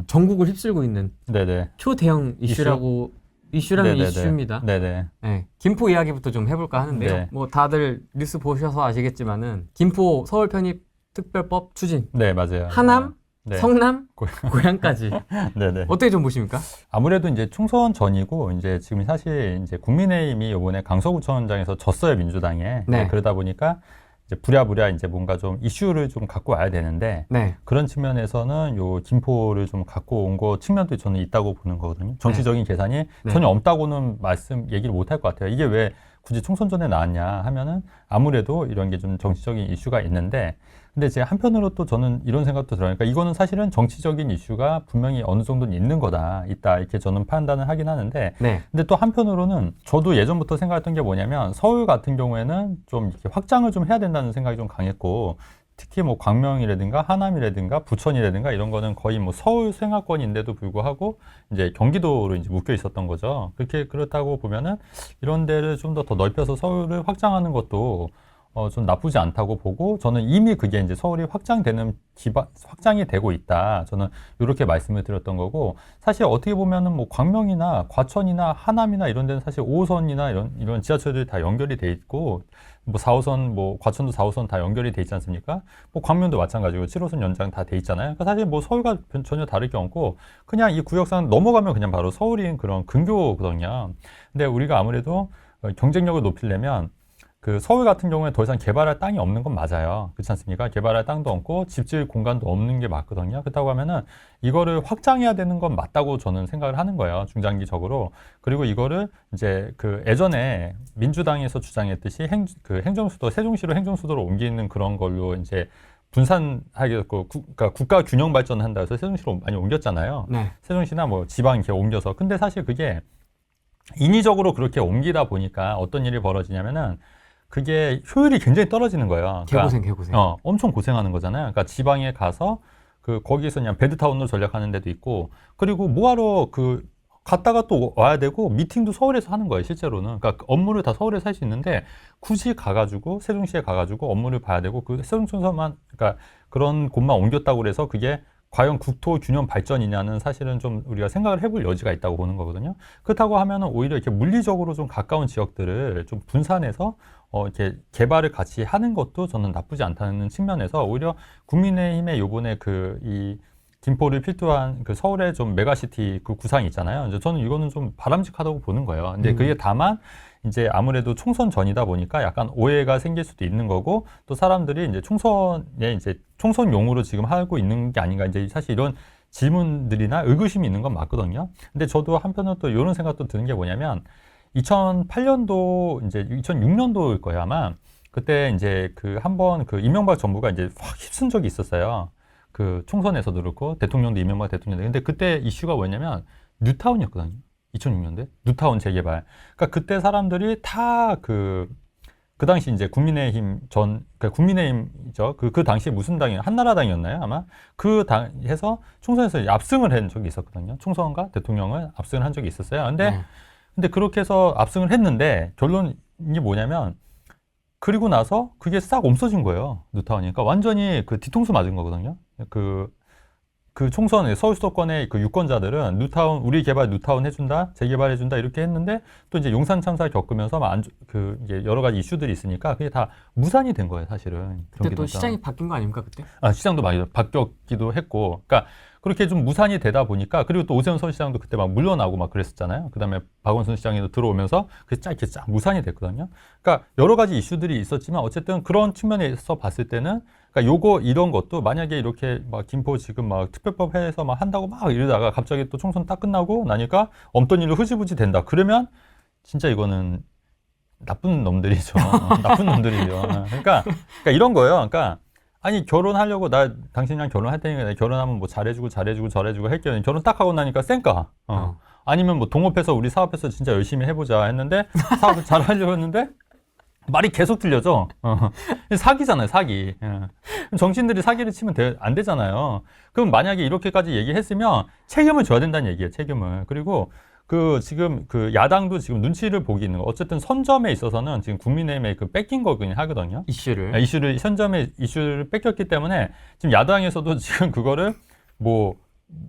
전국을 휩쓸고 있는 네네. 초대형 이슈라면 네네네. 이슈입니다. 네네. 네, 김포 이야기부터 좀 해볼까 하는데요. 네. 뭐 다들 뉴스 보셔서 아시겠지만은 김포 서울 편입 특별법 추진, 네, 맞아요. 하남, 네. 성남, 고향까지 네네. 어떻게 좀 보십니까? 아무래도 이제 총선 전이고 이제 지금 사실 이제 국민의힘이 이번에 강서구청장에서 졌어요, 민주당에. 네. 그러다 보니까 이제 부랴부랴 이제 뭔가 좀 이슈를 좀 갖고 와야 되는데 네. 그런 측면에서는 요 김포를 좀 갖고 온 거 측면도 저는 있다고 보는 거거든요. 정치적인 계산이 네. 전혀 없다고는 얘기를 못 할 것 같아요. 이게 왜 굳이 총선 전에 나왔냐 하면은 아무래도 이런 게 좀 정치적인 이슈가 있는데 근데 제 한편으로 또 저는 이런 생각도 들어요. 그러니까 이거는 사실은 정치적인 이슈가 분명히 어느 정도는 있는 거다, 있다 이렇게 저는 판단을 하긴 하는데, 네. 근데 또 한편으로는 저도 예전부터 생각했던 게 뭐냐면 서울 같은 경우에는 좀 이렇게 확장을 좀 해야 된다는 생각이 좀 강했고, 특히 뭐 광명이라든가 하남이라든가 부천이라든가 이런 거는 거의 뭐 서울 생활권인데도 불구하고 이제 경기도로 이제 묶여 있었던 거죠. 그렇다고 보면은 이런 데를 좀 더 넓혀서 서울을 확장하는 것도 좀 나쁘지 않다고 보고 저는 이미 그게 이제 서울이 확장이 되고 있다. 저는 이렇게 말씀을 드렸던 거고 사실 어떻게 보면은 뭐 광명이나 과천이나 하남이나 이런 데는 사실 5호선이나 이런 지하철들이 다 연결이 돼 있고 뭐 4호선 뭐 과천도 4호선 다 연결이 돼 있지 않습니까? 뭐 광명도 마찬가지고 7호선 연장 다 돼 있잖아요. 그러니까 사실 뭐 서울과 전혀 다를 게 없고 그냥 이 구역상 넘어가면 그냥 바로 서울인 그런 근교거든요. 근데 우리가 아무래도 경쟁력을 높이려면 그 서울 같은 경우에 더 이상 개발할 땅이 없는 건 맞아요. 그렇지 않습니까? 개발할 땅도 없고 집 지을 공간도 없는 게 맞거든요. 그렇다고 하면은 이거를 확장해야 되는 건 맞다고 저는 생각을 하는 거예요. 중장기적으로. 그리고 이거를 이제 그 예전에 민주당에서 주장했듯이 행정수도, 세종시로 행정수도로 옮기는 그런 걸로 이제 분산하겠고 그러니까 국가 균형 발전을 한다 해서 세종시로 많이 옮겼잖아요. 네. 세종시나 뭐 지방 이렇게 옮겨서. 근데 사실 그게 인위적으로 그렇게 옮기다 보니까 어떤 일이 벌어지냐면은 그게 효율이 굉장히 떨어지는 거예요. 그러니까, 개고생. 엄청 고생하는 거잖아요. 그러니까 지방에 가서 거기에서 그냥 베드타운으로 전략하는 데도 있고, 그리고 뭐하러 갔다가 또 와야 되고, 미팅도 서울에서 하는 거예요, 실제로는. 그러니까 업무를 다 서울에서 할 수 있는데, 굳이 가가지고, 세종시에 가가지고 업무를 봐야 되고, 세종시만, 그러니까 그런 곳만 옮겼다고 그래서 그게 과연 국토 균형 발전이냐는 사실은 좀 우리가 생각을 해볼 여지가 있다고 보는 거거든요. 그렇다고 하면은 오히려 이렇게 물리적으로 좀 가까운 지역들을 좀 분산해서 이렇게 개발을 같이 하는 것도 저는 나쁘지 않다는 측면에서 오히려 국민의힘의 요번에 이 김포를 필두한 그 서울의 좀 메가시티 그 구상이 있잖아요. 이제 저는 이거는 좀 바람직하다고 보는 거예요. 근데 그게 다만 이제 아무래도 총선 전이다 보니까 약간 오해가 생길 수도 있는 거고 또 사람들이 이제 총선용으로 지금 하고 있는 게 아닌가 이제 사실 이런 질문들이나 의구심이 있는 건 맞거든요. 근데 저도 한편으로 또 이런 생각도 드는 게 뭐냐면 2008년도 이제 2006년도일 거예요 아마 그때 이제 한번 이명박 정부가 이제 확 휩쓴 적이 있었어요. 그 총선에서도 그렇고 대통령도 이명박 대통령도 근데 그때 이슈가 뭐냐면 뉴타운이었거든요. 2006년도에 뉴타운 재개발. 그러니까 그때 사람들이 다 그 당시 이제 국민의힘 그러니까 국민의힘이죠. 그 당시에 무슨 당이에요? 한나라당이었나요? 아마 그 당에서 총선에서 압승을 한 적이 있었거든요. 총선과 대통령을 압승을 한 적이 있었어요. 근데 그렇게 해서 압승을 했는데 결론이 뭐냐면 그리고 나서 그게 싹 없어진 거예요. 뉴타운이. 그러니까 완전히 뒤통수 맞은 거거든요. 총선에 서울 수도권의 유권자들은 뉴타운 우리 개발 뉴타운 해준다 재개발 해준다 이렇게 했는데 또 이제 용산 참사 겪으면서 이제 여러 가지 이슈들이 있으니까 그게 다 무산이 된 거예요 사실은. 그때 또 시장이 바뀐 거 아닙니까 그때? 시장도 많이 바뀌었기도 했고 그러니까 그렇게 좀 무산이 되다 보니까 그리고 또 오세훈 서울시장도 그때 막 물러나고 막 그랬었잖아요. 그다음에 박원순 시장이 들어오면서 그게 이렇게 쫙 무산이 됐거든요. 그러니까 여러 가지 이슈들이 있었지만 어쨌든 그런 측면에서 봤을 때는 그러니까 이런 것도 만약에 이렇게 막 김포 지금 막 특별법 해서 막 한다고 막 이러다가 갑자기 또 총선 딱 끝나고 나니까 없던 일로 흐지부지 된다. 그러면 진짜 이거는 나쁜 놈들이죠. 나쁜 놈들이죠. 그러니까 이런 거예요. 그러니까 아니 결혼하려고 당신이랑 결혼할 테니까 내가 결혼하면 뭐 잘해주고 할게요. 결혼 딱 하고 나니까 쌩까. 아니면 뭐 동업해서 우리 사업해서 진짜 열심히 해보자 했는데 사업을 잘 하려고 했는데 말이 계속 틀려져. 사기잖아요, 사기. 정치인들이 사기를 치면 안 되잖아요. 그럼 만약에 이렇게까지 얘기했으면 책임을 져야 된다는 얘기예요, 책임을. 그리고 지금 야당도 지금 눈치를 보기 있는 거. 어쨌든 선점에 있어서는 지금 국민의힘에 뺏긴 거긴 하거든요. 이슈를 뺏겼기 때문에 지금 야당에서도 지금 그거를 뭐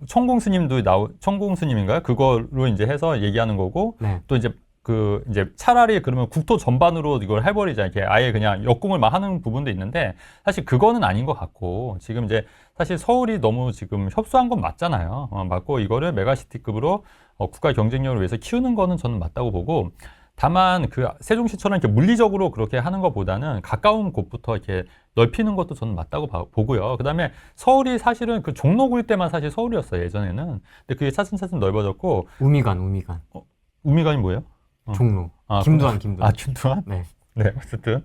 천공 스님도 천공 스님인가요? 그걸로 이제 해서 얘기하는 거고 네. 또 이제 이제 차라리 그러면 국토 전반으로 이걸 해버리자 이렇게 아예 그냥 역공을 막 하는 부분도 있는데 사실 그거는 아닌 것 같고 지금 이제 사실 서울이 너무 지금 협소한 건 맞잖아요. 맞고 이거를 메가시티급으로 국가 경쟁력을 위해서 키우는 거는 저는 맞다고 보고 다만 그 세종시처럼 이렇게 물리적으로 그렇게 하는 것보다는 가까운 곳부터 이렇게 넓히는 것도 저는 맞다고 보고요. 그다음에 서울이 사실은 그 종로구일 때만 사실 서울이었어요 예전에는. 근데 그게 차츰차츰 넓어졌고 우미관. 우미관이 뭐예요? 종로. 아, 김두한. 김두한? 네. 네, 어쨌든.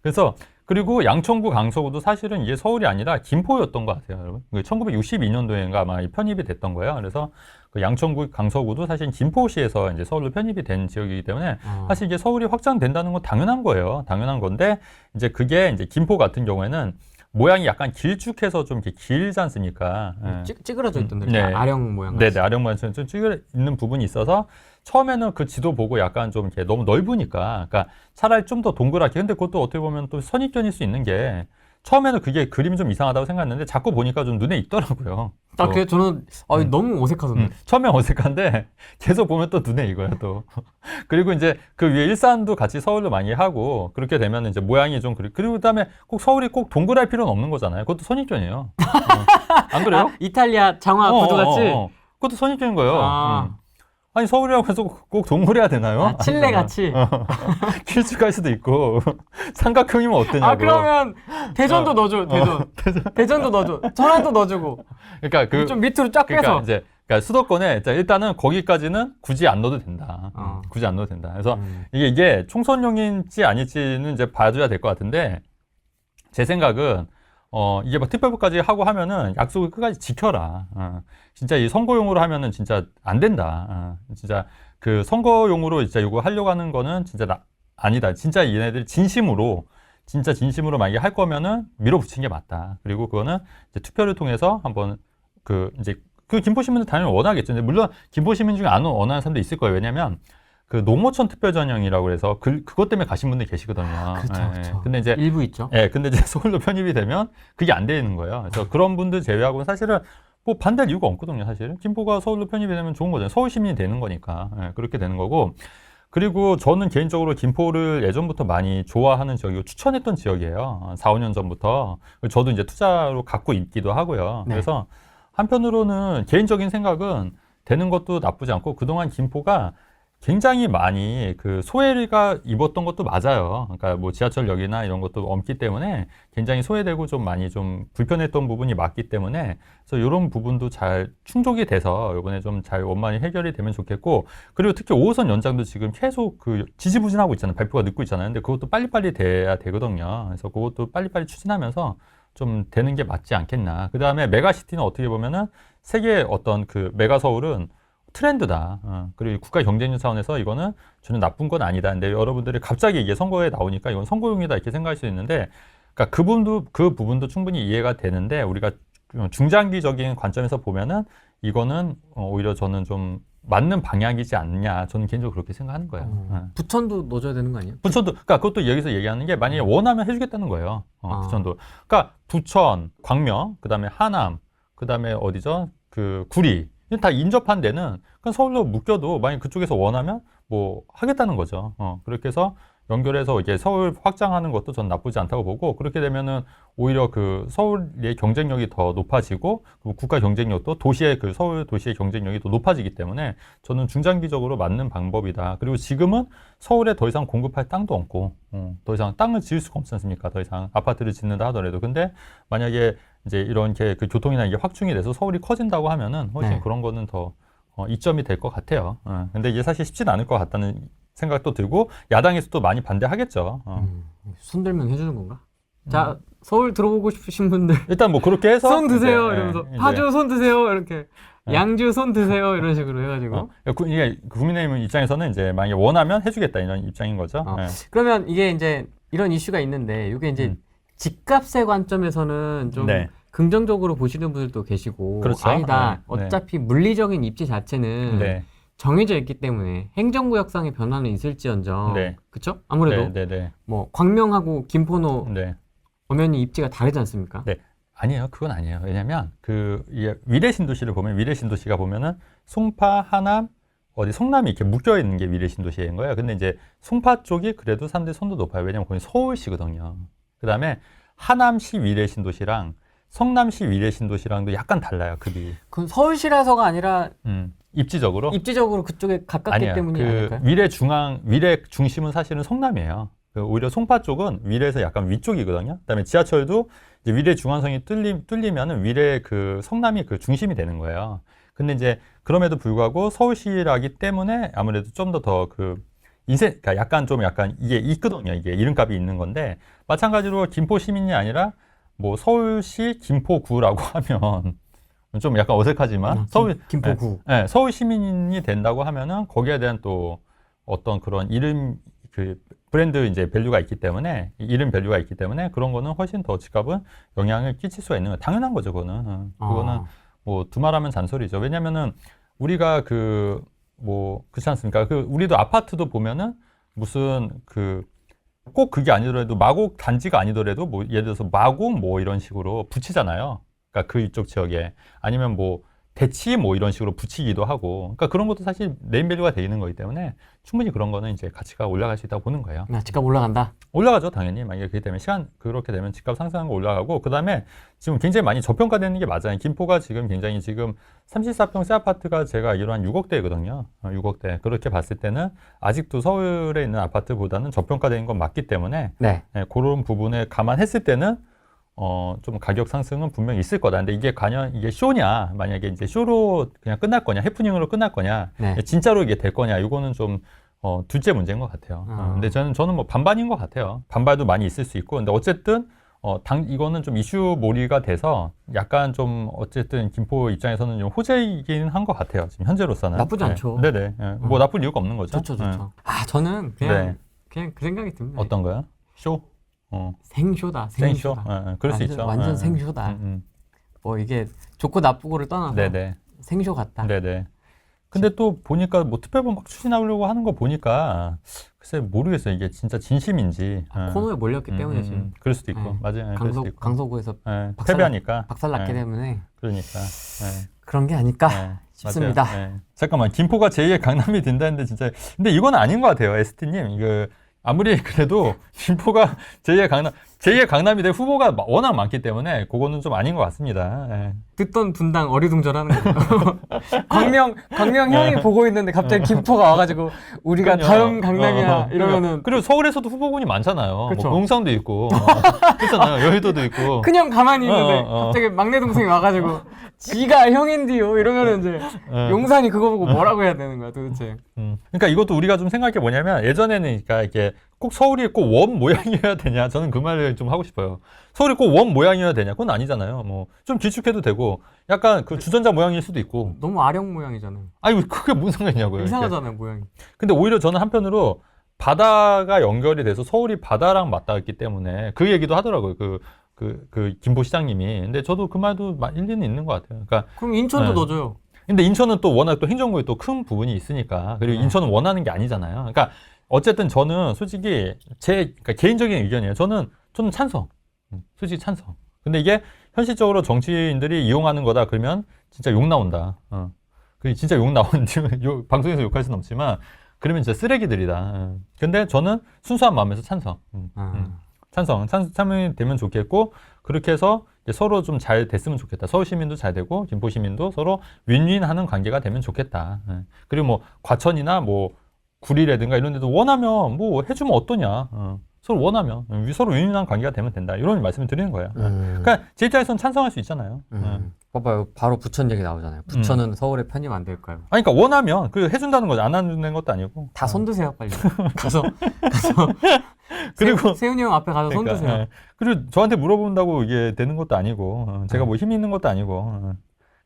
그래서, 그리고 양천구, 강서구도 사실은 이게 서울이 아니라 김포였던 것 같아요, 여러분. 1962년도에인가 아마 편입이 됐던 거예요. 그래서 그 양천구, 강서구도 사실 김포시에서 이제 서울로 편입이 된 지역이기 때문에 사실 이게 서울이 확장된다는 건 당연한 거예요. 당연한 건데, 이제 그게 이제 김포 같은 경우에는 모양이 약간 길쭉해서 좀 이렇게 길지 않습니까? 찌그러져 있던데. 네. 아령 모양. 네네, 아령 모양처럼 좀 찌그러 있는 부분이 있어서 처음에는 그 지도 보고 약간 좀 이렇게 너무 넓으니까, 그러니까 차라리 좀 더 동그랗게. 근데 그것도 어떻게 보면 또 선입견일 수 있는 게 처음에는 그게 그림이 좀 이상하다고 생각했는데 자꾸 보니까 좀 눈에 익더라고요. 그래서 저는 너무 어색하던데. 처음엔 어색한데 계속 보면 또 눈에 익어요 또. 그리고 이제 그 위에 일산도 같이 서울로 많이 하고 그렇게 되면 이제 모양이 좀 그리고 그다음에 꼭 서울이 꼭 동그랄 필요는 없는 거잖아요. 그것도 선입견이에요. 안 그래요? 이탈리아 장화 구두같이. 그것도 선입견인 거예요. 아. 아니 서울이라고 해서 꼭 동그래야 되나요? 칠레 같이. 길쭉할 수도 있고 삼각형이면 어떠냐고. 그러면 대전도 넣어줘. 대전도 넣어줘. 전라도 넣어주고. 그러니까 좀 밑으로 쫙 빼서. 그러니까 수도권에 일단은 거기까지는 굳이 안 넣어도 된다. 굳이 안 넣어도 된다. 그래서 이게 총선용인지 아닐지는 이제 봐줘야 될 것 같은데 제 생각은 이게 막 특별법까지 하고 하면은 약속을 끝까지 지켜라. 진짜 이 선거용으로 하면은 진짜 안 된다. 진짜 그 선거용으로 진짜 이거 하려고 하는 거는 진짜 아니다. 진짜 얘네들 진심으로 만약에 할 거면은 밀어붙이는 게 맞다. 그리고 그거는 이제 투표를 통해서 한번 이제 그 김포시민들 당연히 원하겠죠. 근데 물론 김포시민 중에 안 원하는 사람도 있을 거예요. 왜냐면 그 농어촌 특별전형이라고 해서 그것 때문에 가신 분들 계시거든요. 그렇죠. 근데 이제 일부 있죠. 근데 이제 서울로 편입이 되면 그게 안 되는 거예요. 그래서 그런 분들 제외하고는 사실은 뭐 반대할 이유가 없거든요. 사실 김포가 서울로 편입이 되면 좋은 거잖아요. 서울 시민이 되는 거니까 그렇게 되는 거고. 그리고 저는 개인적으로 김포를 예전부터 많이 좋아하는 지역이고 추천했던 지역이에요. 4, 5년 전부터. 저도 이제 투자로 갖고 있기도 하고요. 네. 그래서 한편으로는 개인적인 생각은 되는 것도 나쁘지 않고 그동안 김포가 굉장히 많이 그 소외가 입었던 것도 맞아요. 그러니까 뭐 지하철역이나 이런 것도 없기 때문에 굉장히 소외되고 좀 많이 좀 불편했던 부분이 맞기 때문에 그래서 이런 부분도 잘 충족이 돼서 이번에 좀 잘 원만히 해결이 되면 좋겠고 그리고 특히 5호선 연장도 지금 계속 그 지지부진하고 있잖아요. 발표가 늦고 있잖아요. 근데 그것도 빨리빨리 돼야 되거든요. 그래서 그것도 빨리빨리 추진하면서 좀 되는 게 맞지 않겠나. 그 다음에 메가시티는 어떻게 보면은 세계 어떤 그 메가서울은 트렌드다. 그리고 국가 경쟁력 차원에서 이거는 전혀 나쁜 건 아니다. 근데 여러분들이 갑자기 이게 선거에 나오니까 이건 선거용이다 이렇게 생각할 수 있는데, 그러니까 그 부분도 충분히 이해가 되는데 우리가 중장기적인 관점에서 보면은 이거는 오히려 저는 좀 맞는 방향이지 않냐. 저는 개인적으로 그렇게 생각하는 거예요. 부천도 넣어줘야 되는 거 아니에요? 부천도, 그러니까 그것도 여기서 얘기하는 게 만약에 원하면 해주겠다는 거예요. 부천도. 그러니까 부천, 광명, 그 다음에 하남, 그 다음에 어디죠? 그 구리. 다 인접한 데는 그냥 서울로 묶여도 만약 그쪽에서 원하면 뭐 하겠다는 거죠. 그렇게 해서 연결해서 이게 서울 확장하는 것도 전 나쁘지 않다고 보고 그렇게 되면은 오히려 그 서울의 경쟁력이 더 높아지고 국가 경쟁력도 서울 도시의 경쟁력이 더 높아지기 때문에 저는 중장기적으로 맞는 방법이다. 그리고 지금은 서울에 더 이상 공급할 땅도 없고 더 이상 땅을 지을 수가 없지 않습니까? 더 이상 아파트를 짓는다 하더라도 근데 만약에 이제 이렇게 그 교통이나 이게 확충이 돼서 서울이 커진다고 하면은 훨씬 그런 거는 더 이점이 될 것 같아요. 근데 이게 사실 쉽지는 않을 것 같다는 생각도 들고 야당에서도 많이 반대하겠죠. 손 들면 해주는 건가? 자, 서울 들어보고 싶으신 분들 일단 뭐 그렇게 해서 손 드세요 이러면서 파주 손 드세요 이렇게 양주 손 드세요 이런 식으로 해가지고 이게 국민의힘 입장에서는 이제 만약에 원하면 해주겠다 이런 입장인 거죠. 그러면 이게 이제 이런 이슈가 있는데 이게 이제 집값의 관점에서는 좀 긍정적으로 보시는 분들도 계시고 그렇죠. 아니다. 어차피 물리적인 입지 자체는 정해져 있기 때문에 행정구역상의 변화는 있을지언정 그렇죠? 아무래도 뭐 광명하고 김포노 엄연히 입지가 다르지 않습니까? 아니에요. 그건 아니에요. 왜냐면 이게 위례 신도시를 보면 위례 신도시가 보면은 송파, 하남, 어디 성남이 이렇게 묶여 있는 게 위례 신도시인 거예요. 근데 이제 송파 쪽이 그래도 사람들이 손도 높아요. 왜냐면 거기 서울시거든요. 그다음에 하남시 위례 신도시랑 성남시 위례 신도시랑도 약간 달라요. 급이. 그건 서울시라서가 아니라 입지적으로 그쪽에 가깝기 아니에요. 때문이 아닐까요? 위례 중심은 사실은 성남이에요. 오히려 송파 쪽은 위례에서 약간 위쪽이거든요. 그다음에 지하철도 이제 위례 중앙선이 뚫리면은 위례 성남이 중심이 되는 거예요. 근데 이제 그럼에도 불구하고 서울시라기 때문에 아무래도 좀 더 그러니까 약간 이게 있거든요. 이게 이름값이 있는 건데 마찬가지로 김포 시민이 아니라 뭐 서울시 김포구라고 하면 좀 약간 어색하지만 김포구. 네, 서울 시민이 된다고 하면은 거기에 대한 또 어떤 그런 이름 브랜드 이제 밸류가 있기 때문에 이름 밸류가 있기 때문에 그런 거는 훨씬 더 집값은 영향을 끼칠 수가 있는 거 당연한 거죠. 그거는 뭐 두말하면 잔소리죠. 왜냐면은 우리가 그렇지 않습니까? 우리도 아파트도 보면은 무슨 꼭 그게 아니더라도 마곡 단지가 아니더라도 뭐 예를 들어서 마곡 뭐 이런 식으로 붙이잖아요. 그러니까 그 이쪽 지역에 아니면 뭐 대치 뭐 이런 식으로 붙이기도 하고 그러니까 그런 것도 사실 네임밸류가 돼 있는 거기 때문에 충분히 그런 거는 이제 가치가 올라갈 수 있다고 보는 거예요. 집값 올라간다? 올라가죠, 당연히. 만약에 그렇기 때문에 그렇게 되면 집값 상승한 거 올라가고 그다음에 지금 굉장히 많이 저평가되는 게 맞아요. 김포가 지금 굉장히 34평 새 아파트가 제가 알기로 한 6억대거든요. 6억대. 그렇게 봤을 때는 아직도 서울에 있는 아파트보다는 저평가된 건 맞기 때문에 네. 그런 부분에 감안했을 때는 좀 가격 상승은 분명히 있을 거다. 근데 이게 쇼냐, 만약에 이제 쇼로 그냥 끝날 거냐, 해프닝으로 끝날 거냐, 네. 진짜로 이게 될 거냐, 이거는 좀 둘째 문제인 것 같아요. 근데 저는 뭐 반반인 것 같아요. 반발도 많이 있을 수 있고, 근데 어쨌든 이거는 좀 이슈몰이가 돼서 약간 좀 어쨌든 김포 입장에서는 좀 호재이긴 한 것 같아요. 지금 현재로서는. 나쁘지 않죠. 네네. 뭐 나쁠 이유가 없는 거죠. 좋죠. 저는 그냥 그 생각이 듭니다. 어떤 거요? 쇼? 생쇼다. 생쇼? 그럴 수 있죠. 완전 생쇼다. 뭐 이게 좋고 나쁘고를 떠나서 네네. 생쇼 같다. 네네. 근데 또 보니까 뭐 특별법 막 추진하려고 하는 거 보니까 글쎄 모르겠어요. 이게 진짜 진심인지. 코너에 몰렸기 때문에 지금. 그럴 수도 있고. 맞아요. 그럴 수도 있고. 강서구에서 패배하니까. 박살났기 때문에. 그러니까. 그런 게 아닐까 싶습니다. 잠깐만. 김포가 제2의 강남이 된다는데 진짜. 근데 이건 아닌 것 같아요. ST님. 아무리 그래도 김포가 제2의 강남이 될 후보가 워낙 많기 때문에 그거는 좀 아닌 것 같습니다. 듣던 분당 어리둥절하는 거예요. 광명 형이 보고 있는데 갑자기 김포가 와가지고 우리가 다음 강남이야 이러면은. 그리고 서울에서도 후보군이 많잖아요. 그쵸. 뭐 용산도 있고, 그렇잖아요. 여의도도 있고. 그냥 가만히 있는데 갑자기 막내 동생이 와가지고 지가 형인데요 이러면은 이제 용산이 그거 보고 뭐라고 해야 되는 거야 도대체. 그러니까 이것도 우리가 좀 생각해 보냐면 예전에는 그러니까 이게 꼭 서울이 꼭 원 모양이어야 되냐? 저는 그 말을 좀 하고 싶어요. 서울이 꼭 원 모양이어야 되냐? 그건 아니잖아요. 뭐 좀 길쭉해도 되고 약간 주전자 모양일 수도 있고. 너무 아령 모양이잖아요. 아니 그게 무슨 상관이냐고요. 이상하잖아요 모양이. 근데 오히려 저는 한편으로 바다가 연결이 돼서 서울이 바다랑 맞닿았기 때문에 그 얘기도 하더라고요. 김포 시장님이. 근데 저도 그 말도 일리는 있는 것 같아요. 그러니까 그럼 인천도 넣어줘요. 근데 인천은 또 워낙 또 행정구에 또 큰 부분이 있으니까. 그리고 인천은 원하는 게 아니잖아요. 그러니까 어쨌든 저는 솔직히 그러니까 개인적인 의견이에요. 저는 찬성. 솔직히 찬성. 근데 이게 현실적으로 정치인들이 이용하는 거다 그러면 진짜 욕 나온다. 그게 진짜 욕 나오는지 방송에서 욕할 수는 없지만 그러면 진짜 쓰레기들이다. 근데 저는 순수한 마음에서 찬성. 찬성이 되면 좋겠고 그렇게 해서 서로 좀 잘 됐으면 좋겠다. 서울 시민도 잘 되고 김포 시민도 서로 윈윈하는 관계가 되면 좋겠다. 그리고 뭐 과천이나 뭐 구리라든가 이런 데도 원하면 뭐 해주면 어떠냐. 서로 원하면 서로 윈윈한 관계가 되면 된다. 이런 말씀을 드리는 거예요. 그러니까 제 입장에서는 찬성할 수 있잖아요. 봐봐요. 바로 부천 얘기 나오잖아요. 부천은 서울에 편입 안 될까요? 아니 그러니까 원하면 해준다는 거죠. 안 해주는 것도 아니고. 다 손드세요 빨리. 가서 그리고 세훈이 형 앞에 가서 그러니까, 손드세요. 그리고 저한테 물어본다고 이게 되는 것도 아니고 제가 뭐 힘이 있는 것도 아니고.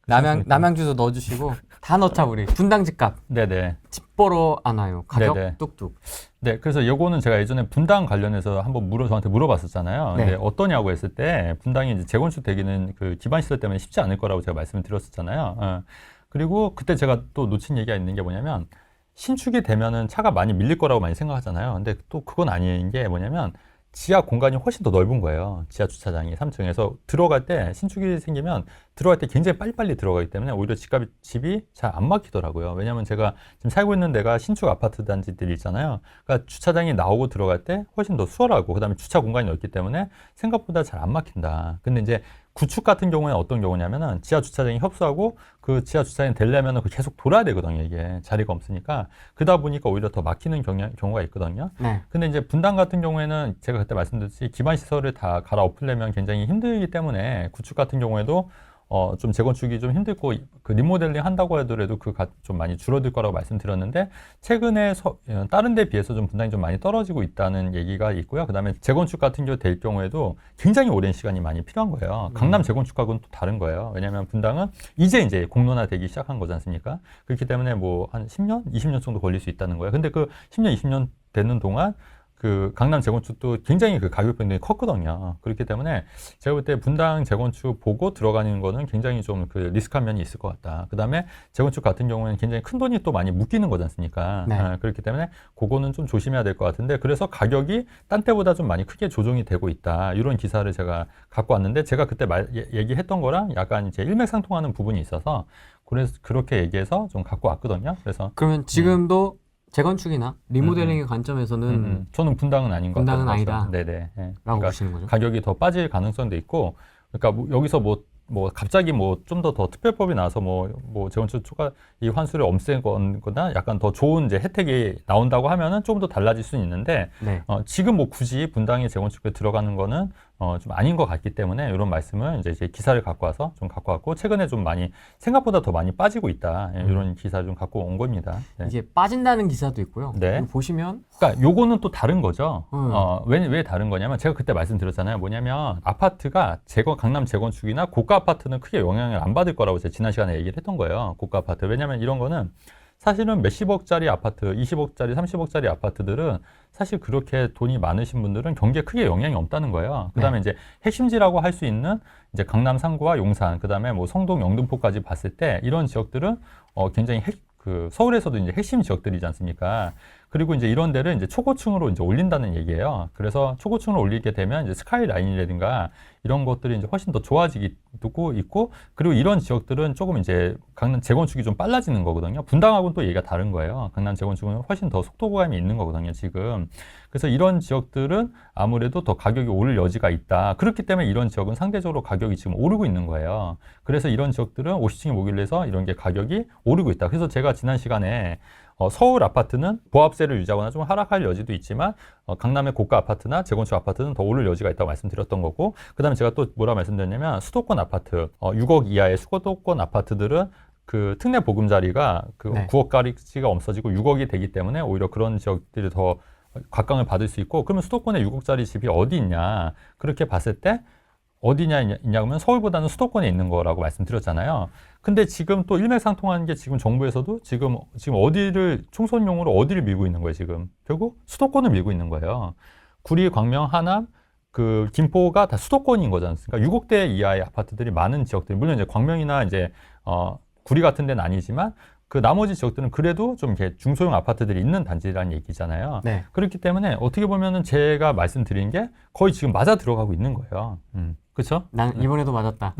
남양주도 넣어주시고 다 넣자 우리. 분당 집값. 네네. 집 보러 안 와요. 가격 네네. 뚝뚝. 네, 그래서 요거는 제가 예전에 분당 관련해서 한번 저한테 물어봤었잖아요. 근데 어떠냐고 했을 때 분당이 이제 재건축 되기는 기반 시설 때문에 쉽지 않을 거라고 제가 말씀을 드렸었잖아요. 그리고 그때 제가 또 놓친 얘기가 있는 게 뭐냐면 신축이 되면은 차가 많이 밀릴 거라고 많이 생각하잖아요. 근데 또 그건 아닌 게 뭐냐면 지하 공간이 훨씬 더 넓은 거예요. 지하 주차장이 3층에서 들어갈 때 신축이 생기면 들어갈 때 굉장히 빨리빨리 들어가기 때문에 오히려 집이 잘 안 막히더라고요. 왜냐하면 제가 지금 살고 있는 데가 신축 아파트 단지들이 있잖아요. 그러니까 주차장이 나오고 들어갈 때 훨씬 더 수월하고 그다음에 주차 공간이 넓기 때문에 생각보다 잘 안 막힌다. 근데 이제 구축 같은 경우에는 어떤 경우냐면은 지하 주차장이 협소하고 그 지하 주차장이 되려면은 계속 돌아야 되거든요. 이게 자리가 없으니까 그러다 보니까 오히려 더 막히는 경우가 있거든요. 네. 근데 이제 분당 같은 경우에는 제가 그때 말씀드렸듯이 기반 시설을 다 갈아엎으려면 굉장히 힘들기 때문에 구축 같은 경우에도 좀 재건축이 좀 힘들고 그 리모델링 한다고 하더라도 좀 많이 줄어들 거라고 말씀드렸는데 최근에 다른 데 비해서 좀 분당이 좀 많이 떨어지고 있다는 얘기가 있고요. 그다음에 재건축 같은 경우 될 경우에도 굉장히 오랜 시간이 많이 필요한 거예요. 강남 재건축하고는 또 다른 거예요. 왜냐하면 분당은 이제 공론화되기 시작한 거지 않습니까? 그렇기 때문에 뭐 한 10년, 20년 정도 걸릴 수 있다는 거예요. 근데 그 10년, 20년 되는 동안 그 강남 재건축도 굉장히 그 가격 변동이 컸거든요. 그렇기 때문에 제가 볼 때 분당 재건축 보고 들어가는 거는 굉장히 좀 그 리스크한 면이 있을 것 같다. 그 다음에 재건축 같은 경우에는 굉장히 큰 돈이 또 많이 묶이는 거지 않습니까? 네. 그렇기 때문에 그거는 좀 조심해야 될 것 같은데 그래서 가격이 딴 때보다 좀 많이 크게 조정이 되고 있다. 이런 기사를 제가 갖고 왔는데 제가 그때 얘기했던 거랑 약간 이제 일맥상통하는 부분이 있어서 그래서 그렇게 얘기해서 좀 갖고 왔거든요. 그래서 그러면 지금도 재건축이나 리모델링의 관점에서는 저는 분당은 아닌 것 같아요. 분당은 아니다. 네네. 라고 그러니까 보시는 거죠? 가격이 더 빠질 가능성도 있고, 그러니까 여기서 뭐 갑자기 뭐 좀 더 특별법이 나와서 뭐 재건축 초과 이 환수를 없애거나 약간 더 좋은 이제 혜택이 나온다고 하면은 조금 더 달라질 수는 있는데 네. 지금 뭐 굳이 분당이 재건축에 들어가는 거는 좀 아닌 것 같기 때문에 이런 말씀을 이제 기사를 갖고 와서 좀 갖고 왔고 최근에 좀 많이 생각보다 더 많이 빠지고 있다 이런 기사를 좀 갖고 온 겁니다. 네. 이게 빠진다는 기사도 있고요. 네. 이거 보시면 그러니까 요거는 또 다른 거죠. 음. 왜 다른 거냐면 제가 그때 말씀드렸잖아요. 뭐냐면 아파트가 강남 재건축이나 고가 아파트는 크게 영향을 안 받을 거라고 제가 지난 시간에 얘기를 했던 거예요. 고가 아파트. 왜냐면 이런 거는 사실은 몇십억짜리 아파트, 20억짜리, 30억짜리 아파트들은 사실 그렇게 돈이 많으신 분들은 경기에 크게 영향이 없다는 거예요. 그 다음에 이제 핵심지라고 할 수 있는 이제 강남 상구와 용산, 그 다음에 뭐 성동, 영등포까지 봤을 때 이런 지역들은 굉장히 서울에서도 이제 핵심 지역들이지 않습니까? 그리고 이제 이런 데를 이제 초고층으로 이제 올린다는 얘기예요. 그래서 초고층으로 올리게 되면 이제 스카이라인이라든가 이런 것들이 이제 훨씬 더 좋아지고 있고, 그리고 이런 지역들은 조금 이제 강남 재건축이 좀 빨라지는 거거든요. 분당하고는 또 얘기가 다른 거예요. 강남 재건축은 훨씬 더 속도감이 있는 거거든요, 지금. 그래서 이런 지역들은 아무래도 더 가격이 오를 여지가 있다. 그렇기 때문에 이런 지역은 상대적으로 가격이 지금 오르고 있는 거예요. 그래서 이런 지역들은 50층이 모길래 해서 이런 게 가격이 오르고 있다. 그래서 제가 지난 시간에 서울 아파트는 보합세를 유지하거나 좀 하락할 여지도 있지만 강남의 고가 아파트나 재건축 아파트는 더 오를 여지가 있다고 말씀드렸던 거고, 그 다음에 제가 또 뭐라 말씀드렸냐면 수도권 아파트 6억 이하의 수도권 아파트들은 그 특례 보금자리가 네. 9억까지가 없어지고 6억이 되기 때문에 오히려 그런 지역들이 더 각광을 받을 수 있고, 그러면 수도권에 6억짜리 집이 어디 있냐 그렇게 봤을 때 있냐면 서울보다는 수도권에 있는 거라고 말씀드렸잖아요. 근데 지금 또 일맥상통하는 게 지금 정부에서도 지금 어디를 총선용으로 어디를 밀고 있는 거예요. 지금 결국 수도권을 밀고 있는 거예요. 구리, 광명, 하남, 그 김포가 다 수도권인 거지 않습니까? 6억대 이하의 아파트들이 많은 지역들, 물론 이제 광명이나 이제 구리 같은 데는 아니지만 그 나머지 지역들은 그래도 좀 이렇게 중소형 아파트들이 있는 단지라는 얘기잖아요. 네. 그렇기 때문에 어떻게 보면은 제가 말씀드린 게 거의 지금 맞아 들어가고 있는 거예요. 그렇죠? 난 이번에도 맞았다.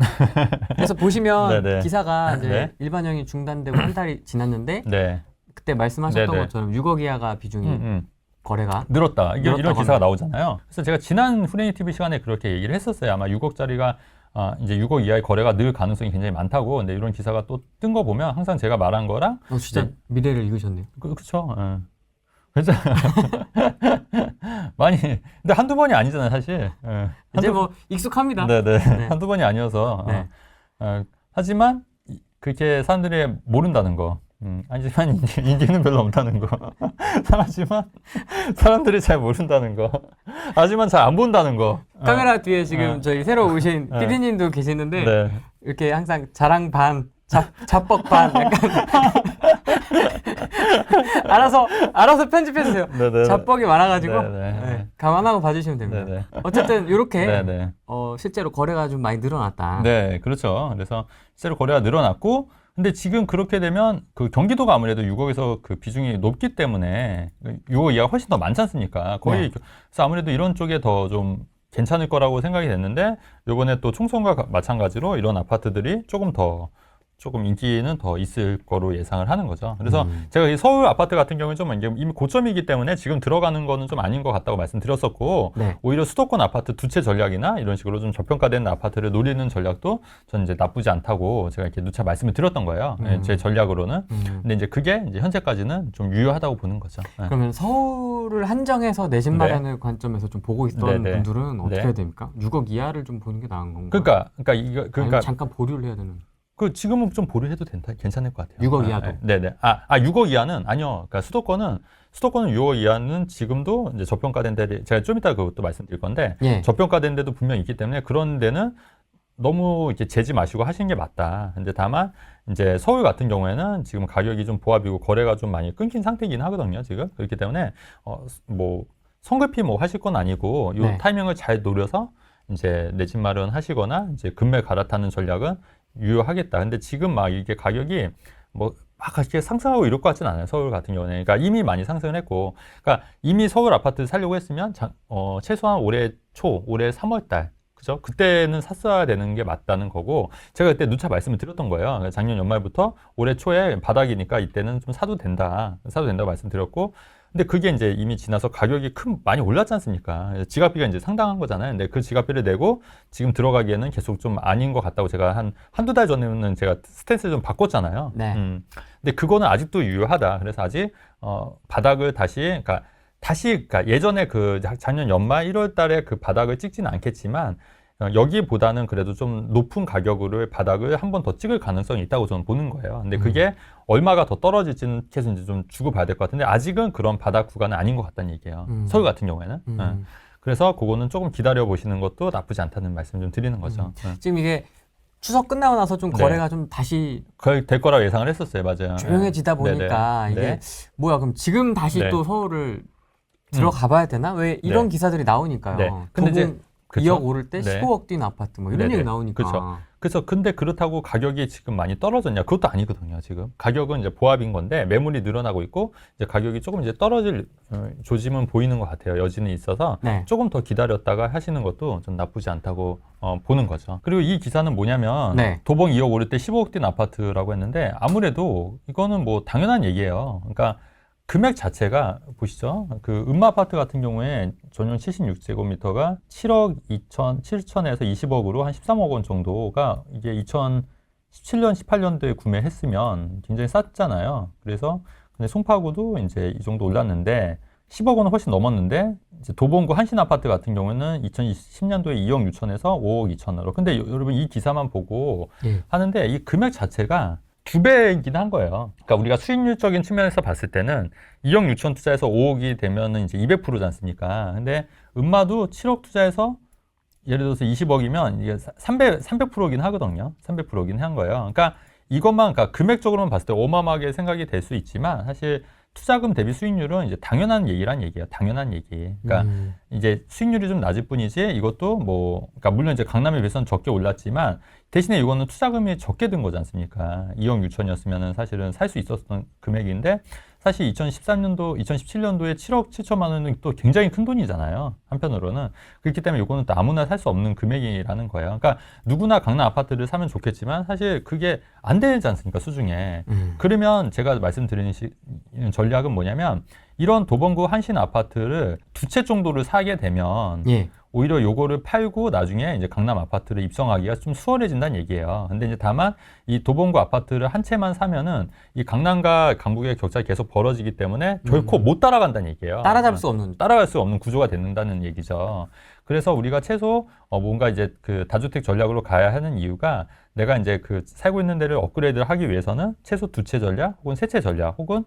그래서 보시면 네네. 기사가 이제 네. 일반형이 중단되고 한 달이 지났는데 네. 그때 말씀하셨던 네네. 것처럼 6억 이하가 비중이 거래가 늘었다. 이런 늘었다고 기사가 합니다. 나오잖아요. 그래서 제가 지난 후레이 TV 시간에 그렇게 얘기를 했었어요. 아마 6억짜리가 이제 6억 이하의 거래가 늘 가능성이 굉장히 많다고. 근데 이런 기사가 또 뜬 거 보면 항상 제가 말한 거랑 진짜 네. 미래를 읽으셨네요. 그렇죠. 그래서 많이 근데 한두 번이 아니잖아요, 사실. 이제 뭐 익숙합니다. 네네. 네. 한두 번이 아니어서. 네. 하지만 그렇게 사람들이 모른다는 거. 하지만 인기는 별로 없다는 거. 하지만 사람들이 잘 모른다는 거. 하지만 잘 안 본다는 거. 카메라 뒤에 지금 저희 새로 오신 네. PD님도 계시는데 네. 이렇게 항상 자랑 반, 자뻑 반 약간 알아서 편집해 주세요. 네네. 자뻑이 많아가지고 네네. 네, 감안하고 봐주시면 됩니다. 네네. 어쨌든 이렇게 네네. 실제로 거래가 좀 많이 늘어났다. 네, 그렇죠. 그래서 실제로 거래가 늘어났고, 근데 지금 그렇게 되면 그 경기도가 아무래도 6억에서 그 비중이 높기 때문에 6억 이하가 훨씬 더 많지 않습니까? 거의 네. 그래서 아무래도 이런 쪽에 더 좀 괜찮을 거라고 생각이 됐는데 요번에 또 총선과 마찬가지로 이런 아파트들이 조금 인기는 더 있을 거로 예상을 하는 거죠. 그래서 제가 이 서울 아파트 같은 경우는 좀 이게 이미 고점이기 때문에 지금 들어가는 거는 좀 아닌 것 같다고 말씀드렸었고, 네. 오히려 수도권 아파트 두 채 전략이나 이런 식으로 좀 저평가된 아파트를 노리는 전략도 저는 이제 나쁘지 않다고 제가 이렇게 누차 말씀을 드렸던 거예요. 제 전략으로는. 근데 이제 그게 이제 현재까지는 좀 유효하다고 보는 거죠. 네. 그러면 서울을 한정해서 내 집 네. 마련을 관점에서 좀 보고 있던 네, 네. 분들은 어떻게 네. 해야 됩니까? 6억 이하를 좀 보는 게 나은 건가요? 그러니까 아니면 잠깐 보류를 해야 되는? 그 지금은 좀 보류해도 괜찮을 것 같아요. 6억 이하도? 네네. 6억 이하는 아니요. 그러니까 수도권은 6억 이하는 지금도 이제 저평가된 데 제가 좀 이따 그것도 말씀드릴 건데 예. 저평가된 데도 분명히 있기 때문에 그런 데는 너무 이렇게 재지 마시고 하시는 게 맞다. 근데 다만 이제 서울 같은 경우에는 지금 가격이 좀 보합이고 거래가 좀 많이 끊긴 상태이긴 하거든요. 지금 그렇기 때문에 뭐 성급히 뭐 하실 건 아니고 이 네. 타이밍을 잘 노려서 이제 내 집 마련 하시거나 이제 금매 갈아타는 전략은 유효하겠다. 근데 지금 막 이게 가격이 뭐 막 그렇게 상승하고 이럴 것 같지는 않아요. 서울 같은 경우는. 그러니까 이미 많이 상승을 했고, 그러니까 이미 서울 아파트 살려고 했으면 최소한 올해 3월 달. 그죠? 그때는 샀어야 되는 게 맞다는 거고, 제가 그때 누차 말씀을 드렸던 거예요. 작년 연말부터 올해 초에 바닥이니까 이때는 좀 사도 된다고 말씀드렸고, 근데 그게 이제 이미 지나서 가격이 많이 올랐지 않습니까? 지갑비가 이제 상당한 거잖아요. 근데 그 지갑비를 내고 지금 들어가기에는 계속 좀 아닌 것 같다고 제가 한두 달 전에는 제가 스탠스를 좀 바꿨잖아요. 네. 근데 그거는 아직도 유효하다. 그래서 아직, 바닥을 그러니까 예전에 그 작년 연말 1월 달에 그 바닥을 찍지는 않겠지만, 여기보다는 그래도 좀 높은 가격으로 바닥을 한 번 더 찍을 가능성이 있다고 저는 보는 거예요. 근데 그게 얼마가 더 떨어질지는 계속 이제 좀 주고 봐야 될 것 같은데 아직은 그런 바닥 구간은 아닌 것 같다는 얘기예요. 서울 같은 경우에는. 그래서 그거는 조금 기다려 보시는 것도 나쁘지 않다는 말씀 좀 드리는 거죠. 지금 이게 추석 끝나고 나서 좀 네. 거래가 좀 다시 거의 될 거라고 예상을 했었어요. 맞아요. 조용해지다 네네. 보니까 네. 이게 네. 뭐야 그럼 지금 다시 네. 또 서울을 들어가 봐야 되나? 왜 이런 네. 기사들이 나오니까요. 네. 근데 이제 도봉 그쵸? 2억 오를 때 네. 15억 뛴 아파트 뭐 이런 네네. 얘기 나오니까. 그쵸. 그래서 근데 그렇다고 가격이 지금 많이 떨어졌냐? 그것도 아니거든요. 지금 가격은 이제 보합인 건데 매물이 늘어나고 있고 이제 가격이 조금 이제 떨어질 조짐은 보이는 것 같아요. 여지는 있어서 네. 조금 더 기다렸다가 하시는 것도 좀 나쁘지 않다고 보는 거죠. 그리고 이 기사는 뭐냐면 네. 도봉 2억 오를 때 15억 뛴 아파트라고 했는데 아무래도 이거는 뭐 당연한 얘기예요. 그러니까 금액 자체가 보시죠. 그 음마 아파트 같은 경우에 전용 76제곱미터가 7억 7천에서 20억으로 한 13억 원 정도가 이게 2017년, 18년도에 구매했으면 굉장히 쌌잖아요. 그래서 근데 송파구도 이제 이 정도 올랐는데 10억 원은 훨씬 넘었는데 이제 도봉구 한신 아파트 같은 경우는 2010년도에 2억 6천에서 5억 2천으로. 근데 여러분 이 기사만 보고 예. 하는데 이 금액 자체가 2배이긴 한 거예요. 그러니까 우리가 수익률적인 측면에서 봤을 때는 2억 6천 투자해서 5억이 되면은 이제 200%지 않습니까? 근데 음마도 7억 투자해서 예를 들어서 20억이면 이게 300%긴 하거든요. 300%긴 한 거예요. 그러니까 그러니까 금액적으로만 봤을 때 어마어마하게 생각이 될 수 있지만 사실 투자금 대비 수익률은 이제 당연한 얘기란 얘기예요. 당연한 얘기. 그러니까 이제 수익률이 좀 낮을 뿐이지 이것도 그러니까 물론 이제 강남에 비해서는 적게 올랐지만 대신에 이거는 투자금이 적게 든 거지 않습니까? 2억 6천이었으면은 사실은 살 수 있었던 금액인데 사실 2013년도, 2017년도에 7억 7천만 원은 또 굉장히 큰 돈이잖아요. 한편으로는. 그렇기 때문에 이거는 또 아무나 살 수 없는 금액이라는 거예요. 그러니까 누구나 강남 아파트를 사면 좋겠지만 사실 그게 안 되지 않습니까? 수중에. 그러면 제가 말씀드리는 전략은 뭐냐면 이런 도봉구 한신 아파트를 두 채 정도를 사게 되면 예. 오히려 요거를 팔고 나중에 이제 강남 아파트를 입성하기가 좀 수월해진다는 얘기예요. 근데 이제 다만 이 도봉구 아파트를 한 채만 사면은 이 강남과 강북의 격차가 계속 벌어지기 때문에 결코 못 따라간다는 얘기예요. 따라잡을 수 없는. 따라갈 수 없는 구조가 된다는 얘기죠. 그래서 우리가 최소 뭔가 이제 그 다주택 전략으로 가야 하는 이유가 내가 이제 그 살고 있는 데를 업그레이드를 하기 위해서는 최소 두 채 전략 혹은 세 채 전략 혹은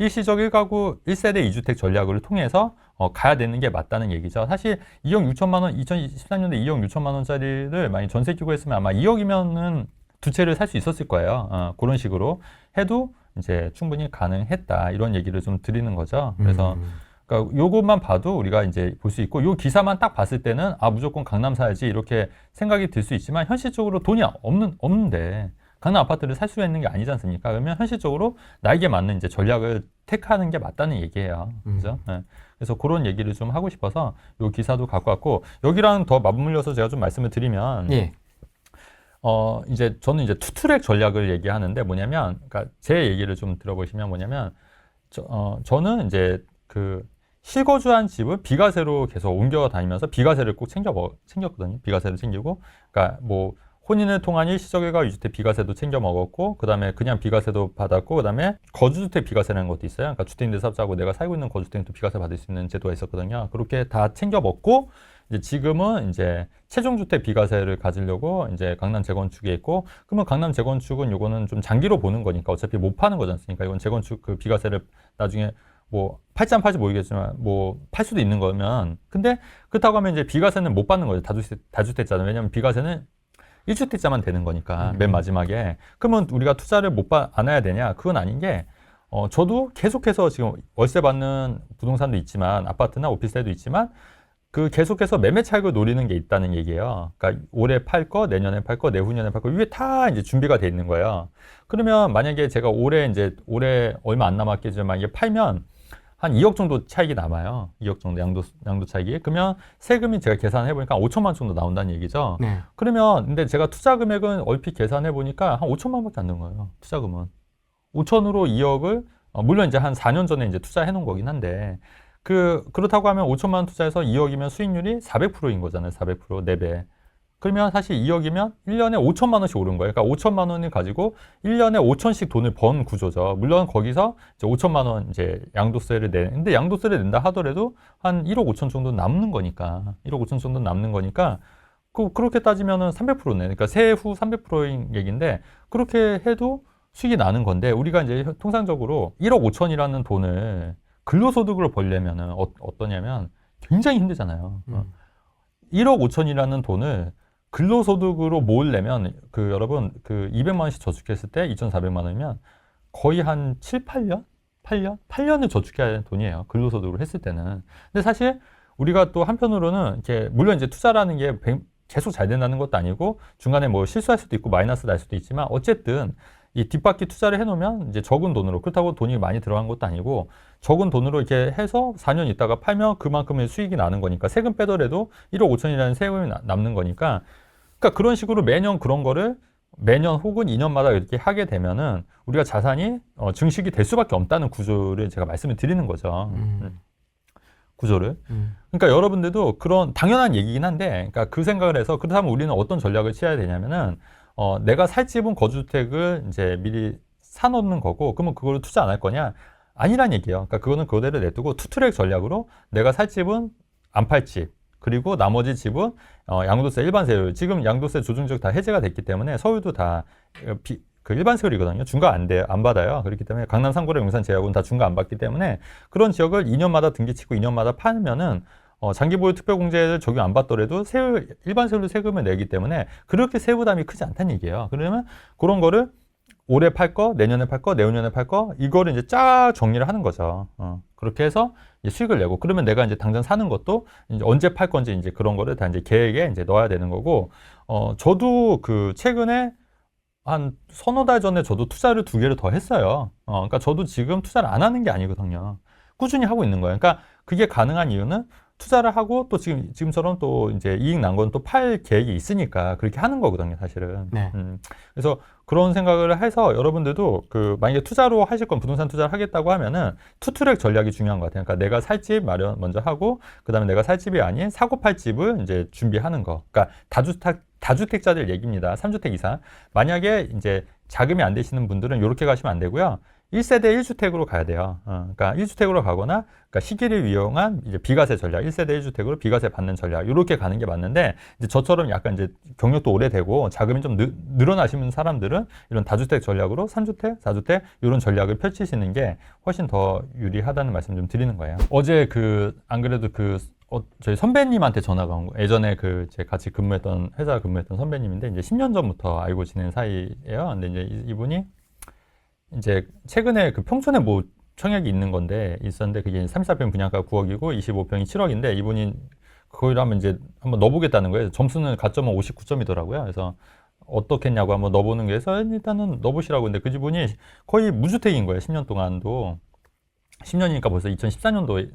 일시적 1가구 1세대 2주택 전략을 통해서 가야 되는 게 맞다는 얘기죠. 사실 2억 6천만 원, 2013년도에 2억 6천만 원짜리를 많이 전세 끼고 했으면 아마 2억이면은 두 채를 살 수 있었을 거예요. 그런 식으로 해도 이제 충분히 가능했다. 이런 얘기를 좀 드리는 거죠. 그래서 그러니까 요것만 봐도 우리가 이제 볼 수 있고 요 기사만 딱 봤을 때는 무조건 강남 사야지 이렇게 생각이 들 수 있지만 현실적으로 돈이 없는데 강남 아파트를 살 수 있는 게 아니지 않습니까? 그러면 현실적으로 나에게 맞는 이제 전략을 택하는 게 맞다는 얘기예요. 그죠? 네. 그래서 그런 얘기를 좀 하고 싶어서 요 기사도 갖고 왔고, 여기랑 더 맞물려서 제가 좀 말씀을 드리면, 예. 이제 저는 이제 투트랙 전략을 얘기하는데 뭐냐면, 그러니까 제 얘기를 좀 들어보시면 뭐냐면, 저는 이제 그 실거주한 집을 비과세로 계속 옮겨 다니면서 비과세를 꼭 챙겼거든요. 비과세를 챙기고, 그러니까 뭐 혼인을 통한 일시적일가 유주택 비과세도 챙겨 먹었고, 그 다음에 그냥 비과세도 받았고, 그 다음에 거주주택 비과세라는 것도 있어요. 그러니까 주택임대 사업자하고 내가 살고 있는 거주주택도 비과세 받을 수 있는 제도가 있었거든요. 그렇게 다 챙겨 먹고, 이제 지금은 이제 최종주택 비과세를 가지려고 이제 강남 재건축에 있고, 그러면 강남 재건축은 요거는 좀 장기로 보는 거니까 어차피 못 파는 거지 않습니까? 이건 재건축 그 비과세를 나중에 뭐 팔지 안 팔지 모르겠지만 뭐 팔 수도 있는 거면, 근데 그렇다고 하면 이제 비과세는 못 받는 거죠. 다주택자는. 왜냐면 비과세는 1주택자만 되는 거니까 맨 마지막에. 그러면 우리가 투자를 안 해야 되냐? 그건 아닌 게, 저도 계속해서 지금 월세 받는 부동산도 있지만, 아파트나 오피스텔도 있지만, 그 계속해서 매매 차익을 노리는 게 있다는 얘기예요. 그러니까 올해 팔 거, 내년에 팔 거, 내후년에 팔 거, 이게 다 이제 준비가 돼 있는 거예요. 그러면 만약에 제가 올해 얼마 안 남았겠지만 이게 팔면 한 2억 정도 차익이 남아요. 2억 정도 양도 차익이. 그러면 세금이 제가 계산해 보니까 5천만 원 정도 나온다는 얘기죠. 네. 그러면 근데 제가 투자 금액은 얼핏 계산해 보니까 한 5천만 원밖에 안 되는 거예요. 투자금은. 5천으로 2억을 물론 이제 한 4년 전에 이제 투자해 놓은 거긴 한데, 그렇다고 하면 5천만 원 투자해서 2억이면 수익률이 400%인 거잖아요. 400%, 4배. 그러면 사실 2억이면 1년에 5천만 원씩 오른 거예요. 그러니까 5천만 원을 가지고 1년에 5천씩 돈을 번 구조죠. 물론 거기서 이제 5천만 원 이제 양도세를 근데 양도세를 낸다 하더라도 한 1억 5천 정도 남는 거니까. 1억 5천 정도 남는 거니까 그렇게 따지면은 300%네. 그러니까 세후 300%인 얘기인데, 그렇게 해도 수익이 나는 건데, 우리가 이제 통상적으로 1억 5천이라는 돈을 근로소득으로 벌려면은 어떠냐면 굉장히 힘들잖아요. 1억 5천이라는 돈을 근로소득으로 모으려면 여러분 200만 원씩 저축했을 때 2,400만 원이면 거의 한 7, 8년? 8년을 저축해야 하는 돈이에요. 근로소득으로 했을 때는. 근데 사실 우리가 또 한편으로는 이렇게 물론 이제 투자라는 게 계속 잘 된다는 것도 아니고 중간에 뭐 실수할 수도 있고 마이너스 날 수도 있지만, 어쨌든 이 뒷바퀴 투자를 해놓으면 이제 적은 돈으로, 그렇다고 돈이 많이 들어간 것도 아니고 적은 돈으로 이렇게 해서 4년 있다가 팔면 그만큼의 수익이 나는 거니까, 세금 빼더라도 1억 5천이라는 세금이 남는 거니까, 그러니까 그런 식으로 매년 그런 거를 매년 혹은 2년마다 이렇게 하게 되면은 우리가 자산이 증식이 될 수밖에 없다는 구조를 제가 말씀을 드리는 거죠. 구조를. 그러니까 여러분들도 그런 당연한 얘기긴 한데, 그러니까 그 생각을 해서, 그렇다면 우리는 어떤 전략을 취해야 되냐면은, 내가 살 집은 거주주택을 이제 미리 사놓는 거고, 그러면 그거를 투자 안 할 거냐? 아니란 얘기예요. 그러니까 그거는 그대로 내두고 투트랙 전략으로 내가 살 집은 안 팔 집, 그리고 나머지 집은 양도세, 일반세율, 지금 양도세 조정적 다 해제가 됐기 때문에 서울도 다 일반 세율이거든요. 중과 안 받아요. 그렇기 때문에 강남, 상고랑 용산, 제약은 다 중과 안 받기 때문에 그런 지역을 2년마다 등기치고 2년마다 팔면은 장기보유 특별공제를 적용 안 받더라도 일반 세율로 세금을 내기 때문에 그렇게 세부담이 크지 않다는 얘기예요. 그러면 그런 거를 올해 팔 거, 내년에 팔 거, 내후년에 팔 거, 이거를 이제 쫙 정리를 하는 거죠. 그렇게 해서 이제 수익을 내고, 그러면 내가 이제 당장 사는 것도 이제 언제 팔 건지 이제 그런 거를 다 이제 계획에 이제 넣어야 되는 거고, 저도 최근에 한 서너 달 전에 저도 투자를 2개를 더 했어요. 그러니까 저도 지금 투자를 안 하는 게 아니거든요. 꾸준히 하고 있는 거예요. 그러니까 그게 가능한 이유는 투자를 하고 또 지금처럼 또 이제 이익 난 건 또 팔 계획이 있으니까 그렇게 하는 거거든요, 사실은. 네. 그래서 그런 생각을 해서 여러분들도 만약에 투자로 하실 건 부동산 투자를 하겠다고 하면은 투트랙 전략이 중요한 것 같아요. 그러니까 내가 살 집 마련 먼저 하고, 그 다음에 내가 살 집이 아닌 사고 팔 집을 이제 준비하는 거. 그러니까 다주택자들 얘기입니다. 3주택 이상. 만약에 이제 자금이 안 되시는 분들은 이렇게 가시면 안 되고요. 1세대 1주택으로 가야 돼요. 그러니까 1주택으로 가거나, 그러니까 시기를 이용한 이제 비과세 전략, 1세대 1주택으로 비과세 받는 전략, 이렇게 가는 게 맞는데, 이제 저처럼 약간 이제 경력도 오래되고 자금이 좀 늘어나시는 사람들은 이런 다주택 전략으로 3주택, 4주택 이런 전략을 펼치시는 게 훨씬 더 유리하다는 말씀 좀 드리는 거예요. 어제 안 그래도 저희 선배님한테 전화가 온 거예요. 예전에 같이 회사 근무했던 선배님인데, 이제 10년 전부터 알고 지낸 사이예요. 근데 이제 이분이 이제 최근에 평촌에 뭐 청약이 있었는데 그게 34평 분양가 9억이고 25평이 7억인데, 이분이 거기를 하면 이제 한번 넣어보겠다는 거예요. 점수는 가점은 59점이더라고요. 그래서 어떻겠냐고 한번 넣어보는 게 해서 일단은 넣어보시라고. 근데 그 지분이 거의 무주택인 거예요. 10년 동안도. 10년이니까 벌써 2014년도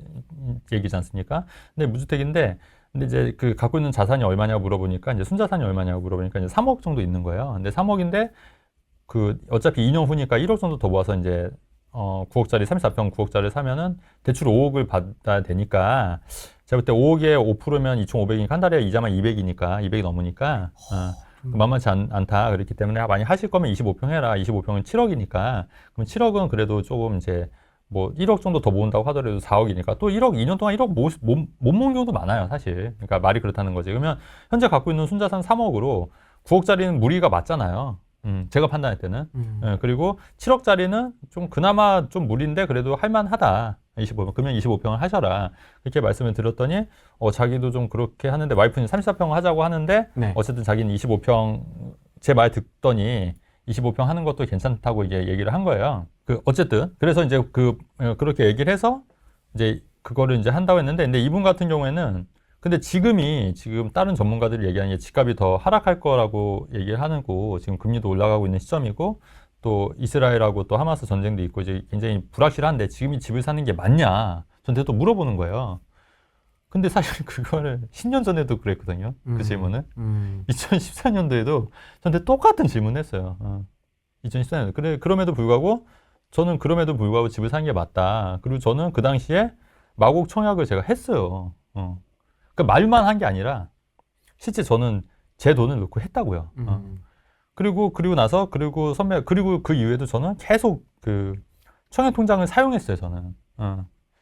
얘기지 않습니까? 근데 무주택인데, 근데 이제 그 갖고 있는 자산이 얼마냐고 물어보니까, 이제 순자산이 얼마냐고 물어보니까 이제 3억 정도 있는 거예요. 근데 3억인데, 그 어차피 2년 후니까 1억 정도 더 모아서 이제 9억짜리 34평 9억짜리 사면은 대출 5억을 받아야 되니까, 제가 볼 때 5억에 5%면 2,500이니까 한 달에 이자만 200이니까 200이 넘으니까 만만치 않다. 그렇기 때문에 많이 하실 거면 25평 해라. 25평은 7억이니까. 그럼 7억은 그래도 조금 이제 뭐 1억 정도 더 모은다고 하더라도 4억이니까 또 1억 2년 동안 1억 못 모은 경우도 많아요, 사실. 그러니까 말이 그렇다는 거지. 그러면 현재 갖고 있는 순자산 3억으로 9억짜리는 무리가 맞잖아요. 제가 판단할 때는. 예, 그리고 7억짜리는 좀 그나마 좀 무리인데 그래도 할만하다. 25평. 그러면 25평을 하셔라. 그렇게 말씀을 드렸더니 자기도 좀 그렇게 하는데 와이프는 34평을 하자고 하는데 네. 어쨌든 자기는 25평 제 말 듣더니 25평 하는 것도 괜찮다고 이제 얘기를 한 거예요. 어쨌든 그래서 이제 그렇게 얘기를 해서 이제 그거를 이제 한다고 했는데, 근데 이분 같은 경우에는 근데 지금 다른 전문가들이 얘기하는 게 집값이 더 하락할 거라고 얘기를 하는 거, 지금 금리도 올라가고 있는 시점이고 또 이스라엘하고 또 하마스 전쟁도 있고 이제 굉장히 불확실한데 지금이 집을 사는 게 맞냐 저한테 또 물어보는 거예요. 근데 사실 그거를 10년 전에도 그랬거든요. 그 질문을. 2014년도에도 저한테 똑같은 질문을 했어요. 2014년도. 그래, 그럼에도 불구하고 저는 집을 사는 게 맞다. 그리고 저는 그 당시에 마곡 청약을 제가 했어요. 그러니까 말만 한 게 아니라 실제 저는 제 돈을 넣고 했다고요. 그리고 그 이후에도 저는 계속 그 청약 통장을 사용했어요. 저는.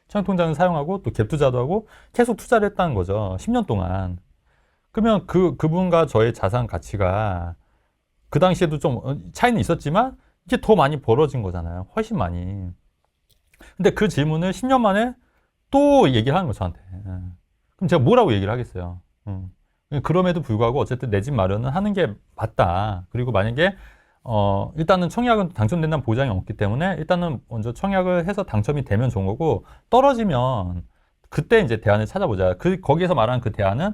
청약 통장을 사용하고 또 갭 투자도 하고 계속 투자를 했다는 거죠. 10년 동안. 그러면 그분과 저의 자산 가치가 그 당시에도 좀 차이는 있었지만 이게 더 많이 벌어진 거잖아요. 훨씬 많이. 근데 그 질문을 10년 만에 또 얘기를 하는 거예요, 저한테. 그럼 제가 뭐라고 얘기를 하겠어요. 그럼에도 불구하고 어쨌든 내 집 마련은 하는 게 맞다. 그리고 만약에 일단은 청약은 당첨된다는 보장이 없기 때문에 일단은 먼저 청약을 해서 당첨이 되면 좋은 거고, 떨어지면 그때 이제 대안을 찾아보자. 거기에서 말하는 그 대안은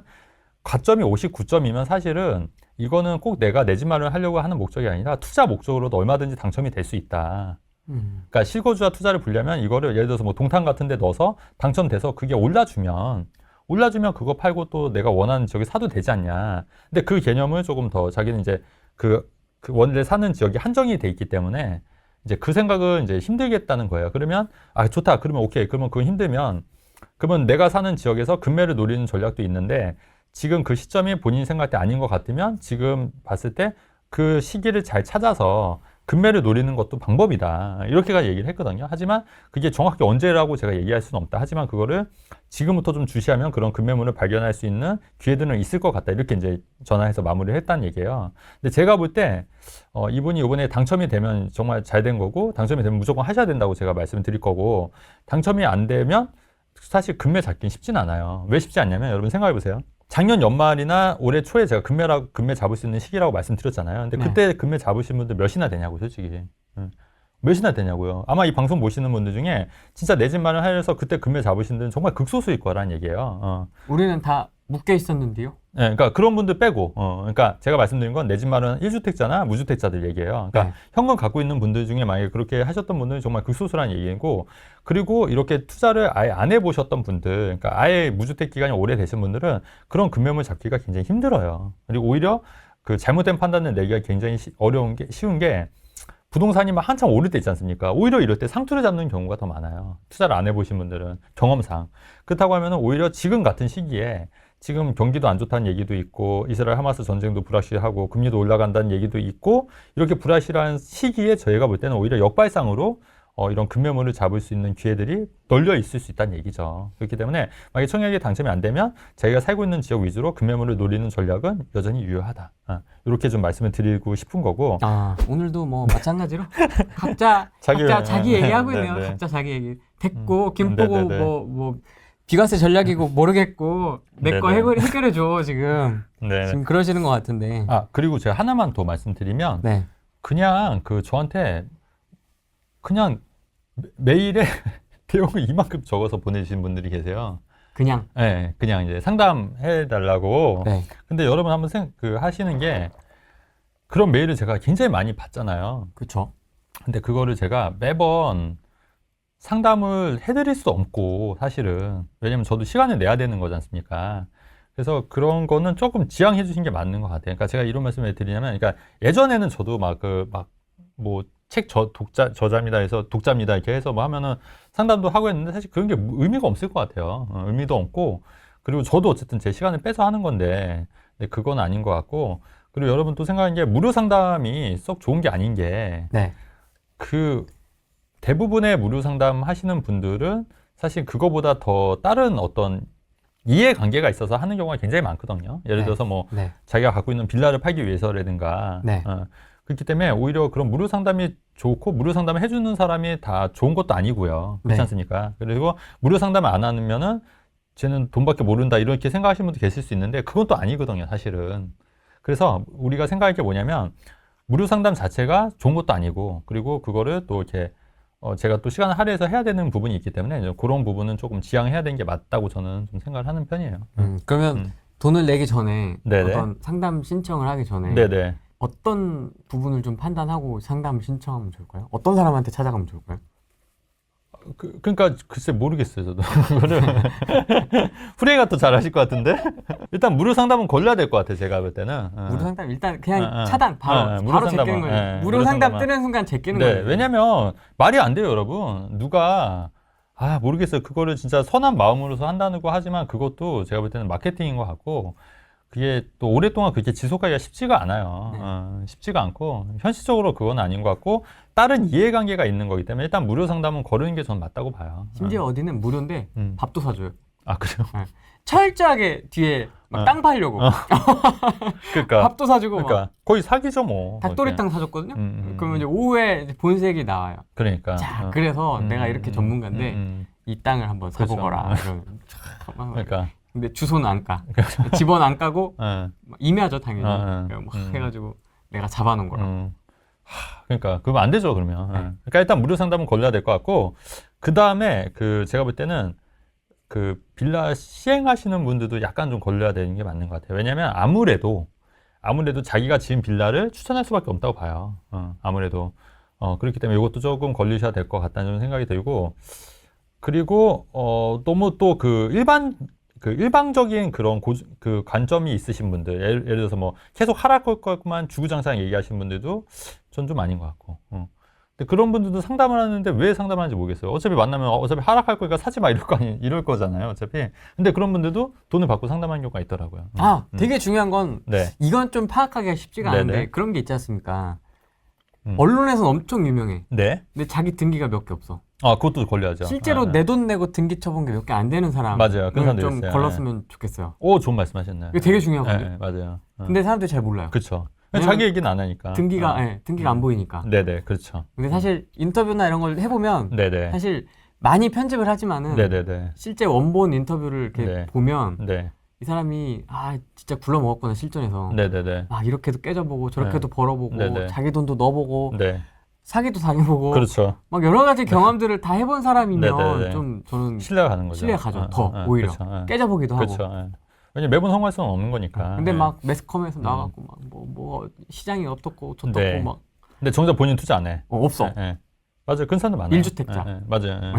가점이 59점이면 사실은 이거는 꼭 내가 내 집 마련을 하려고 하는 목적이 아니라 투자 목적으로도 얼마든지 당첨이 될 수 있다. 그러니까 실거주와 투자를 분리하면 이거를 예를 들어서 뭐 동탄 같은 데 넣어서 당첨돼서 그게 올라주면 그거 팔고 또 내가 원하는 지역에 사도 되지 않냐. 근데 그 개념을 조금 더 자기는 이제 그 원래 사는 지역이 한정이 돼 있기 때문에 이제 그 생각은 이제 힘들겠다는 거예요. 그러면 좋다. 그러면 오케이. 그러면 그거 힘들면 그러면 내가 사는 지역에서 금매를 노리는 전략도 있는데 지금 그 시점이 본인 생각할 때 아닌 것 같으면 지금 봤을 때 그 시기를 잘 찾아서 금매를 노리는 것도 방법이다. 이렇게까지 얘기를 했거든요. 하지만 그게 정확히 언제라고 제가 얘기할 수는 없다. 하지만 그거를 지금부터 좀 주시하면 그런 금매물을 발견할 수 있는 기회들은 있을 것 같다. 이렇게 이제 전화해서 마무리를 했다는 얘기예요. 근데 제가 볼 때 이분이 이번에 당첨이 되면 정말 잘 된 거고, 당첨이 되면 무조건 하셔야 된다고 제가 말씀을 드릴 거고, 당첨이 안 되면 사실 금매 잡긴 쉽진 않아요. 왜 쉽지 않냐면 여러분 생각해 보세요. 작년 연말이나 올해 초에 제가 금매 잡을 수 있는 시기라고 말씀드렸잖아요. 근데 그때 금매 잡으신 분들 몇이나 되냐고, 솔직히. 몇이나 되냐고요. 아마 이 방송 보시는 분들 중에 진짜 내 집 마련하려서 그때 금매 잡으신 분들은 정말 극소수일 거라는 얘기예요. 우리는 다 묶여 있었는데요. 네, 그러니까 그런 분들 빼고, 그러니까 제가 말씀드린 건 내 집 마련 1주택자나 무주택자들 얘기예요. 그러니까 현금 갖고 있는 분들 중에 만약에 그렇게 하셨던 분들은 정말 극소수라는 얘기고, 그리고 이렇게 투자를 아예 안 해보셨던 분들, 그러니까 아예 무주택 기간이 오래되신 분들은 그런 금매물 잡기가 굉장히 힘들어요. 그리고 오히려 그 잘못된 판단을 내기가 굉장히 쉬운 게 부동산이 막 한참 오를 때 있지 않습니까? 오히려 이럴 때 상투를 잡는 경우가 더 많아요. 투자를 안 해보신 분들은 경험상. 그렇다고 하면 오히려 지금 같은 시기에 지금 경기도 안 좋다는 얘기도 있고 이스라엘 하마스 전쟁도 불확실하고 금리도 올라간다는 얘기도 있고 이렇게 불확실한 시기에 저희가 볼 때는 오히려 역발상으로 이런 금매물을 잡을 수 있는 기회들이 널려 있을 수 있다는 얘기죠. 그렇기 때문에 만약에 청약이 당첨이 안 되면 자기가 살고 있는 지역 위주로 금매물을 노리는 전략은 여전히 유효하다. 이렇게 좀 말씀을 드리고 싶은 거고. 오늘도 뭐 마찬가지로 각자 자기 얘기하고 있네요. 각자 자기 얘기. 됐고 김포고 뭐 비과세 전략이고 모르겠고 내 거 해결해줘 지금. 지금 그러시는 것 같은데. 그리고 제가 하나만 더 말씀드리면 그냥 저한테 그냥 메일에 내용을 이만큼 적어서 보내주신 분들이 계세요. 그냥 이제 상담해 달라고. 근데 여러분 한번 하시는 게 그런 메일을 제가 굉장히 많이 받잖아요. 그렇죠. 근데 그거를 제가 매번 상담을 해드릴 수도 없고 사실은 왜냐면 저도 시간을 내야 되는 거지 않습니까? 그래서 그런 거는 조금 지양해 주신 게 맞는 것 같아요. 그러니까 제가 이런 말씀을 드리냐면, 그러니까 예전에는 저도 뭐 책 저자입니다 해서 독자입니다 이렇게 해서 뭐 하면은 상담도 하고 했는데 사실 그런 게 의미가 없을 것 같아요. 의미도 없고, 그리고 저도 어쨌든 제 시간을 빼서 하는 건데, 근데 그건 아닌 것 같고, 그리고 여러분 또 생각하는 게 무료 상담이 썩 좋은 게 아닌 게, 네. 그 대부분의 무료 상담 하시는 분들은 사실 그거보다 더 다른 어떤 이해관계가 있어서 하는 경우가 굉장히 많거든요. 예를 네. 들어서 뭐 네. 자기가 갖고 있는 빌라를 팔기 위해서라든가 네. 그렇기 때문에 오히려 그런 무료 상담이 좋고 무료 상담을 해주는 사람이 다 좋은 것도 아니고요. 그렇지 네. 않습니까? 그리고 무료 상담을 안 하면은 쟤는 돈밖에 모른다 이렇게 생각하시는 분도 계실 수 있는데 그건 또 아니거든요, 사실은. 그래서 우리가 생각할 게 뭐냐면 무료 상담 자체가 좋은 것도 아니고, 그리고 그거를 또 이렇게 제가 또 시간을 할애해서 해야 되는 부분이 있기 때문에 이제 그런 부분은 조금 지양해야 되는 게 맞다고 저는 좀 생각을 하는 편이에요. 그러면 돈을 내기 전에 네네. 어떤 상담 신청을 하기 전에 네네. 어떤 부분을 좀 판단하고 상담을 신청하면 좋을까요? 어떤 사람한테 찾아가면 좋을까요? 그러니까 글쎄 모르겠어요, 저도. 그거를 후레이가 또 잘하실 것 같은데. 일단 무료 상담은 걸려야 될 것 같아요, 제가 볼 때는. 무료 상담 일단 그냥 차단 바로 무료 제끼는 상담은, 거예요. 무료 무료 상담 상담은. 뜨는 순간 제끼는 네, 거예요. 왜냐면 말이 안 돼요, 여러분. 누가 모르겠어요. 그거를 진짜 선한 마음으로서 한다는 거 하지만 그것도 제가 볼 때는 마케팅인 것 같고, 그게 또 오랫동안 그렇게 지속하기가 쉽지가 않아요. 네. 쉽지가 않고 현실적으로 그건 아닌 것 같고 다른 이해관계가 있는 거기 때문에 일단 무료 상담은 거르는 게 전 맞다고 봐요. 심지어 어디는 무료인데 밥도 사줘요. 아, 그래요? 철저하게 뒤에 막 땅 팔려고 그러니까 밥도 사주고 그러니까 막 거의 사기죠, 뭐. 닭도리탕 사줬거든요. 음. 그러면 이제 오후에 이제 본색이 나와요. 그러니까. 자, 그래서 내가 이렇게 전문가인데 이 땅을 한번 그렇죠. 사보거라. 그러니까. 근데 주소는 안 까. 집원 안 까고 막 임야죠, 당연히. 막 해가지고 내가 잡아놓은 거라. 그러니까 그러면 안 되죠, 그러면. 네. 그러니까 일단 무료 상담은 걸려야 될 것 같고, 그 다음에 제가 볼 때는 그 빌라 시행하시는 분들도 약간 좀 걸려야 되는 게 맞는 것 같아요. 왜냐하면 아무래도 자기가 지은 빌라를 추천할 수밖에 없다고 봐요. 아무래도 그렇기 때문에 이것도 조금 걸리셔야 될 것 같다는 생각이 들고, 그리고 너무 또 일방적인 그런 그 관점이 있으신 분들, 예를 들어서 뭐 계속 하락할 것만 주구장창 얘기하시는 분들도 전 좀 아닌 것 같고. 근데 그런 분들도 상담을 하는데 왜 상담하는지 모르겠어요. 어차피 만나면 어차피 하락할 거니까 사지 마 이럴 거잖아요, 어차피. 근데 그런 분들도 돈을 받고 상담하는 경우가 있더라고요. 되게 중요한 건 네. 이건 좀 파악하기가 쉽지가 네네. 않은데 그런 게 있지 않습니까? 언론에서는 엄청 유명해. 네. 근데 자기 등기가 몇 개 없어. 그것도 걸려야죠. 실제로 내 돈 내고 등기 쳐본 게 몇 개 안 되는 사람. 맞아요. 그런 사람도 좀 있어요. 걸렀으면 좋겠어요. 오, 좋은 말씀하셨네요. 이게 되게 중요하거든요. 네, 맞아요. 근데 사람들이 잘 몰라요. 그렇죠. 왜냐면 자기 얘기는 안 하니까. 등기가 안 보이니까. 네네, 그렇죠. 근데 사실 인터뷰나 이런 걸 해보면 네네. 사실 많이 편집을 하지만은 네네네. 실제 원본 인터뷰를 이렇게 네. 보면 네. 이 사람이 진짜 굴러 먹었구나 실전에서. 네네네. 막 이렇게도 깨져보고 저렇게도 벌어보고 네네. 자기 돈도 넣어보고 네. 사기도 당해보고 그렇죠. 막 여러 가지 경험들을 다 해본 사람이면 네네네. 좀 저는 신뢰가 가는 거죠. 신뢰가 가죠. 더 오히려 그렇죠. 깨져보기도 그렇죠. 하고. 왜냐면 매번 성공할 수는 없는 거니까. 근데 막 매스컴에서 나와갖고 막 뭐 시장이 어떻고 저떻고 네. 막 근데 정작 본인 투자 안 해. 없어. 네. 맞아요. 그런 사람들 많아요. 1주택자. 맞아요.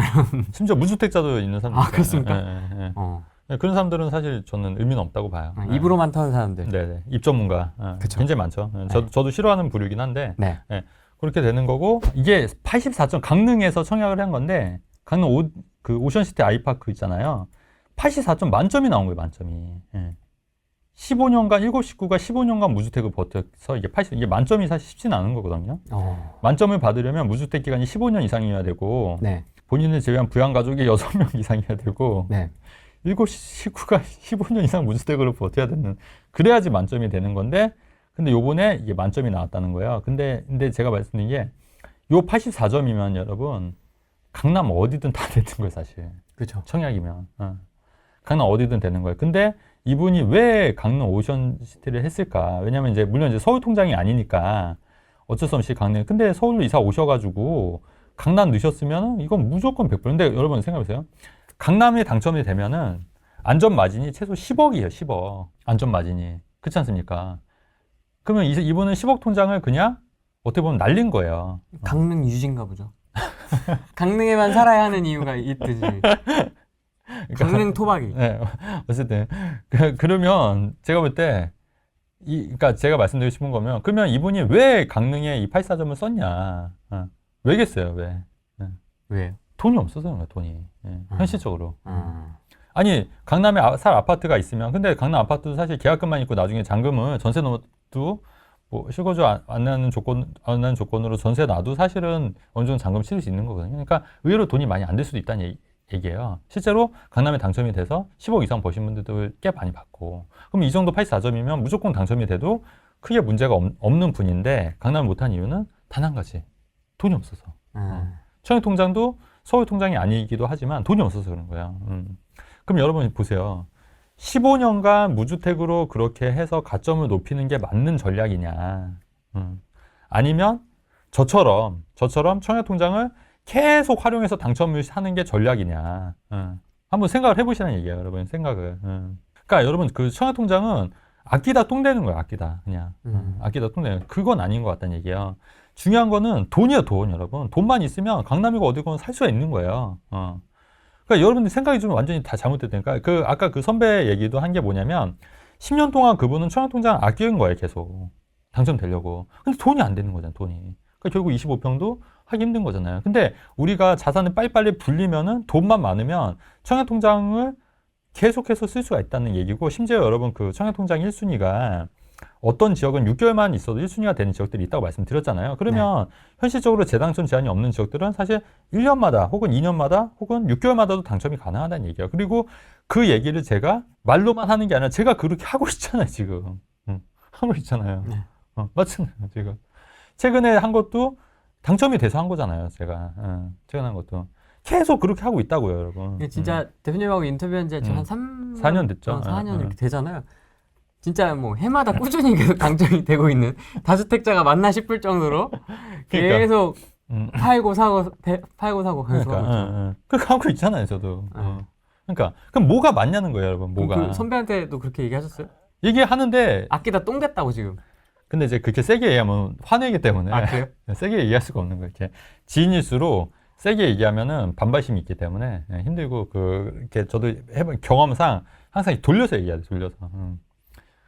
심지어 무주택자도 있는 사람들. 그렇습니까? 네, 그런 사람들은 사실 저는 의미는 없다고 봐요. 입으로만 터는 사람들. 네네. 입 전문가. 그쵸. 굉장히 많죠. 저도 싫어하는 부류긴 한데. 네. 그렇게 되는 거고, 이게 84점 강릉에서 청약을 한 건데, 강릉 오션시티 아이파크 있잖아요. 84점 만점이 나온 거예요, 만점이. 15년간, 7식구가 15년간 무주택을 버텨서 이게 만점이 사실 쉽지는 않은 거거든요. 만점을 받으려면 무주택 기간이 15년 이상이어야 되고, 네. 본인을 제외한 부양가족이 6명 이상이어야 되고, 네. 7식구가 15년 이상 무주택으로 버텨야 되는, 그래야지 만점이 되는 건데, 근데 요번에 이게 만점이 나왔다는 거예요. 근데 제가 말씀드린 게, 요 84점이면 여러분, 강남 어디든 다 되는 거예요, 사실. 그렇죠. 청약이면. 강남 어디든 되는 거예요. 근데 이분이 왜 강릉 오션시티를 했을까? 왜냐면 물론 서울 통장이 아니니까 어쩔 수 없이 근데 서울로 이사 오셔가지고 강남 넣으셨으면 이건 무조건 100%. 근데 여러분 생각해보세요. 강남에 당첨이 되면은 안전 마진이 최소 10억이에요, 10억. 안전 마진이. 그렇지 않습니까? 그러면 이분은 10억 통장을 그냥 어떻게 보면 날린 거예요. 강릉 유진가 보죠. 강릉에만 살아야 하는 이유가 있듯이. 강릉 토박이. 네, 어쨌든 그러면 제가 볼 때 그러니까 제가 말씀드리고 싶은 거면 그러면 이분이 왜 강릉에 이 84점을 썼냐? 왜겠어요? 왜? 왜요? 돈이 없어서 그런 거야, 돈이. 현실적으로. 아. 아니 강남에 살 아파트가 있으면 근데 강남 아파트도 사실 계약금만 있고 나중에 잔금을 전세 넣어도 뭐 실거주 안 나는 조건으로 전세 놔도 사실은 어느 정도 잔금 치를 수 있는 거거든요. 그러니까 의외로 돈이 많이 안 될 수도 있다는 얘기예요. 실제로 강남에 당첨이 돼서 10억 이상 버신 분들도 꽤 많이 받고 그럼 이 정도 84점이면 무조건 당첨이 돼도 크게 문제가 없는 분인데 강남을 못한 이유는 단 한 가지 돈이 없어서. 청약통장도 서울 통장이 아니기도 하지만 돈이 없어서 그런 거예요. 그럼 여러분 보세요. 15년간 무주택으로 그렇게 해서 가점을 높이는 게 맞는 전략이냐. 아니면 저처럼 청약통장을 계속 활용해서 당첨을 하는 게 전략이냐. 한번 생각을 해보시라는 얘기예요, 여러분. 생각을. 그러니까 여러분 그 청약통장은 아끼다 똥 되는 거예요, 아끼다. 그냥. 아끼다 똥 되는. 그건 아닌 것 같다는 얘기예요. 중요한 거는 돈이에요, 돈, 여러분. 돈만 있으면 강남이고 어디건 살 수가 있는 거예요. 그러니까 여러분들 생각이 좀 완전히 다 잘못됐다니까. 아까 그 선배 얘기도 한 게 뭐냐면 10년 동안 그분은 청약통장 아끼는 거예요, 계속. 당첨되려고. 근데 돈이 안 되는 거잖아요, 돈이. 그러니까 결국 25평도 하기 힘든 거잖아요. 근데 우리가 자산을 빨리빨리 불리면은 돈만 많으면 청약통장을 계속해서 쓸 수가 있다는 얘기고 심지어 여러분 그 청약통장 1순위가 어떤 지역은 6개월만 있어도 1순위가 되는 지역들이 있다고 말씀드렸잖아요. 그러면 현실적으로 재당첨 제한이 없는 지역들은 사실 1년마다 혹은 2년마다 혹은 6개월마다도 당첨이 가능하다는 얘기예요. 그리고 그 얘기를 제가 말로만 하는 게 아니라 제가 그렇게 하고 있잖아요, 지금. 하고 있잖아요. 맞잖아요, 지금. 최근에 한 것도 당첨이 돼서 한 거잖아요, 제가. 최근에 한 것도. 계속 그렇게 하고 있다고요, 여러분. 진짜 대표님하고 인터뷰한 지 지금 한 4년 됐죠. 4년 이렇게 되잖아요. 진짜 뭐 해마다 꾸준히 계속 당첨이 되고 있는 다주택자가 맞나 싶을 정도로 그러니까. 계속 팔고 사고 계속 그렇게 하고 있잖아요, 저도. 그러니까 그럼 뭐가 맞냐는 거예요, 여러분. 뭐가. 그 선배한테도 그렇게 얘기하셨어요? 얘기하는데 아끼다 똥 됐다고 지금. 근데 이제 그렇게 세게 얘기하면 화내기 때문에 그래요? 세게 얘기할 수가 없는 거예요. 이렇게 지인일수록 세게 얘기하면은 반발심이 있기 때문에 힘들고 이렇게 저도 해본 경험상 항상 돌려서 얘기해야 돼, 돌려서.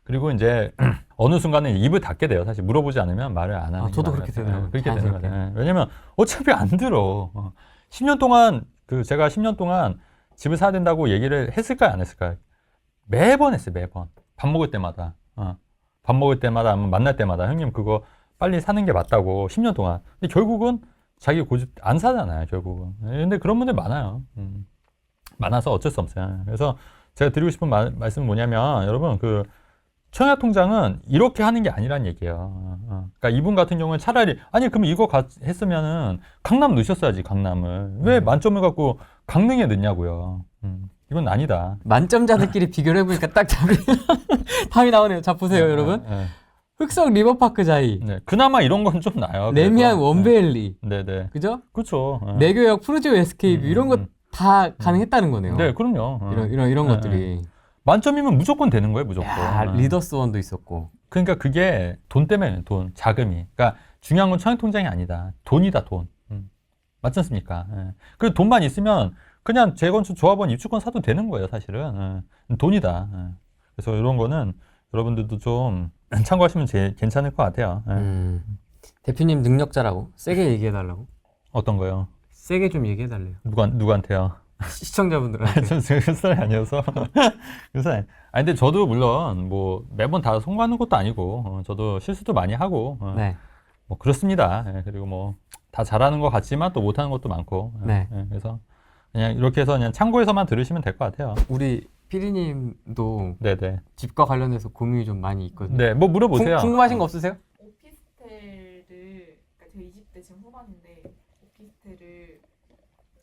그리고 이제 어느 순간에 입을 닫게 돼요. 사실 물어보지 않으면 말을 안 하는 게 저도 그렇게 되더라고요. 그렇게 되는 거예요. 왜냐면 어차피 안 들어. 10년 동안 제가 10년 동안 집을 사야 된다고 얘기를 했을까요, 안 했을까요? 매번 했어요, 매번. 밥 먹을 때마다. 밥 먹을 때마다 아니면 만날 때마다 형님 그거 빨리 사는 게 맞다고 10년 동안. 근데 결국은 자기 고집 안 사잖아요, 결국은. 근데 그런 분들 많아요. 많아서 어쩔 수 없어요. 그래서 제가 드리고 싶은 말씀은 뭐냐면 여러분 그 청약통장은 이렇게 하는 게 아니란 얘기예요. 그러니까 이분 같은 경우는 차라리 아니 그럼 이거 했으면은 강남 넣으셨어야지, 강남을. 왜 만점을 갖고 강릉에 넣냐고요. 이건 아니다. 만점자들끼리 비교를 해보니까 딱 답이 나오네요. 자 보세요, 여러분. 흑석 리버파크 자이. 네, 그나마 이런 건 좀 나요. 레미안 원베일리. 네네. 그죠? 그렇죠. 내교역 프로지오 SK뷰 이런 거 다 가능했다는 거네요. 네, 그럼요. 이런 것들이. 만점이면 무조건 되는 거예요, 무조건. 야, 리더스원도 있었고. 그러니까 그게 돈 때문에 돈, 자금이. 그러니까 중요한 건 청약통장이 아니다. 돈이다, 돈. 맞지 않습니까? 그리고 돈만 있으면 그냥 재건축 조합원 입주권 사도 되는 거예요, 사실은. 돈이다. 그래서 이런 거는 여러분들도 좀 참고하시면 괜찮을 것 같아요. 대표님 능력자라고 세게 얘기해달라고. 어떤 거요? 세게 좀 얘기해달래요. 누구한테요? 시청자분들한테. 저는 그 사람이 아니어서. 그 사람이. 아니, 근데 저도 물론 뭐 매번 다 성공하는 것도 아니고, 저도 실수도 많이 하고, 네. 뭐 그렇습니다. 그리고 뭐 다 잘하는 것 같지만 또 못하는 것도 많고. 네. 그래서 그냥 이렇게 해서 그냥 참고해서만 들으시면 될 것 같아요. 우리 피디님도 네네. 집과 관련해서 고민이 좀 많이 있거든요. 네, 뭐 물어보세요. 궁금하신 거 없으세요? 오피스텔을, 그러니까 저 20대 지금 후반인데 오피스텔을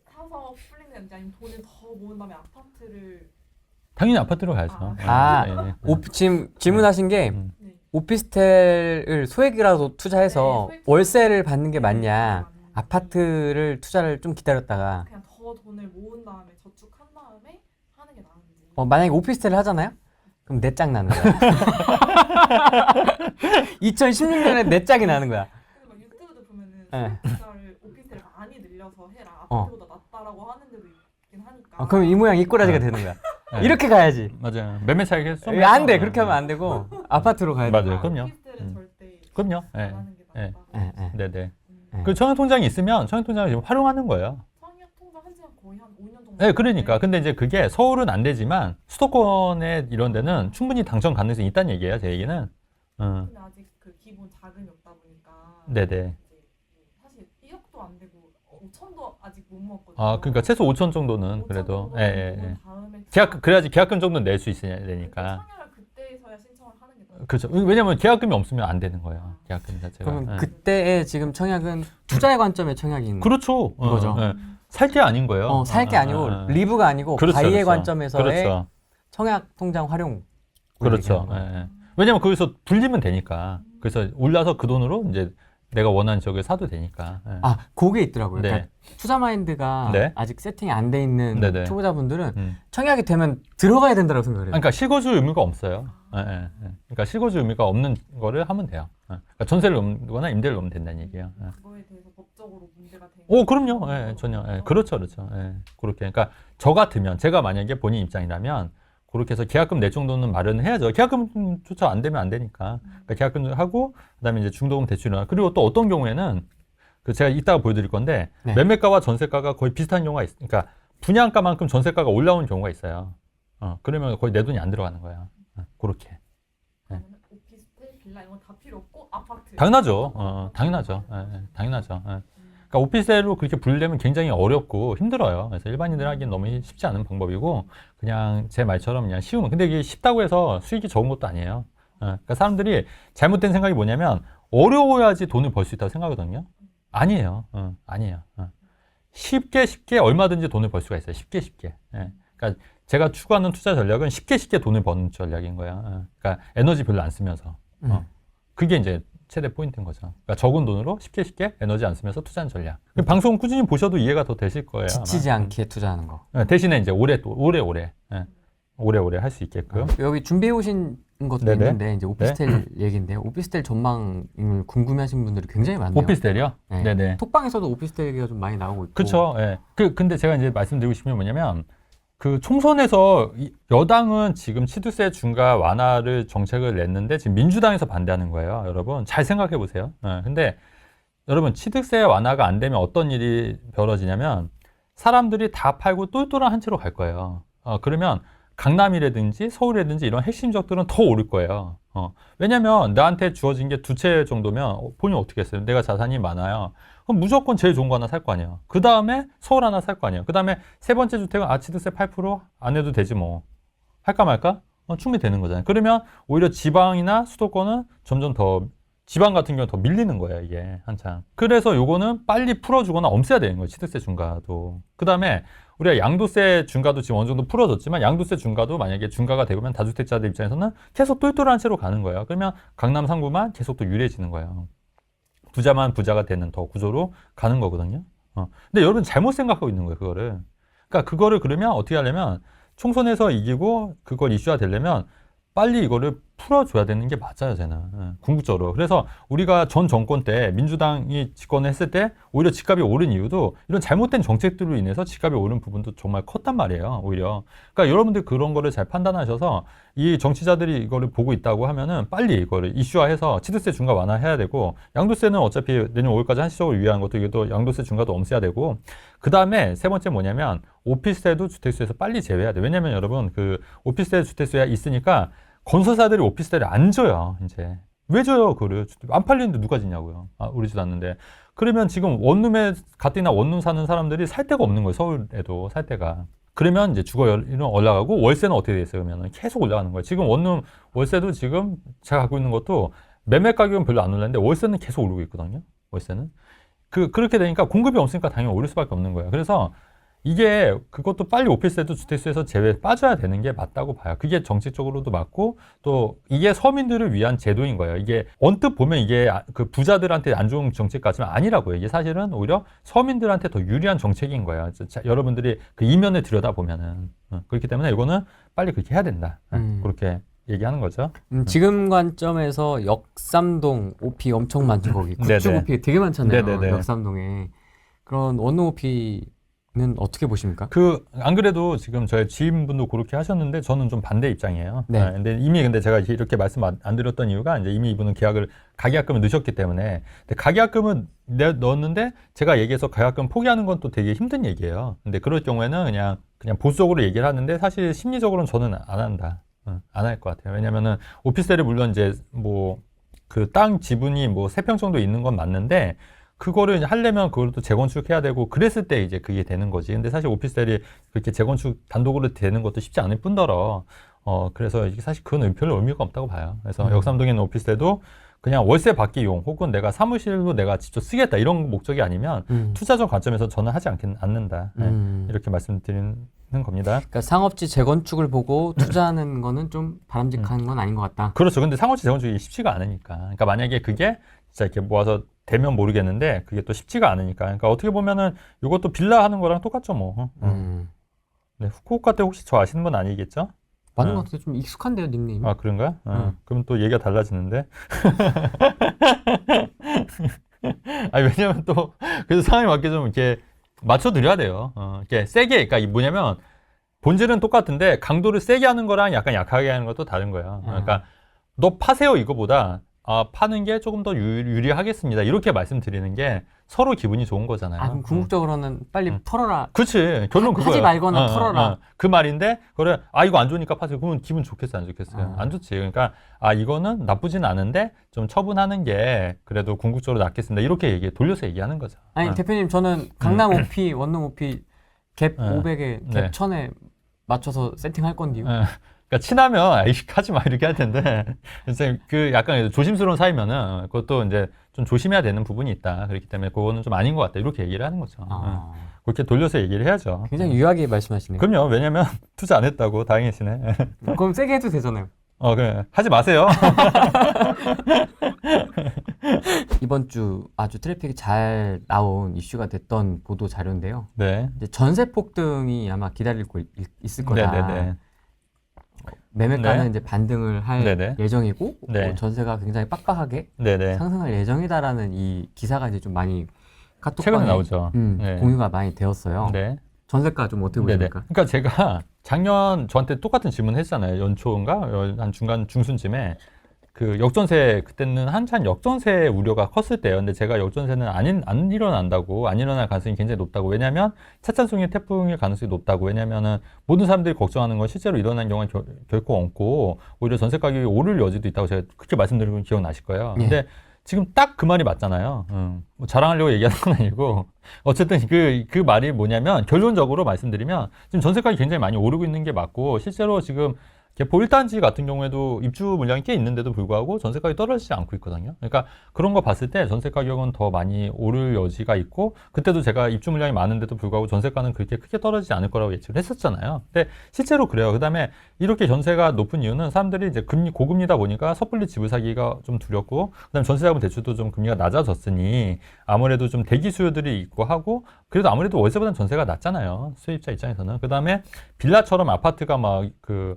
사서 풀리는 건지 아니면 돈을 더 모은 다음에 아파트를. 당연히 아파트로 가야죠. 아, 지금 질문하신 게 네. 오피스텔을 소액이라도 투자해서 네, 소액 월세를 받는 게 맞냐, 맞는지. 아파트를 투자를 좀 기다렸다가 그냥 더 돈을 모은 다음에 저축한 다음에 하는 게 나은지. 만약에 오피스텔을 하잖아요? 그럼 내 짝 나는 거야. 2016년에 내 짝이 나는 거야. 근데 막 유튜브도 보면은 네. 소액투자를 오피스텔을 많이 늘려서 해라. 어. 아파트보다 낫다라고 하는 데도 있긴 하니까. 그럼 이 모양 이 꼬라지가 되는 거야. 네. 이렇게 가야지. 맞아요. 매매 차익이 안 돼. 그렇게 하면 안 되고 아파트로 가야 돼. 맞아요. 그럼요. 오피스텔은 절대 그럼요. 안 예. 하는 게 예. 낫다. 네네. 네. 그 청약통장이 있으면 청약통장을 지금 활용하는 거예요. 청약 통장 한 지가 거의 한 5년 정도. 네, 그러니까. 근데 이제 그게 서울은 안 되지만 수도권에 이런 데는 충분히 당첨 가능성이 있다는 얘기예요, 제 얘기는. 근데 아직 그 기본 자금이 없다 보니까. 네네. 이제 사실 1억도 안 되고 5천도 아직 못 먹거든요. 아, 그러니까 최소 5천 정도는 5천 그래도. 정도는 예, 예, 예. 모은 다음에 그래야지 계약금 정도는 낼 수 있어야 되니까. 청약을 그때서야 신청을 하는 게 나아요. 그렇죠. 왜냐면 계약금이 없으면 안 되는 거예요. 계약금 자체가. 그러면 예. 그때의 지금 청약은 투자의 관점의 청약인 그렇죠. 거죠. 예. 살 게 아닌 거예요. 살 게 아니고 리브가 아니고 그렇죠, 바이의 그렇죠. 관점에서의 그렇죠. 청약 통장 활용. 그렇죠. 예, 예. 왜냐면 거기서 불리면 되니까. 그래서 올라서 그 돈으로 이제 내가 원하는 지역을 사도 되니까. 예. 아, 그게 있더라고요. 네. 그러니까 투자 마인드가 네. 아직 세팅이 안 돼 있는 네네. 초보자분들은 청약이 되면 들어가야 된다고 생각을 해요. 그러니까 실거주 의무가 없어요. 예, 예, 예. 그러니까 실거주 의무가 없는 거를 하면 돼요. 예. 그러니까 전세를 넣거나 임대를 넣으면 된다는 얘기예요. 예. 그거에 대해서 법적으로 문제가 되는. 오, 그럼요. 예, 전혀. 예, 그렇죠, 그렇죠. 예, 그렇게. 그러니까 저 같으면 제가 만약에 본인 입장이라면 그렇게 해서 계약금 낼 정도는 마련을 해야죠. 계약금조차 안 되면 안 되니까. 그러니까 계약금 하고 그다음에 이제 중도금 대출이나 그리고 또 어떤 경우에는 그 제가 이따가 보여드릴 건데 네. 매매가와 전세가가 거의 비슷한 경우가 그러니까 분양가만큼 전세가가 올라오는 경우가 있어요. 그러면 거의 내 돈이 안 들어가는 거예요. 그렇게. 그러면 오피스텔, 빌라 이런 거 다 필요 없고 아파트. 당연하죠. 당연하죠. 예, 당연하죠. 예. 그러니까 오피스텔로 그렇게 분리되면 굉장히 어렵고 힘들어요. 그래서 일반인들 하기엔 너무 쉽지 않은 방법이고 그냥 제 말처럼 그냥 쉬우면. 근데 이게 쉽다고 해서 수익이 적은 것도 아니에요. 그러니까 사람들이 잘못된 생각이 뭐냐면 어려워야지 돈을 벌 수 있다고 생각하거든요. 아니에요. 아니에요. 쉽게 얼마든지 돈을 벌 수가 있어요. 쉽게. 예. 그러니까 제가 추구하는 투자 전략은 쉽게 돈을 버는 전략인 거예요. 그러니까 에너지 별로 안 쓰면서. 그게 이제 최대 포인트인 거죠. 그러니까 적은 돈으로 쉽게 에너지 안 쓰면서 투자하는 전략. 방송 꾸준히 보셔도 이해가 더 되실 거예요. 지치지 아마. 않게 투자하는 거. 대신에 이제 오래오래 할 수 있게끔. 여기 준비해 오신 것도 네네. 있는데 이제 오피스텔 얘기인데 오피스텔 전망을 궁금해하시는 분들이 굉장히 많네요. 오피스텔이요? 네. 네네. 톡방에서도 오피스텔 얘기가 좀 많이 나오고 있고. 그렇죠. 예. 근데 제가 이제 말씀드리고 싶은 게 뭐냐면 그 총선에서 여당은 지금 취득세 중과 완화를 정책을 냈는데 지금 민주당에서 반대하는 거예요. 여러분 잘 생각해 보세요. 근데 여러분 취득세 완화가 안 되면 어떤 일이 벌어지냐면 사람들이 다 팔고 똘똘한 한 채로 갈 거예요. 그러면 강남이라든지 서울이라든지 이런 핵심 지역들은 더 오를 거예요. 왜냐면 나한테 주어진 게 두 채 정도면 본인 어떻게 했어요? 내가 자산이 많아요. 그럼 무조건 제일 좋은 거 하나 살 거 아니에요. 그 다음에 서울 하나 살 거 아니에요. 그 다음에 세 번째 주택은 취득세 8% 안 해도 되지 뭐. 할까 말까? 충분히 되는 거잖아요. 그러면 오히려 지방이나 수도권은 점점 더 지방 같은 경우는 더 밀리는 거예요, 이게 한창. 그래서 요거는 빨리 풀어주거나 없애야 되는 거예요, 취득세 중과도. 그 다음에 우리가 양도세 중과도 지금 어느 정도 풀어졌지만 양도세 중과도 만약에 중과가 되면 다주택자들 입장에서는 계속 똘똘한 채로 가는 거예요. 그러면 강남 3구만 계속 또 유리해지는 거예요. 부자만 부자가 되는 더 구조로 가는 거거든요. 근데 여러분 잘못 생각하고 있는 거예요, 그거를. 그러니까 그거를 그러면 어떻게 하려면 총선에서 이기고 그걸 이슈화 되려면 빨리 이거를 풀어줘야 되는 게 맞아요, 저는. 궁극적으로. 그래서 우리가 전 정권 때 민주당이 집권을 했을 때 오히려 집값이 오른 이유도 이런 잘못된 정책들로 인해서 집값이 오른 부분도 정말 컸단 말이에요, 오히려. 그러니까 여러분들 그런 거를 잘 판단하셔서 이 정치자들이 이거를 보고 있다고 하면은 빨리 이거를 이슈화해서 취득세 중과 완화해야 되고 양도세는 어차피 내년 5월까지 한시적으로 유예한 것도 이것도 양도세 중과도 없애야 되고 그 다음에 세 번째 뭐냐면 오피스텔도 주택수에서 빨리 제외해야 돼요. 왜냐면 여러분 그 오피스텔 주택수가 있으니까 건설사들이 오피스텔을 안 줘요, 이제. 왜 줘요, 그거를? 안 팔리는데 누가 짓냐고요. 오르지도 않는데. 그러면 지금 원룸에 가뜩이나 원룸 사는 사람들이 살 데가 없는 거예요, 서울에도 살 데가. 그러면 이제 주거율은 올라가고 월세는 어떻게 돼 있어요, 그러면? 계속 올라가는 거예요. 지금 원룸 월세도 지금 제가 갖고 있는 것도 매매 가격은 별로 안 올랐는데 월세는 계속 오르고 있거든요, 월세는. 그렇게 되니까 공급이 없으니까 당연히 오를 수밖에 없는 거예요. 그래서 이게 그것도 빨리 오피스텔도 주택수에서 빠져야 되는 게 맞다고 봐요. 그게 정책적으로도 맞고 또 이게 서민들을 위한 제도인 거예요. 이게 언뜻 보면 이게 그 부자들한테 안 좋은 정책 같지만 아니라고요. 이게 사실은 오히려 서민들한테 더 유리한 정책인 거예요. 여러분들이 그 이면을 들여다보면은. 그렇기 때문에 이거는 빨리 그렇게 해야 된다. 그렇게 얘기하는 거죠. 지금 관점에서 역삼동 OP 엄청 많죠 거기. 구축 네네. OP 되게 많잖아요. 네네네. 역삼동에. 그런 원룸 OP는 어떻게 보십니까? 안 그래도 지금 저희 지인분도 그렇게 하셨는데 저는 좀 반대 입장이에요. 네. 근데 제가 이렇게 말씀 안 드렸던 이유가 이제 이미 이분은 가계약금을 넣으셨기 때문에. 근데 가계약금은 넣었는데 제가 얘기해서 가계약금 포기하는 건 또 되게 힘든 얘기예요. 근데 그럴 경우에는 그냥 보수적으로 얘기를 하는데 사실 심리적으로는 저는 안 한다. 안 할 것 같아요. 왜냐면은 오피스텔이 물론 이제 뭐 그 땅 지분이 뭐 3평 정도 있는 건 맞는데 그거를 이제 하려면 그걸 또 재건축해야 되고 그랬을 때 이제 그게 되는 거지. 근데 사실 오피스텔이 그렇게 재건축 단독으로 되는 것도 쉽지 않을 뿐더러 그래서 이게 사실 그건 별로 의미가 없다고 봐요. 그래서 역삼동에 있는 오피스텔도 그냥 월세 받기용 혹은 내가 사무실로 내가 직접 쓰겠다 이런 목적이 아니면 투자적 관점에서 저는 하지 않는다. 이렇게 말씀드리는 겁니다. 그러니까 상업지 재건축을 보고 투자하는 거는 좀 바람직한 건 아닌 것 같다. 그렇죠. 근데 상업지 재건축이 쉽지가 않으니까. 그러니까 만약에 그게 진짜 이렇게 모아서 되면 모르겠는데 그게 또 쉽지가 않으니까. 그러니까 어떻게 보면은 이것도 빌라 하는 거랑 똑같죠, 뭐. 네, 후쿠오카 때 혹시 저 아시는 분 아니겠죠? 맞는 것 같아요. 좀 익숙한데요, 닉네임. 아, 그런가요? 그럼 또 얘기가 달라지는데. 아니, 왜냐면 또, 그래서 상황에 맞게 좀 이렇게 맞춰드려야 돼요. 이렇게 세게, 그러니까 뭐냐면, 본질은 똑같은데, 강도를 세게 하는 거랑 약간 약하게 하는 것도 다른 거예요. 그러니까, 너 파세요, 이거보다, 파는 게 조금 더 유리하겠습니다. 이렇게 말씀드리는 게 서로 기분이 좋은 거잖아요. 그럼 궁극적으로는 빨리 털어라. 그치. 결론 그거야. 하지 말거나 털어라. 그 말인데, 그래, 이거 안 좋으니까 파세요. 그러면 기분 좋겠어요, 안 좋겠어요? 안 좋지. 그러니까, 이거는 나쁘진 않은데, 좀 처분하는 게 그래도 궁극적으로 낫겠습니다. 이렇게 돌려서 얘기하는 거죠. 아니, 대표님, 저는 강남 OP, 원룸 OP 갭 500에 갭 1000에 맞춰서 세팅할 건데요. 그러니까 친하면 하지 마 이렇게 할 텐데 그 약간 조심스러운 사이면은 그것도 이제 좀 조심해야 되는 부분이 있다. 그렇기 때문에 그거는 좀 아닌 것 같다. 이렇게 얘기를 하는 거죠. 그렇게 돌려서 얘기를 해야죠. 굉장히 유하게 말씀하시네요. 그럼요. 왜냐면 투자 안 했다고 다행이시네. 그럼 세게 해도 되잖아요. 그래. 하지 마세요. 이번 주 아주 트래픽이 잘 나온 이슈가 됐던 보도 자료인데요. 네. 이제 전세 폭등이 아마 기다리고 있을 거다. 네네네. 매매가는 이제 반등을 할 네네. 예정이고 네. 전세가 굉장히 빡빡하게 네네. 상승할 예정이다라는 이 기사가 이제 좀 많이 최근에 카톡방에 나오죠. 네. 공유가 많이 되었어요. 네. 전세가 좀 어떻게 네네. 보십니까? 그러니까 제가 작년 저한테 똑같은 질문 했잖아요. 연초인가? 한 중순쯤에. 그 역전세, 그때는 한참 역전세 우려가 컸을 때예요. 근데 제가 역전세는 안 일어난다고, 안 일어날 가능성이 굉장히 높다고. 왜냐면 차찬송의 태풍일 가능성이 높다고. 왜냐면은 모든 사람들이 걱정하는 건 실제로 일어난 경우는 결코 없고, 오히려 전세 가격이 오를 여지도 있다고 제가 그렇게 말씀드린 건 기억나실 거예요. 근데 지금 딱 그 말이 맞잖아요. 뭐 자랑하려고 얘기하는 건 아니고, 어쨌든 그 말이 뭐냐면, 결론적으로 말씀드리면, 지금 전세 가격이 굉장히 많이 오르고 있는 게 맞고, 실제로 지금 개포 1단지 같은 경우에도 입주 물량이 꽤 있는데도 불구하고 전세 가격이 떨어지지 않고 있거든요. 그러니까 그런 거 봤을 때 전세 가격은 더 많이 오를 여지가 있고, 그때도 제가 입주 물량이 많은데도 불구하고 전세가는 그렇게 크게 떨어지지 않을 거라고 예측을 했었잖아요. 근데 실제로 그래요. 그 다음에 이렇게 전세가 높은 이유는 사람들이 이제 고금리다 보니까 섣불리 집을 사기가 좀 두렵고, 그 다음에 전세자금 대출도 좀 금리가 낮아졌으니 아무래도 좀 대기 수요들이 있고 하고, 그래도 아무래도 월세보다는 전세가 낮잖아요. 수입자 입장에서는. 그 다음에 빌라처럼 아파트가 그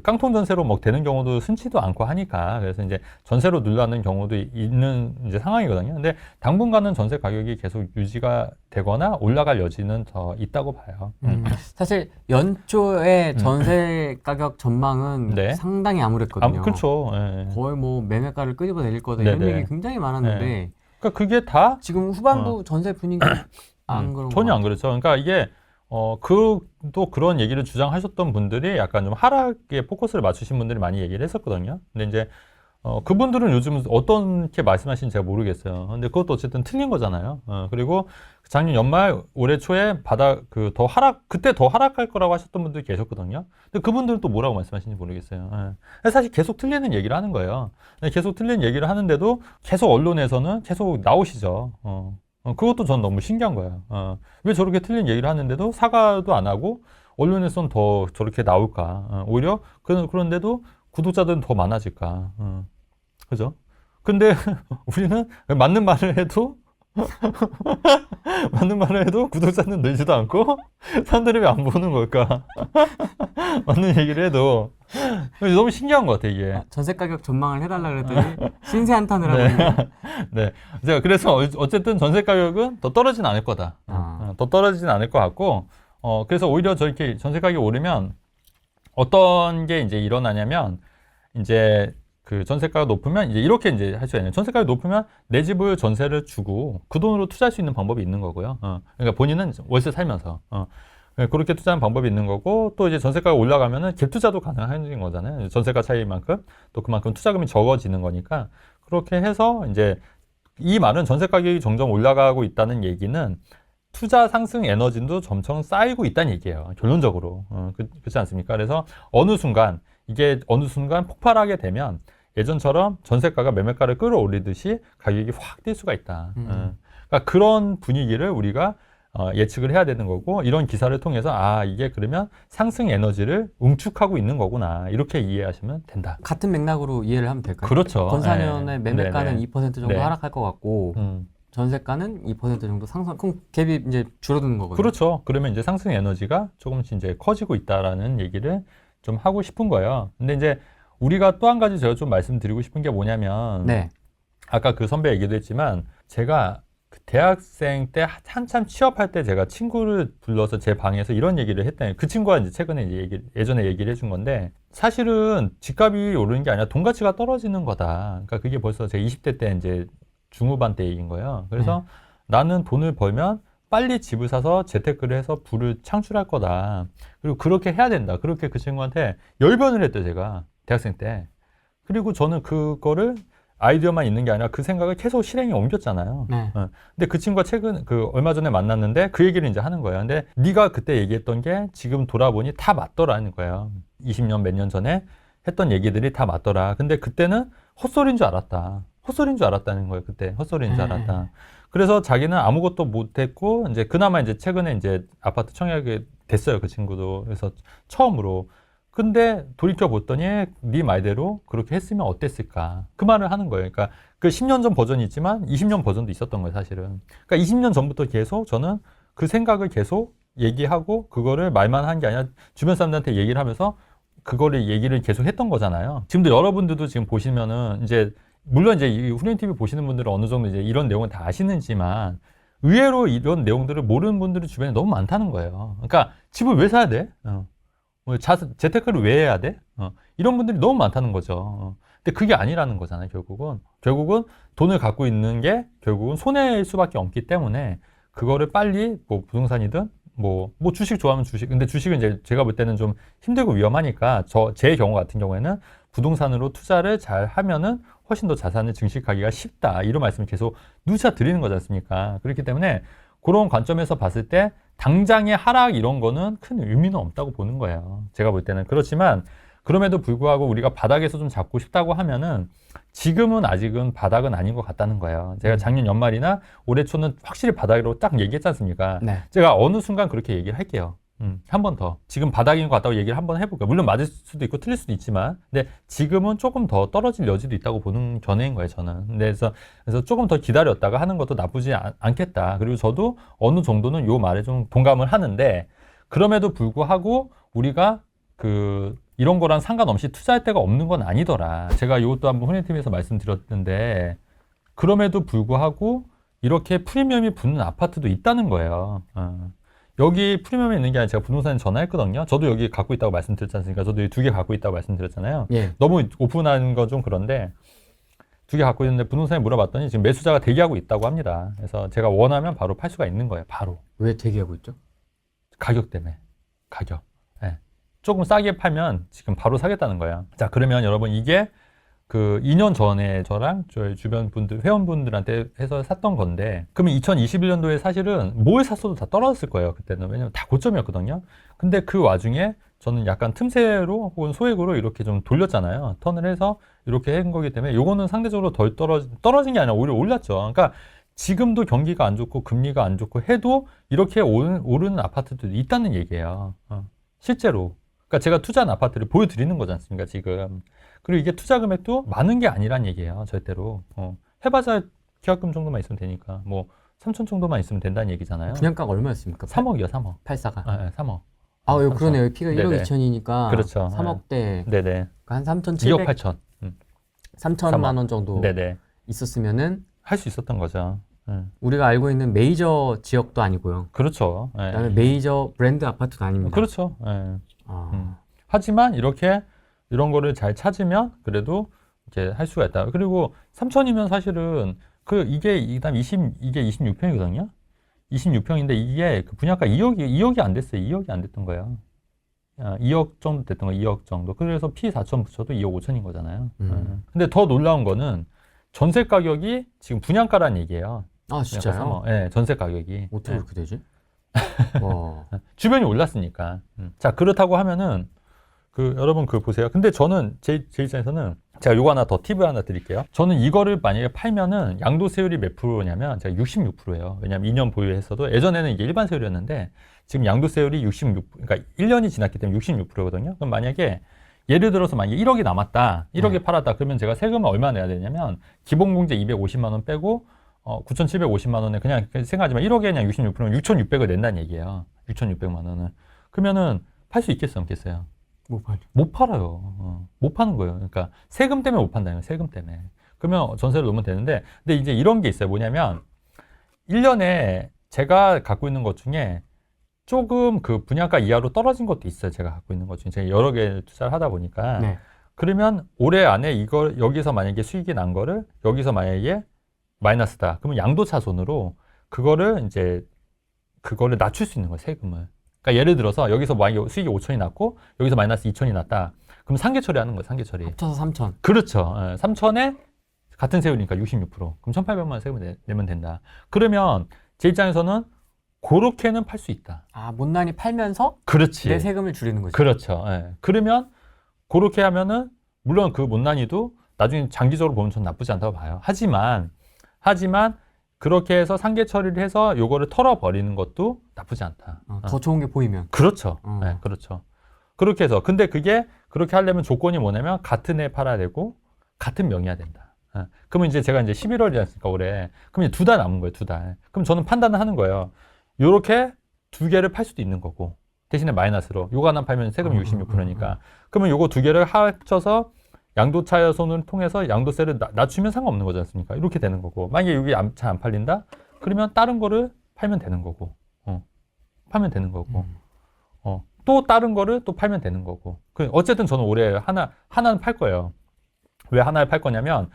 깡통 전세로 되는 경우도 흔치도 않고 하니까, 그래서 이제 전세로 늘어나는 경우도 있는 이제 상황이거든요. 근데 당분간은 전세 가격이 계속 유지가 되거나 올라갈 여지는 더 있다고 봐요. 사실 연초에 전세 가격 전망은 네. 상당히 암울했거든요. 그렇죠. 네. 거의 뭐 매매가를 끄집어 내릴 거다 이런 네네. 얘기 굉장히 많았는데 네. 그러니까 그게 다 지금 후반부 전세 분위기 안 그런 전혀 것 안 그렇죠. 그러니까 이게 또 그런 얘기를 주장하셨던 분들이 약간 좀 하락에 포커스를 맞추신 분들이 많이 얘기를 했었거든요. 근데 이제 그분들은 요즘 어떻게 말씀하시는지 제가 모르겠어요. 근데 그것도 어쨌든 틀린 거잖아요. 그리고 작년 연말 올해 초에 그때 더 하락할 거라고 하셨던 분들이 계셨거든요. 근데 그분들은 또 뭐라고 말씀하시는지 모르겠어요. 사실 계속 틀리는 얘기를 하는 거예요. 계속 틀린 얘기를 하는데도 계속 언론에서는 계속 나오시죠. 그것도 전 너무 신기한 거예요. 왜 저렇게 틀린 얘기를 하는데도 사과도 안 하고 언론에서는 더 저렇게 나올까? 오히려 그런데도 구독자들은 더 많아질까? 그죠? 근데 우리는 맞는 말을 해도 맞는 말을 해도 구독자는 늘지도 않고 사람들이 왜 안 보는 걸까? 맞는 얘기를 해도 너무 신기한 것 같아 이게. 전세 가격 전망을 해달라 그랬더니 신세 한탄을 하고 네. 있네. 네. 제가 그래서 어쨌든 전세 가격은 더 떨어지진 않을 거다. 더 떨어지진 않을 것 같고, 그래서 오히려 저렇게 전세 가격이 오르면 어떤 게 이제 일어나냐면, 이제 그 전세가가 높으면 이제 이렇게 이제 할 수가 있는 전세가가 높으면 내 집을 전세를 주고 그 돈으로 투자할 수 있는 방법이 있는 거고요. 그러니까 본인은 월세 살면서 그렇게 투자하는 방법이 있는 거고 또 이제 전세가가 올라가면은 갭 투자도 가능한 거잖아요. 전세가 차이만큼 또 그만큼 투자금이 적어지는 거니까 그렇게 해서 이제 이 말은 전세 가격이 점점 올라가고 있다는 얘기는 투자 상승 에너지도 점점 쌓이고 있다는 얘기예요. 결론적으로 그렇지 않습니까? 그래서 어느 순간 폭발하게 되면 예전처럼 전세가가 매매가를 끌어올리듯이 가격이 확 뛸 수가 있다. 그러니까 그런 분위기를 우리가 예측을 해야 되는 거고 이런 기사를 통해서 이게 그러면 상승 에너지를 응축하고 있는 거구나 이렇게 이해하시면 된다. 같은 맥락으로 이해를 하면 될까요? 그렇죠. 건사년에 매매가는 네네. 2% 정도 네. 하락할 것 같고 전세가는 2% 정도 상승. 그럼 갭이 이제 줄어드는 거거든요. 그렇죠. 그러면 이제 상승 에너지가 조금씩 이제 커지고 있다라는 얘기를 좀 하고 싶은 거예요. 근데 이제 우리가 또 한 가지 제가 좀 말씀드리고 싶은 게 뭐냐면 네. 아까 그 선배 얘기도 했지만 제가 그 대학생 때 한참 취업할 때 제가 친구를 불러서 제 방에서 이런 얘기를 했다니 그 친구가 이제 최근에 이제 예전에 얘기를 해준 건데 사실은 집값이 오르는 게 아니라 돈 가치가 떨어지는 거다. 그러니까 그게 벌써 제 20대 때 이제 중후반 때 얘기인 거예요. 그래서 나는 돈을 벌면 빨리 집을 사서 재테크를 해서 부를 창출할 거다. 그리고 그렇게 해야 된다. 그렇게 그 친구한테 열변을 했대요, 제가. 대학생 때. 그리고 저는 그거를 아이디어만 있는 게 아니라 그 생각을 계속 실행에 옮겼잖아요. 네. 근데 그 친구가 얼마 전에 만났는데 그 얘기를 이제 하는 거예요. 근데 네가 그때 얘기했던 게 지금 돌아보니 다 맞더라는 거예요. 20년 몇 년 전에 했던 얘기들이 다 맞더라. 근데 그때는 헛소리인 줄 알았다. 헛소리인 줄 알았다는 거예요. 그때 헛소리인 줄 알았다. 그래서 자기는 아무것도 못했고 이제 그나마 이제 최근에 이제 아파트 청약이 됐어요. 그 친구도. 그래서 처음으로. 근데 돌이켜 봤더니 네 말대로 그렇게 했으면 어땠을까? 그 말을 하는 거예요. 그러니까 그 10년 전 버전이 있지만 20년 버전도 있었던 거예요, 사실은. 그러니까 20년 전부터 계속 저는 그 생각을 계속 얘기하고 그거를 말만 한 게 아니라 주변 사람들한테 얘기를 하면서 그거를 얘기를 계속 했던 거잖아요. 지금도 여러분들도 지금 보시면은 이제 물론 이제 이 훈련 TV 보시는 분들은 어느 정도 이제 이런 내용을 다 아시는지만 의외로 이런 내용들을 모르는 분들이 주변에 너무 많다는 거예요. 그러니까 집을 왜 사야 돼? 재테크를 왜 해야 돼? 이런 분들이 너무 많다는 거죠. 근데 그게 아니라는 거잖아요, 결국은. 결국은 돈을 갖고 있는 게 결국은 손해일 수밖에 없기 때문에 그거를 빨리 뭐 부동산이든 뭐 주식 좋아하면 주식. 근데 주식은 이제 제가 볼 때는 좀 힘들고 위험하니까 제 경우 같은 경우에는 부동산으로 투자를 잘 하면은 훨씬 더 자산을 증식하기가 쉽다. 이런 말씀을 계속 누차 드리는 거지 않습니까? 그렇기 때문에 그런 관점에서 봤을 때 당장의 하락 이런 거는 큰 의미는 없다고 보는 거예요. 제가 볼 때는. 그렇지만 그럼에도 불구하고 우리가 바닥에서 좀 잡고 싶다고 하면은 지금은 아직은 바닥은 아닌 것 같다는 거예요. 제가 작년 연말이나 올해 초는 확실히 바닥으로 딱 얘기했지 않습니까? 네. 제가 어느 순간 그렇게 얘기를 할게요. 한 번 더. 지금 바닥인 것 같다고 얘기를 한번 해볼게요. 물론 맞을 수도 있고 틀릴 수도 있지만, 근데 지금은 조금 더 떨어질 여지도 있다고 보는 견해인 거예요, 저는. 그래서 조금 더 기다렸다가 하는 것도 나쁘지 않겠다. 그리고 저도 어느 정도는 요 말에 좀 동감을 하는데, 그럼에도 불구하고 우리가 이런 거랑 상관없이 투자할 데가 없는 건 아니더라. 제가 이것도 한번 훈련팀에서 말씀드렸는데, 그럼에도 불구하고 이렇게 프리미엄이 붙는 아파트도 있다는 거예요. 여기 프리미엄이 있는 게 아니라 제가 부동산에 전화했거든요. 저도 여기 갖고 있다고 말씀드렸지 않습니까? 저도 여기 2개 갖고 있다고 말씀드렸잖아요. 예. 너무 오픈한 건 좀 그런데 2개 갖고 있는데 부동산에 물어봤더니 지금 매수자가 대기하고 있다고 합니다. 그래서 제가 원하면 바로 팔 수가 있는 거예요. 바로. 왜 대기하고 있죠? 가격 때문에. 가격. 네. 조금 싸게 팔면 지금 바로 사겠다는 거예요. 자, 그러면 여러분 이게 2년 전에 저랑 저희 주변 분들, 회원분들한테 해서 샀던 건데, 그러면 2021년도에 사실은 뭘 샀어도 다 떨어졌을 거예요, 그때는. 왜냐면 다 고점이었거든요. 근데 그 와중에 저는 약간 틈새로 혹은 소액으로 이렇게 좀 돌렸잖아요. 턴을 해서 이렇게 한 거기 때문에 요거는 상대적으로 덜 떨어진 게 아니라 오히려 올랐죠. 그러니까 지금도 경기가 안 좋고 금리가 안 좋고 해도 이렇게 오르는 아파트들이 있다는 얘기예요. 실제로. 그러니까 제가 투자한 아파트를 보여드리는 거지 않습니까, 지금. 그리고 이게 투자 금액도 많은 게 아니란 얘기예요, 절대로. 해봤자 계약금 정도만 있으면 되니까. 뭐 3천 정도만 있으면 된다는 얘기잖아요. 분양가가 얼마였습니까? 3억이요, 3억. 84가. 네, 3억. 아, 여기 그러네요. 피가 1억 네네. 2천이니까 그렇죠. 3억대 네네. 한 2억 8천. 3천만 원 정도 네네. 있었으면은 할 수 있었던 거죠. 우리가 알고 있는 메이저 지역도 아니고요. 그렇죠. 네. 그다음에 메이저 브랜드 아파트도 아닙니다. 그렇죠. 네. 아, 하지만 이렇게 이런 거를 잘 찾으면 그래도 이제 할 수가 있다. 그리고 3천이면 사실은 이게 26평이거든요. 26평인데 이게 그 분양가 2억이 안 됐어요. 2억이 안 됐던 거예요. 2억 정도 됐던 거예요. 2억 정도. 그래서 P 4천 붙여도 2억 5천인 거잖아요. 근데 더 놀라운 거는 전세 가격이 지금 분양가란 얘기예요. 아 진짜요? 네, 전세 가격이. 어떻게 네. 그렇게 되지? 와. 주변이 올랐으니까. 자, 그렇다고 하면은 여러분 보세요. 근데 저는 제 입장에서는 제가 요거 하나 더 팁을 하나 드릴게요. 저는 이거를 만약에 팔면은 양도세율이 몇 프로냐면 제가 66%예요. 왜냐면 2년 보유했어도 예전에는 이게 일반 세율이었는데 지금 양도세율이 그러니까 1년이 지났기 때문에 66%거든요. 그럼 만약에 예를 들어서 만약에 1억이 남았다. 1억에 팔았다. 그러면 제가 세금을 얼마 내야 되냐면 기본공제 250만 원 빼고 9,750만 원에 그냥 생각하지만 1억에 그냥 66%면 6,600을 낸다는 얘기예요. 6,600만 원을. 그러면은 팔 수 있겠어요, 없겠어요? 못 팔아요. 못 파는 거예요. 그러니까 세금 때문에 못 판다는 거예요. 세금 때문에. 그러면 전세를 놓으면 되는데 근데 이제 이런 게 있어요. 뭐냐면 1년에 제가 갖고 있는 것 중에 조금 그 분양가 이하로 떨어진 것도 있어요. 제가 갖고 있는 것 중에. 제가 여러 개 투자를 하다 보니까. 네. 그러면 올해 안에 여기서 만약에 수익이 난 거를 여기서 만약에 마이너스다. 그러면 양도차손으로 그거를 낮출 수 있는 거예요. 세금을. 그러니까 예를 들어서 여기서 만약에 수익이 5천이 났고 여기서 마이너스 2천이 났다. 그럼 상계 처리하는 거예요. 상계 처리. 합쳐서 3천. 그렇죠. 3천에 같은 세율이니까 66%. 그럼 1,800만 원 세금을 내면 된다. 그러면 제 입장에서는 그렇게는 팔 수 있다. 아 못난이 팔면서 그렇지. 내 세금을 줄이는 거죠. 그렇죠. 예. 그러면 그렇게 하면은 물론 그 못난이도 나중에 장기적으로 보면 전 나쁘지 않다고 봐요. 하지만 그렇게 해서 상계 처리를 해서 요거를 털어버리는 것도 나쁘지 않다. 더 좋은 게 보이면. 그렇죠. 네, 그렇죠. 그렇게 해서 근데 그렇게 하려면 조건이 뭐냐면 같은 해 팔아야 되고 같은 명의야 된다. 그러면 이제 제가 이제 11월이었으니까 올해 그럼 이제 2달 남은 거예요. 2달. 그럼 저는 판단을 하는 거예요. 요렇게 두 개를 팔 수도 있는 거고 대신에 마이너스로 요거 하나 팔면 세금이 66%니까 그러면 요거 두 개를 합쳐서 양도차손을 통해서 양도세를 낮추면 상관없는 거지 않습니까? 이렇게 되는 거고 만약에 여기 잘 안 팔린다? 그러면 다른 거를 팔면 되는 거고 팔면 되는 거고 또 다른 거를 또 팔면 되는 거고 어쨌든 저는 올해 하나는 팔 거예요. 왜 하나를 팔 거냐면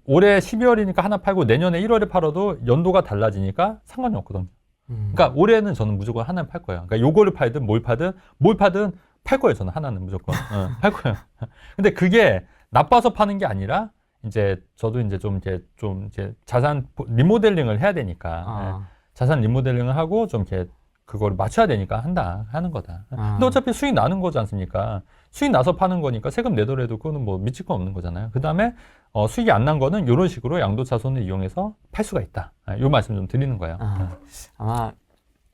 올해 12월이니까 하나 팔고 내년에 1월에 팔아도 연도가 달라지니까 상관이 없거든요. 그러니까 올해는 저는 무조건 하나는 팔 거예요. 그러니까 요거를 팔든 뭘 팔든 팔 거예요. 저는 하나는 무조건 팔 거예요. 근데 그게 나빠서 파는 게 아니라 이제 저도 이제 좀 이제 자산 리모델링을 해야 되니까 자산 리모델링을 하고 좀 이렇게 그걸 맞춰야 되니까 하는 거다. 근데 어차피 수익 나는 거지 않습니까? 수익 나서 파는 거니까 세금 내더라도 그거는 뭐 미칠 건 없는 거잖아요. 그 다음에 수익이 안 난 거는 이런 식으로 양도차손을 이용해서 팔 수가 있다. 이 말씀 좀 드리는 거예요. 아마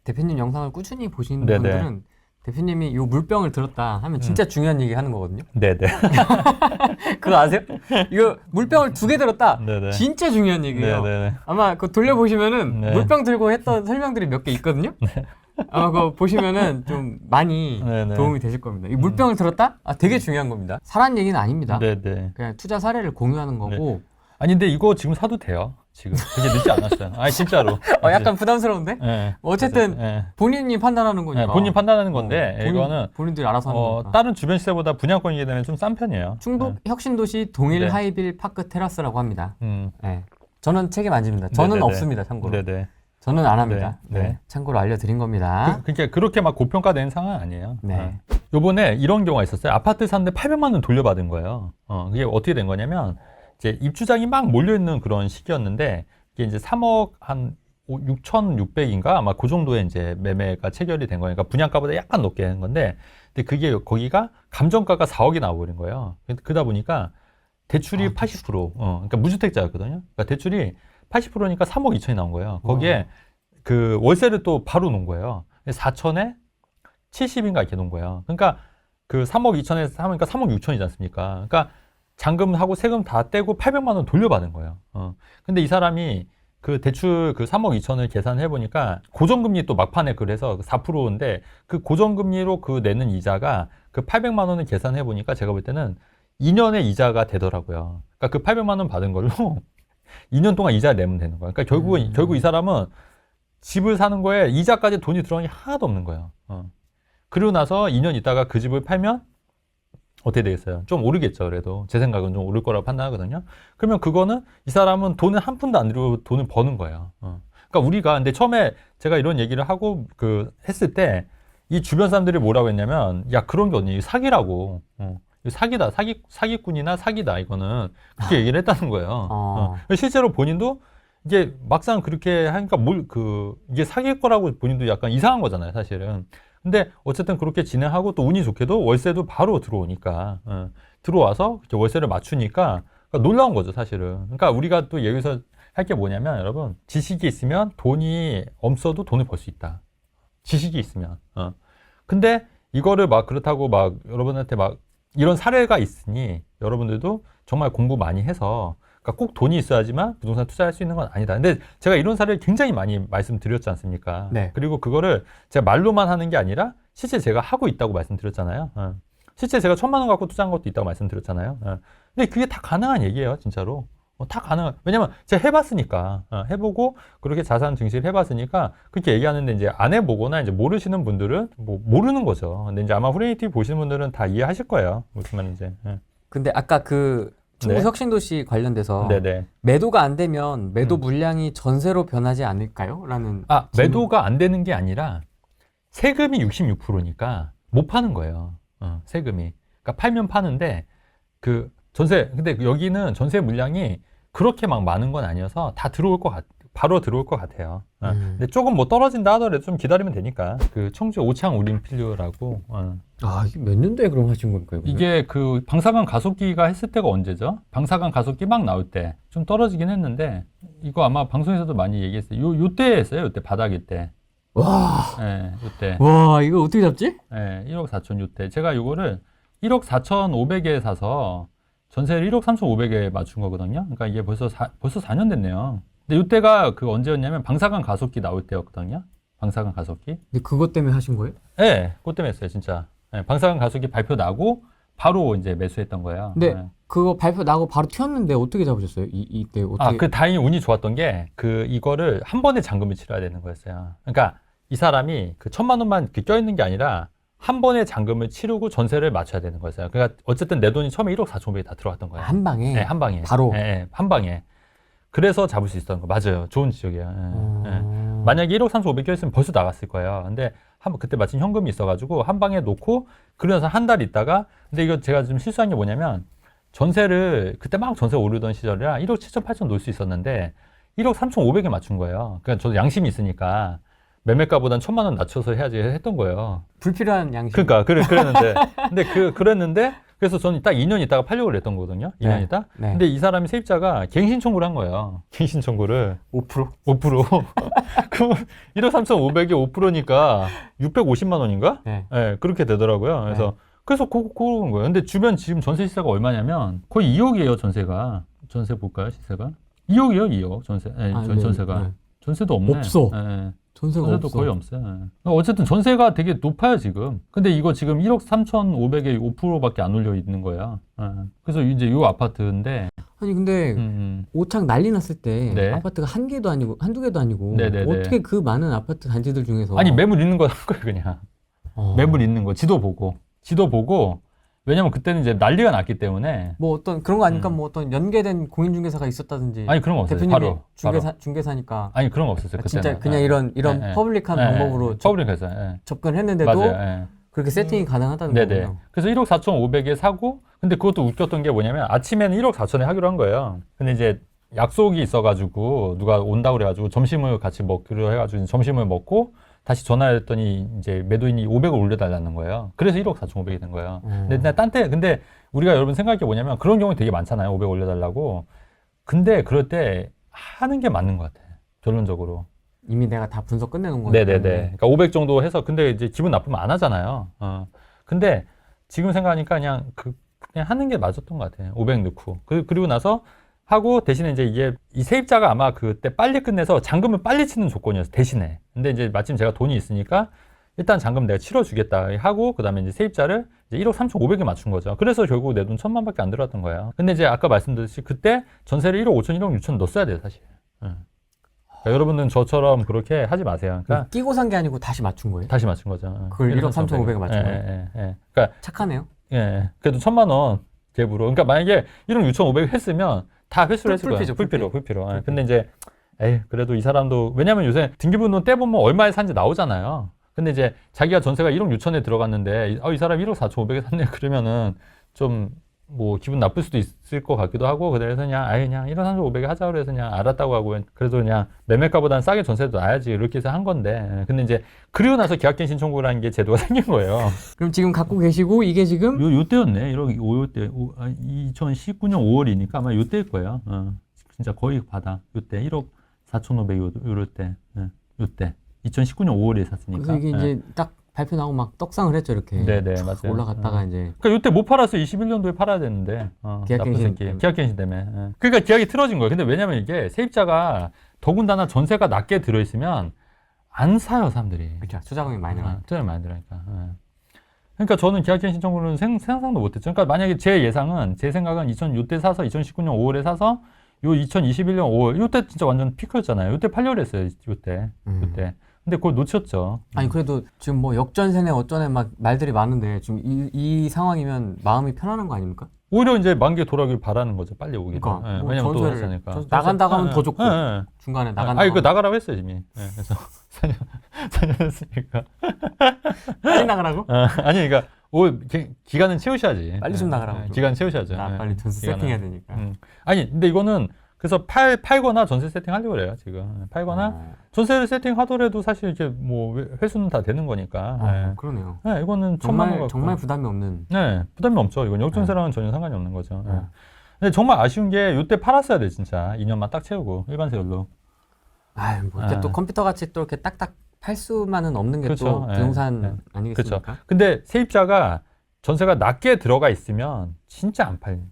대표님 영상을 꾸준히 보시는 네네. 분들은 대표님이 요 물병을 들었다 하면 진짜 중요한 얘기 하는 거거든요. 네네. 그거 아세요? 이거 물병을 2개 들었다. 네네. 진짜 중요한 얘기예요. 네네. 아마 그거 돌려보시면은 네. 물병 들고 했던 설명들이 몇 개 있거든요. 아마 그거 보시면은 좀 많이 네네. 도움이 되실 겁니다. 이 물병을 들었다? 되게 중요한 겁니다. 사란 얘기는 아닙니다. 네네. 그냥 투자 사례를 공유하는 거고. 아니 근데 이거 지금 사도 돼요. 지금 그게 늦지 않았어요. 아니 진짜로. 약간 부담스러운데? 네. 어쨌든 네. 본인이 판단하는 거니까. 네, 본인 판단하는 건데 이거는 본인들이 알아서 하는 거니까. 다른 주변 시세보다 분양권이기 때문에 좀 싼 편이에요. 충북 혁신도시 동일 네. 하이빌 파크 테라스라고 합니다. 네. 저는 책임 안 집니다. 저는 네네네. 없습니다. 참고로. 네네. 저는 안 합니다. 네. 네. 참고로 알려드린 겁니다. 그러니까 그렇게 막 고평가된 상황은 아니에요. 네. 요번에 이런 경우가 있었어요. 아파트 샀는데 800만 원 돌려받은 거예요. 그게 어떻게 된 거냐면 이제 입주장이 막 몰려있는 그런 시기였는데 이게 이제 3억 한 6,600인가 아마 그 정도의 이제 매매가 체결이 된 거니까 분양가보다 약간 높게 된 건데 근데 거기가 감정가가 4억이 나와버린 거예요. 그러다 보니까 대출이 80%, 그러니까 무주택자였거든요. 그러니까 대출이 80%니까 3억 2천이 나온 거예요. 거기에 그 월세를 또 바로 놓은 거예요. 4천에 70인가 이렇게 놓은 거예요. 그러니까 그 3억 2천에서 하니까 3억 6천이지 않습니까? 그러니까 잔금하고 세금 다 떼고 800만 원 돌려받은 거예요. 근데 이 사람이 그 대출 그 3억 2천을 계산해 보니까 고정금리 또 막판에 그래서 4%인데 그 고정금리로 그 내는 이자가 그 800만 원을 계산해 보니까 제가 볼 때는 2년의 이자가 되더라고요. 그러니까 그 800만 원 받은 걸로 2년 동안 이자 내면 되는 거예요. 그러니까 결국 이 사람은 집을 사는 거에 이자까지 돈이 들어가는 게 하나도 없는 거예요. 그리고 나서 2년 있다가 그 집을 팔면 어떻게 되겠어요? 좀 오르겠죠. 그래도 제 생각은 좀 오를 거라고 판단하거든요. 그러면 그거는 이 사람은 돈을 한 푼도 안 들이고 돈을 버는 거예요. 그러니까 우리가 근데 처음에 제가 이런 얘기를 하고 했을 때 이 주변 사람들이 뭐라고 했냐면 야 그런 게 어디 사기라고. 사기다, 사기꾼이나 사기다, 이거는. 그렇게 얘기를 했다는 거예요. 실제로 본인도 이게 막상 그렇게 하니까 이게 사기일 거라고 본인도 약간 이상한 거잖아요, 사실은. 근데 어쨌든 그렇게 진행하고 또 운이 좋게도 월세도 바로 들어오니까, 들어와서 이렇게 월세를 맞추니까 그러니까 놀라운 거죠, 사실은. 그러니까 우리가 또 여기서 할 게 뭐냐면 여러분, 지식이 있으면 돈이 없어도 돈을 벌 수 있다. 지식이 있으면. 근데 이거를 막 그렇다고 막 여러분한테 막 이런 사례가 있으니 여러분들도 정말 공부 많이 해서 그러니까 꼭 돈이 있어야지만 부동산 투자할 수 있는 건 아니다. 근데 제가 이런 사례를 굉장히 많이 말씀드렸지 않습니까? 네. 그리고 그거를 제가 말로만 하는 게 아니라 실제 제가 하고 있다고 말씀드렸잖아요. 실제 제가 1,000만 원 갖고 투자한 것도 있다고 말씀드렸잖아요. 근데 그게 다 가능한 얘기예요, 진짜로. 다 가능한. 왜냐면 제가 해봤으니까, 해보고 그렇게 자산 증식을 해봤으니까 그렇게 얘기하는데 이제 안 해보거나 이제 모르시는 분들은 뭐 모르는 거죠. 근데 이제 아마 후레이티 보시는 분들은 다 이해하실 거예요. 무슨 말인지. 근데 아까 그 중국 네. 혁신도시 관련돼서 네네. 매도가 안 되면 매도 물량이 전세로 변하지 않을까요? 라는 매도가 안 되는 게 아니라 세금이 66%니까 못 파는 거예요. 세금이. 그러니까 팔면 파는데 그 전세, 근데 여기는 전세 물량이 그렇게 막 많은 건 아니어서 다 바로 들어올 것 같아요. 근데 조금 뭐 떨어진다 하더라도 좀 기다리면 되니까. 그 청주 오창 우림필류라고. 이게 몇 년도에 그럼 하신 겁니까? 이거는? 이게 그 방사관 가속기가 했을 때가 언제죠? 방사관 가속기 막 나올 때 좀 떨어지긴 했는데 이거 아마 방송에서도 많이 얘기했어요. 요때 했어요. 요때 바닥일 때. 와. 예, 요때. 와, 이거 어떻게 잡지? 예, 1억 4천 요때. 제가 요거를 1억 4,500에 사서 전세를 1억 3,500에 맞춘 거거든요. 그러니까 이게 벌써 4년 됐네요. 근데 이때가 그 언제였냐면 방사관 가속기 나올 때였거든요. 방사관 가속기. 근데 그것 때문에 하신 거예요? 네, 그것 때문에 했어요, 진짜. 네, 방사관 가속기 발표 나고 바로 이제 매수했던 거예요. 근데 네. 그거 발표 나고 바로 튀었는데 어떻게 잡으셨어요? 이때 어떻게? 그 다행히 운이 좋았던 게 이거를 한 번에 잔금을 치러야 되는 거였어요. 그러니까 이 사람이 그 1,000만 원만 껴있는 게 아니라 한 번에 잔금을 치르고 전세를 맞춰야 되는 거였어요. 그러니까 어쨌든 내 돈이 처음에 1억 4,500이 다 들어갔던 거예요. 한 방에? 네, 한 방에. 바로? 네, 한 방에. 그래서 잡을 수 있었던 거. 맞아요. 좋은 지적이에요. 네. 만약에 1억 3,500 껴있으면 벌써 나갔을 거예요. 근데 그때 마침 현금이 있어가지고 한 방에 놓고 그러면서 한 달 있다가 근데 이거 제가 좀 실수한 게 뭐냐면 전세를 그때 막 전세 오르던 시절이라 1억 7천 8천 놓을 수 있었는데 1억 3,500에 맞춘 거예요. 그러니까 저도 양심이 있으니까 매매가보단 1,000만 원 낮춰서 해야지 했던 거예요. 불필요한 양심. 그러니까 그랬는데 근데 그랬는데 그래서 저는 딱 2년 있다가 팔려고 그랬던 거거든요. 2년 있다. 네. 근데 이 사람이 세입자가 갱신 청구를 한 거예요. 갱신 청구를 5%? 5%. 그럼 1억 3,500에 5%니까 650만 원인가? 네. 네, 그렇게 되더라고요. 그래서 그런 거예요. 근데 주변 지금 전세 시세가 얼마냐면 거의 2억이에요, 전세가. 전세 볼까요, 시세가? 2억이에요, 2억 전세. 네, 전세가. 네. 전세도 없네. 없어. 네. 전세가 전세도 없어. 거의 없어요. 어쨌든 전세가 되게 높아요, 지금. 근데 이거 지금 1억 3,500에 5%밖에 안 올려 있는 거예요. 그래서 이제 요 아파트인데. 아니 근데 오창 난리 났을 때 네. 아파트가 한 개도 아니고 한두 개도 아니고 네네네. 어떻게 그 많은 아파트 단지들 중에서 아니, 매물 있는 거 한 거예요, 그냥. 매물 있는 거. 지도 보고. 왜냐면 그때는 이제 난리가 났기 때문에. 뭐 어떤 그런 거 아닙니까? 뭐 어떤 연계된 공인중개사가 있었다든지. 아니, 그런 거 없어요. 대표님이 바로. 중개사니까. 아니, 그런 거 없었어요. 그때는. 진짜 그냥 이런 퍼블릭한 방법으로 퍼블릭해서. 접근을 했는데도 맞아요. 그렇게 세팅이 가능하다는 네네. 거군요. 그래서 1억 4,500에 사고, 근데 그것도 웃겼던 게 뭐냐면 아침에는 1억 4천에 하기로 한 거예요. 근데 이제 약속이 있어가지고 누가 온다고 그래가지고 점심을 같이 먹기로 해가지고 점심을 먹고 다시 전화했더니 이제 매도인이 500을 올려달라는 거예요. 그래서 1억 4,500이 된 거예요. 근데 우리가 여러분 생각해 뭐냐면 그런 경우 되게 많잖아요. 500 올려달라고. 근데 그럴 때 하는 게 맞는 것 같아요. 결론적으로. 이미 내가 다 분석 끝내놓은 거예요. 네네네. 그러니까 500 정도 해서 근데 이제 기분 나쁘면 안 하잖아요. 근데 지금 생각하니까 그냥 하는 게 맞았던 것 같아요. 500 넣고. 그리고 나서 하고 대신에 이제 이게 이 세입자가 아마 그때 빨리 끝내서 잔금을 빨리 치는 조건이었어 대신에. 근데 이제 마침 제가 돈이 있으니까 일단 잔금 내가 치러주겠다 하고 그다음에 이제 세입자를 이제 1억 3,500에 맞춘 거죠. 그래서 결국 내 돈 1,000만밖에 안 들어왔던 거예요. 근데 이제 아까 말씀드렸듯이 그때 전세를 1억 5천, 1억 6천 넣었어야 돼요 사실. 그러니까 여러분은 저처럼 그렇게 하지 마세요. 그러니까 끼고 산 게 아니고 다시 맞춘 거예요? 다시 맞춘 거죠. 그걸 1억 3,500에 맞춘 거예요? 그러니까 착하네요. 그래도 1,000만 원 갭으로. 그러니까 만약에 1억 6,500 했으면 다 회수를 했을 거야. 풀피로. 근데 이제 그래도 이 사람도 왜냐면 요새 등기부등 떼보면 얼마에 산지 나오잖아요. 근데 이제 자기가 전세가 1억 6천에 들어갔는데 이 사람 1억 4,500에 샀네 그러면은 좀 뭐 기분 나쁠 수도 있을 것 같기도 하고 그래서 그냥 1억 3,500에 하자 그래서 그냥 알았다고 하고 그래도 그냥 매매가보다는 싸게 전세도 놔야지 이렇게 해서 한 건데 근데 이제 그리고 나서 계약갱신 청구라는 게 제도가 생긴 거예요. 그럼 지금 갖고 계시고 이게 지금 요때였네. 1억 5때 2019년 5월이니까 아마 요때일 거예요. 진짜 거의 바다. 요때 1억 4,500 요럴 때. 요때 2019년 5월에 샀으니까. 그래서 이게 이제 딱 발표 나오고 막 떡상을 했죠 이렇게. 네네 맞아요. 올라갔다가 이제. 그러니까 요때 못 팔았어. 21년도에 팔아야 되는데. 계약갱신 때문에. 계약갱신 때문에. 그러니까 계약이 틀어진 거예요. 근데 왜냐면 이게 세입자가 더군다나 전세가 낮게 들어있으면 안 사요 사람들이. 그렇죠. 투자금이 많이 나와요. 투자금이 많이 들어가니까. 그러니까 저는 계약갱신 청구는 상상도 못했죠. 그러니까 만약에 제 예상은 제 생각은 요때 사서 2019년 5월에 사서 요 2021년 5월 요때 진짜 완전 피크였잖아요. 요때 팔려고 했어요. 요때. 근데 그걸 놓쳤죠. 아니 그래도 지금 뭐 역전세네 어쩌네 막 말들이 많은데 지금 이 상황이면 마음이 편안한 거 아닙니까? 오히려 이제 만개 돌아오길 바라는 거죠. 빨리 오기를. 그러니까 뭐 왜냐면 또 했으니까. 나간다고 하면 더 좋고 중간에 나간다고 아니 그 나가라고 했어요 이미. 그래서 4년 했으니까. 빨리 나가라고? 아니 그러니까 기간은 채우셔야지. 빨리 좀 나가라고. 기간 채우셔야죠. 빨리 전세 세팅해야 되니까. 아니 근데 이거는 그래서 팔거나 전세 세팅하려고 그래요 지금. 팔거나 전세를 세팅하더라도 사실 이렇게 뭐 회수는 다 되는 거니까. 그러네요. 이거는 정말 부담이 없는. 부담이 없죠. 이건 역전세랑은 전혀 상관이 없는 거죠. 근데 정말 아쉬운 게 이때 팔았어야 돼 진짜. 2년만 딱 채우고 일반세율로. 뭐 이렇게 또 컴퓨터 같이 또 이렇게 딱딱 팔 수만은 없는 게 또 부동산 아니겠습니까? 그렇죠. 근데 세입자가 전세가 낮게 들어가 있으면 진짜 안 팔려요.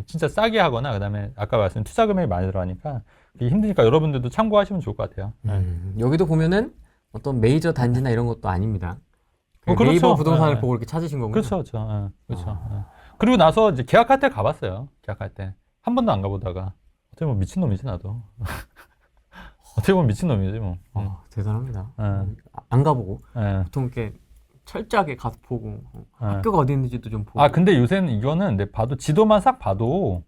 진짜 싸게 하거나 그다음에 아까 말씀 투자 금액이 많이 들어가니까 그게 힘드니까 여러분들도 참고하시면 좋을 것 같아요. 여기도 보면은 어떤 메이저 단지나 이런 것도 아닙니다. 그렇죠. 네이버 부동산을 보고 이렇게 찾으신 거군요. 그렇죠. 그리고 나서 이제 계약할 때 가봤어요. 계약할 때 한 번도 안 가보다가 어떻게 보면 미친 놈이지 나도. 어떻게 보면 미친 놈이지 뭐. 대단합니다. 안 가보고 보통 이렇게 철저하게 가서 보고 학교가 어디 있는지도 좀 보고. 근데 요새는 이거는 내 봐도 지도만 싹 봐도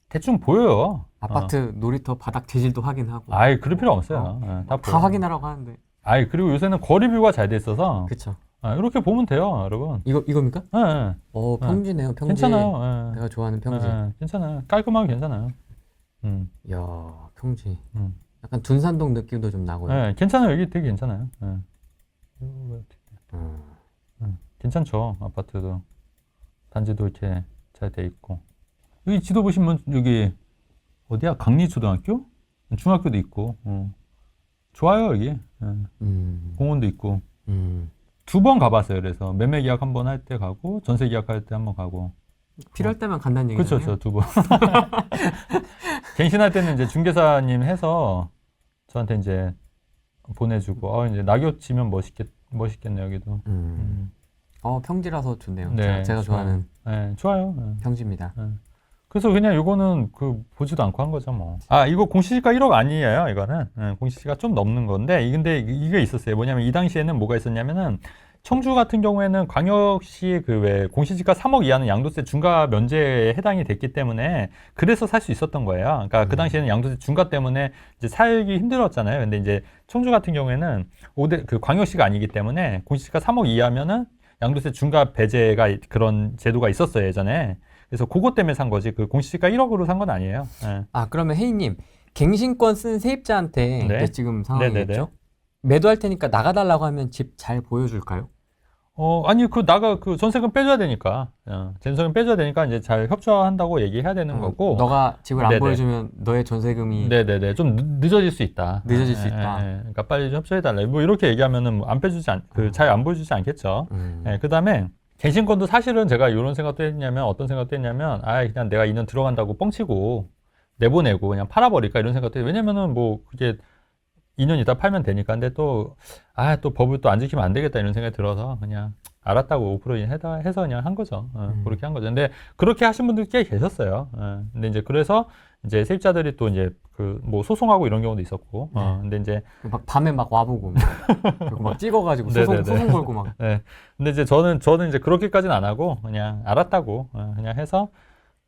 대충 보여요. 아파트 놀이터 바닥 재질도 확인하고. 그럴 필요 없어요. 다 확인하라고 하는데. 그리고 요새는 거리뷰가 잘 돼 있어서. 그렇죠. 이렇게 보면 돼요, 여러분. 이겁니까? 네. 평지네요, 평지. 괜찮아요. 내가 좋아하는 평지. 괜찮아요. 깔끔하고 괜찮아요. 이야, 평지. 약간 둔산동 느낌도 좀 나고요. 괜찮아요. 여기 되게 괜찮아요. 괜찮죠, 아파트도. 단지도 이렇게 잘 돼 있고. 여기 지도 보시면 여기 어디야? 강리초등학교? 중학교도 있고. 좋아요, 여기. 공원도 있고. 2번 가봤어요. 그래서 매매 계약 한 번 할 때 가고 전세 계약할 때 한 번 가고. 필요할 때만 간다는 얘기잖아요. 그렇죠, 2번. 갱신할 때는 이제 중개사님 해서 저한테 이제 보내주고 이제 낙엽 지면 멋있겠네요 여기도. 평지라서 좋네요. 네, 제가 좋아하는. 좋아요. 평지입니다. 그래서 그냥 이거는 보지도 않고 한 거죠 뭐. 이거 공시지가 1억 아니에요 이거는. 공시지가 좀 넘는 건데 근데 이게 있었어요. 뭐냐면 이 당시에는 뭐가 있었냐면은 청주 같은 경우에는 광역시 공시지가 3억 이하는 양도세 중과 면제에 해당이 됐기 때문에 그래서 살 수 있었던 거예요. 그러니까 그 당시에는 양도세 중과 때문에 이제 살기 힘들었잖아요. 근데 이제 청주 같은 경우에는 광역시가 아니기 때문에 공시지가 3억 이하면은 양도세 중과 배제가 그런 제도가 있었어요 예전에. 그래서 그것 때문에 산 거지. 공시지가 1억으로 산 건 아니에요. 그러면 혜인님 갱신권 쓴 세입자한테 지금 상황이겠죠? 매도할 테니까 나가달라고 하면 집 잘 보여줄까요? 아니 전세금 빼줘야 되니까. 전세금 빼줘야 되니까 이제 잘 협조한다고 얘기해야 되는 거고. 너가 집을 안 보여주면 너의 전세금이. 좀 늦어질 수 있다. 그러니까 빨리 좀 협조해달라. 뭐 이렇게 얘기하면은 잘 안 보여주지 않겠죠. 그다음에 갱신권도 사실은 제가 이런 생각도 했냐면 어떤 생각도 했냐면 그냥 내가 2년 들어간다고 뻥치고 내보내고 그냥 팔아버릴까 이런 생각도 해요. 왜냐면은 뭐 그게 2년 있다 팔면 되니까. 근데 또 또 법을 또 안 지키면 안 되겠다 이런 생각이 들어서 그냥 알았다고 5% 해서 그냥 한 거죠. 그렇게 한 거죠. 근데 그렇게 하신 분들 꽤 계셨어요. 근데 이제 그래서 이제 세입자들이 또 이제 그 뭐 소송하고 이런 경우도 있었고. 근데 이제 막 밤에 막 와보고 그리고 막 찍어가지고 네네네. 소송 걸고 막. 네. 근데 이제 저는 이제 그렇게까지는 안 하고 그냥 알았다고 그냥 해서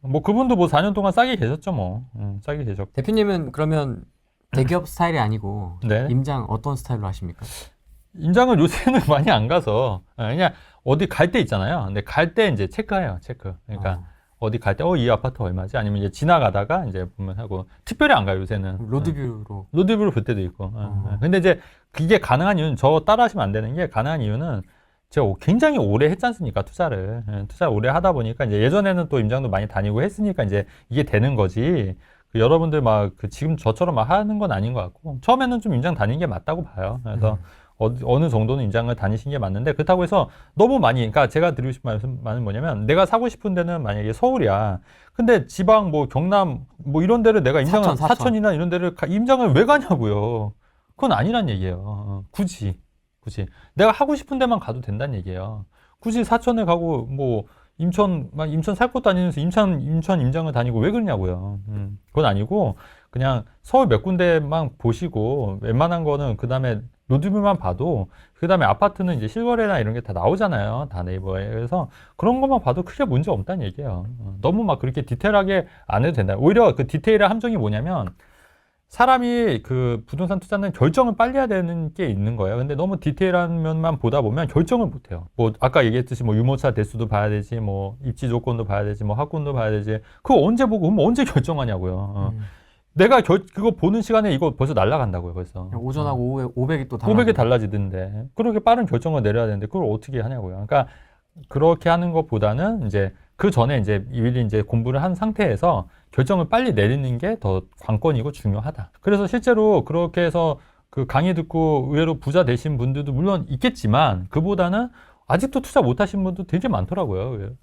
뭐 그분도 뭐 4년 동안 싸게 계셨죠 뭐. 싸게 계셨고. 대표님은 그러면 대기업 스타일이 아니고 네. 임장 어떤 스타일로 하십니까? 임장을 요새는 많이 안 가서 그냥 어디 갈 때 있잖아요. 근데 갈 때 이제 체크해요. 체크. 그러니까 어디 갈 때 이 아파트 얼마지? 아니면 이제 지나가다가 이제 보면 하고 특별히 안 가요 요새는. 로드뷰로. 로드뷰로 볼 때도 있고. 근데 이제 그게 가능한 이유는 저 따라하시면 안 되는 게 가능한 이유는 제가 굉장히 오래 했지 않습니까? 투자를 오래 하다 보니까 이제 예전에는 또 임장도 많이 다니고 했으니까 이제 이게 되는 거지. 여러분들 막 지금 저처럼 막 하는 건 아닌 것 같고 처음에는 좀 임장 다니는 게 맞다고 봐요. 그래서 어느 정도는 임장을 다니신 게 맞는데 그렇다고 해서 너무 많이 그러니까 제가 드리고 싶은 말은 뭐냐면 내가 사고 싶은 데는 만약에 서울이야. 근데 지방 뭐 경남 뭐 이런 데를 내가 임장을 사천이나 이런 데를 임장을 왜 가냐고요. 그건 아니란 얘기예요. 굳이 내가 하고 싶은 데만 가도 된다는 얘기예요. 굳이 사천에 가고 뭐 인천 살 곳도 아니면서 인천 임장을 다니고 왜 그러냐고요. 그건 아니고 그냥 서울 몇 군데만 보시고 웬만한 거는 그 다음에 로드뷰만 봐도 그 다음에 아파트는 이제 실거래나 이런 게 다 나오잖아요. 다 네이버에. 그래서 그런 것만 봐도 크게 문제 없다는 얘기예요. 너무 막 그렇게 디테일하게 안 해도 된다. 오히려 그 디테일의 함정이 뭐냐면 사람이 그 부동산 투자는 결정을 빨리 해야 되는 게 있는 거예요. 근데 너무 디테일한 면만 보다 보면 결정을 못 해요. 뭐 아까 얘기했듯이 뭐 유모차 대수도 봐야 되지, 뭐 입지 조건도 봐야 되지, 뭐 학군도 봐야 되지. 그거 언제 보고 그럼 언제 결정하냐고요. 내가 그거 보는 시간에 이거 벌써 날아간다고요, 벌써. 오전하고 오후에 500이 또 달라지고. 500이 달라지던데. 그렇게 빠른 결정을 내려야 되는데 그걸 어떻게 하냐고요. 그러니까 그렇게 하는 것보다는 이제 그 전에 이제 미리 이제 공부를 한 상태에서 결정을 빨리 내리는 게 더 관건이고 중요하다. 그래서 실제로 그렇게 해서 그 강의 듣고 의외로 부자 되신 분들도 물론 있겠지만 그보다는 아직도 투자 못 하신 분도 되게 많더라고요.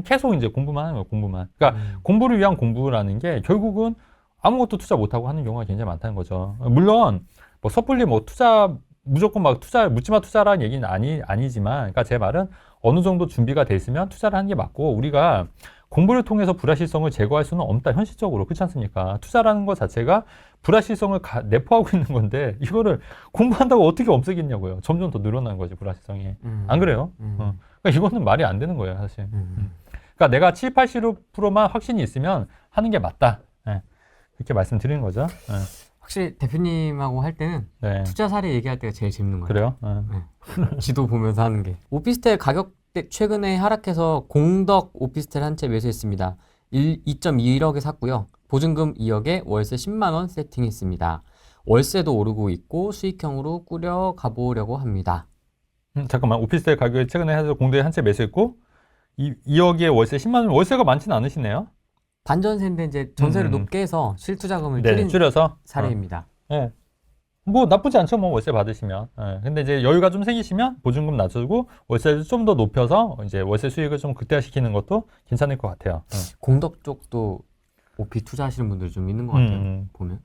계속 이제 공부만 하는 거예요, 공부만. 그러니까 공부를 위한 공부라는 게 결국은 아무것도 투자 못 하고 하는 경우가 굉장히 많다는 거죠. 물론 뭐 섣불리 뭐 투자 무조건 막 묻지마 투자라는 얘기는 아니지만, 그러니까 제 말은 어느 정도 준비가 돼 있으면 투자를 하는 게 맞고, 우리가 공부를 통해서 불확실성을 제거할 수는 없다, 현실적으로. 그렇지 않습니까? 투자라는 것 자체가 불확실성을 내포하고 있는 건데, 이거를 공부한다고 어떻게 없애겠냐고요. 점점 더 늘어나는 거지, 불확실성이. 안 그래요? 그러니까 이거는 말이 안 되는 거예요, 사실. 그러니까 내가 70-80%만 확신이 있으면 하는 게 맞다. 네. 그렇게 말씀드리는 거죠. 네. 확실히 대표님하고 할 때는 네. 투자 사례 얘기할 때가 제일 재밌는 것 같아요. 그래요? 네. 지도 보면서 하는 게. 오피스텔 가격 최근에 하락해서 공덕 오피스텔 한 채 매수했습니다. 2.21억에 샀고요. 보증금 2억에 월세 10만 원 세팅했습니다. 월세도 오르고 있고 수익형으로 꾸려 가보려고 합니다. 잠깐만, 오피스텔 가격이 최근에 해서 공덕에 한 채 매수했고 2억에 월세 10만 원, 월세가 많지는 않으시네요. 반전세인데 이제 전세를 높게 해서 실투자금을 네, 줄여서 사례입니다. 네. 뭐 나쁘지 않죠, 뭐 월세 받으시면. 네. 근데 이제 여유가 좀 생기시면 보증금 낮추고 월세를 좀 더 높여서 이제 월세 수익을 좀 극대화시키는 것도 괜찮을 것 같아요. 공덕 쪽도 오피 투자하시는 분들 좀 있는 것 같아요. 보면.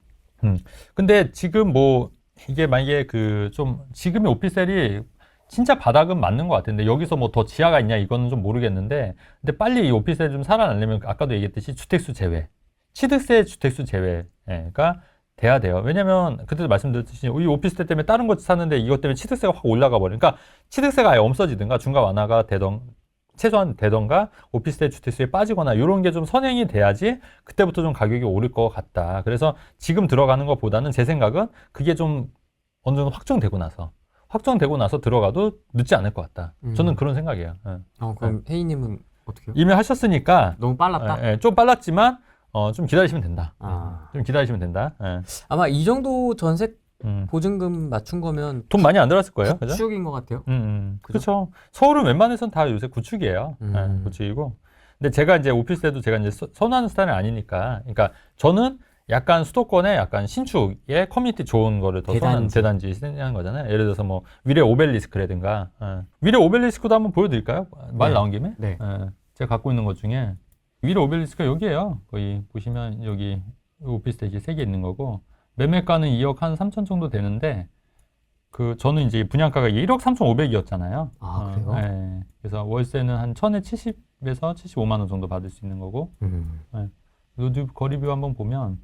근데 지금 뭐 이게 만약에 그 좀 지금의 오피스텔이 진짜 바닥은 맞는 것 같은데 여기서 뭐 더 지하가 있냐 이거는 좀 모르겠는데, 근데 빨리 이 오피스텔 좀 살아나려면 아까도 얘기했듯이 주택수 제외, 취득세 주택수 제외가 돼야 돼요. 왜냐면 그때도 말씀드렸듯이 이 오피스텔 때문에 다른 거 샀는데 이것 때문에 취득세가 확 올라가 버리니까 취득세가 아예 없어지든가 중과 완화가 최소한 되던가 오피스텔 주택수에 빠지거나 이런 게 좀 선행이 돼야지 그때부터 좀 가격이 오를 것 같다. 그래서 지금 들어가는 것보다는 제 생각은 그게 좀 어느 정도 확정되고 나서 들어가도 늦지 않을 것 같다. 저는 그런 생각이에요. 그럼 혜인님은 어떻게요? 이미 하셨으니까 너무 빨랐다? 좀 빨랐지만 좀 기다리시면 된다. 좀 기다리시면 된다. 아마 이 정도 전세 보증금 맞춘 거면 돈 많이 안 들었을 거예요. 그죠? 구축인 것 같아요. 그렇죠. 서울은 웬만해서는 다 요새 구축이에요. 구축이고. 근데 제가 이제 오피스텔도 제가 이제 선호하는 스타일은 아니니까. 그러니까 저는 약간 수도권에 약간 신축에 커뮤니티 좋은 거를 더 선호하는 대단지 생각하는 거잖아요. 예를 들어서 뭐 위례 오벨리스크라든가. 위례 오벨리스크도 한번 보여드릴까요? 말 나온 김에. 네. 제가 갖고 있는 것 중에 위례 오벨리스크가 여기에요. 거기 보시면 여기 오피스텔 이게 3개 있는 거고 매매가는 2억 한 3천 정도 되는데 그 저는 이제 분양가가 1억 3,500이었잖아요. 아, 그래요? 네. 그래서 월세는 한 1,000에 70에서 75만 원 정도 받을 수 있는 거고. 요즘 거리뷰 한번 보면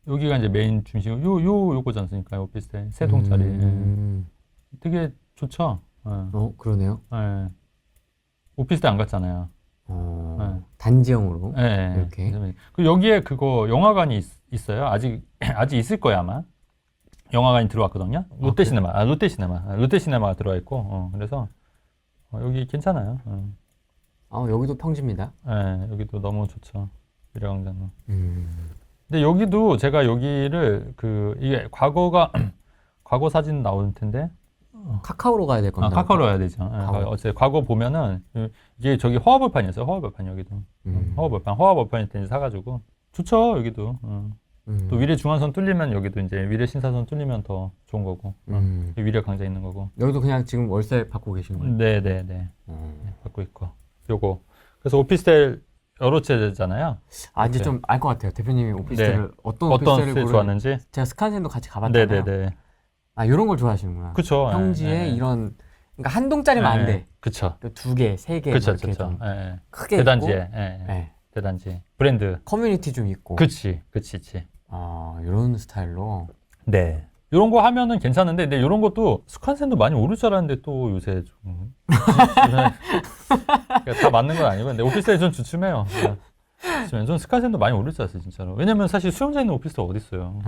여기가 이제 메인 중심 요거지 않습니까? 오피스텔 3동짜리. 되게 좋죠. 그러네요. 네. 오피스텔 안 갔잖아요. 단지형으로. 네. 이렇게. 그리고 여기에 그거 영화관이 있어요. 아직 있을 거야 아마. 영화관이 들어왔거든요. 롯데시네마가 들어와 있고. 그래서 여기 괜찮아요. 여기도 평지입니다. 네, 여기도 너무 좋죠. 미래광장은. 근데 여기도 제가 여기를 이게 과거 사진 나올 텐데. 카카오로 가야 될 겁니다. 카카오로 가야 되죠. 어째 과거 보면은 이게 저기 허허벌판이었어요. 허허벌판 여기도. 허허벌판일 때 사가지고 좋죠 여기도. 또 위례 중앙선 뚫리면 여기도 이제 위례 신사선 뚫리면 더 좋은 거고. 위례 광장 있는 거고. 여기도 그냥 지금 월세 받고 계시는 거예요? 네. 받고 있고. 요거. 그래서 오피스텔 여러 채잖아요. 이제 좀 알 것 같아요. 대표님이 오피스텔을 어떤 오피스텔을 좋아하는지. 제가 스칸센도 같이 가봤잖아요. 네네네. 이런 걸 좋아하시는구나. 그쵸. 평지에 이런 그러니까 한 동짜리면 안 돼. 그쵸. 2개, 3개 그쵸. 이렇게 좀 크게 대단지에. 있고, 대단지. 브랜드. 커뮤니티 좀 있고. 그치. 이런 스타일로. 네. 이런 거 하면은 괜찮은데, 근데 이런 것도 스칸센도 많이 오를 줄 알았는데 또 요새 좀 다 맞는 건 아니고, 근데 오피스텔이 좀 주춤해요. 전 스칸센도 많이 오를 줄 알았어요, 진짜로. 왜냐면 사실 수영장 있는 오피스텔 어디 있어요.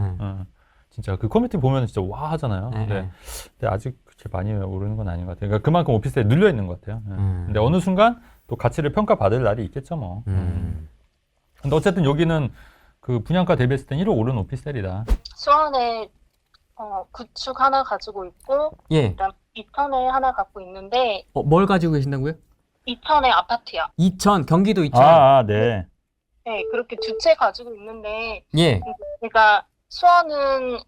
진짜 그 커뮤니티 보면 진짜 와 하잖아요. 근데 아직 그렇게 많이 오르는 건 아닌 것 같아요. 그러니까 그만큼 오피스텔에 눌려 있는 것 같아요. 근데 어느 순간 또 가치를 평가받을 날이 있겠죠, 뭐. 근데 어쨌든 여기는 그 분양가 대비했을 땐 1억 오른 오피스텔이다. 수원에 구축 하나 가지고 있고, 그다음 이천에 하나 갖고 있는데, 뭘 가지고 계신다고요? 이천에 아파트요. 이천, 경기도 이천. 네. 네, 그렇게 두 채 가지고 있는데, 예. 제가 수원은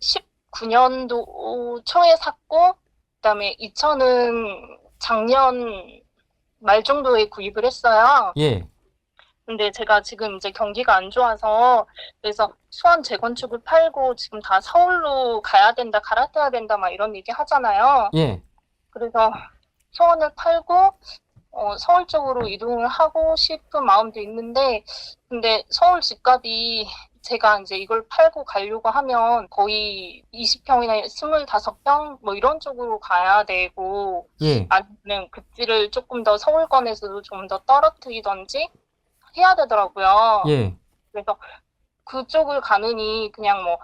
19년도 초에 샀고, 그다음에 이천은 작년 말 정도에 구입을 했어요. 예. 근데 제가 지금 이제 경기가 안 좋아서 그래서 수원 재건축을 팔고 지금 다 서울로 가야 된다, 갈아타야 된다 막 이런 얘기 하잖아요. 예. 그래서 수원을 팔고 서울 쪽으로 이동을 하고 싶은 마음도 있는데 근데 서울 집값이 제가 이제 이걸 팔고 가려고 하면 거의 20평이나 25평 뭐 이런 쪽으로 가야 되고 아니면 급지를 조금 더 서울권에서도 좀 더 떨어뜨리던지 해야 되더라고요. 그래서 그쪽을 가느니 그냥 뭐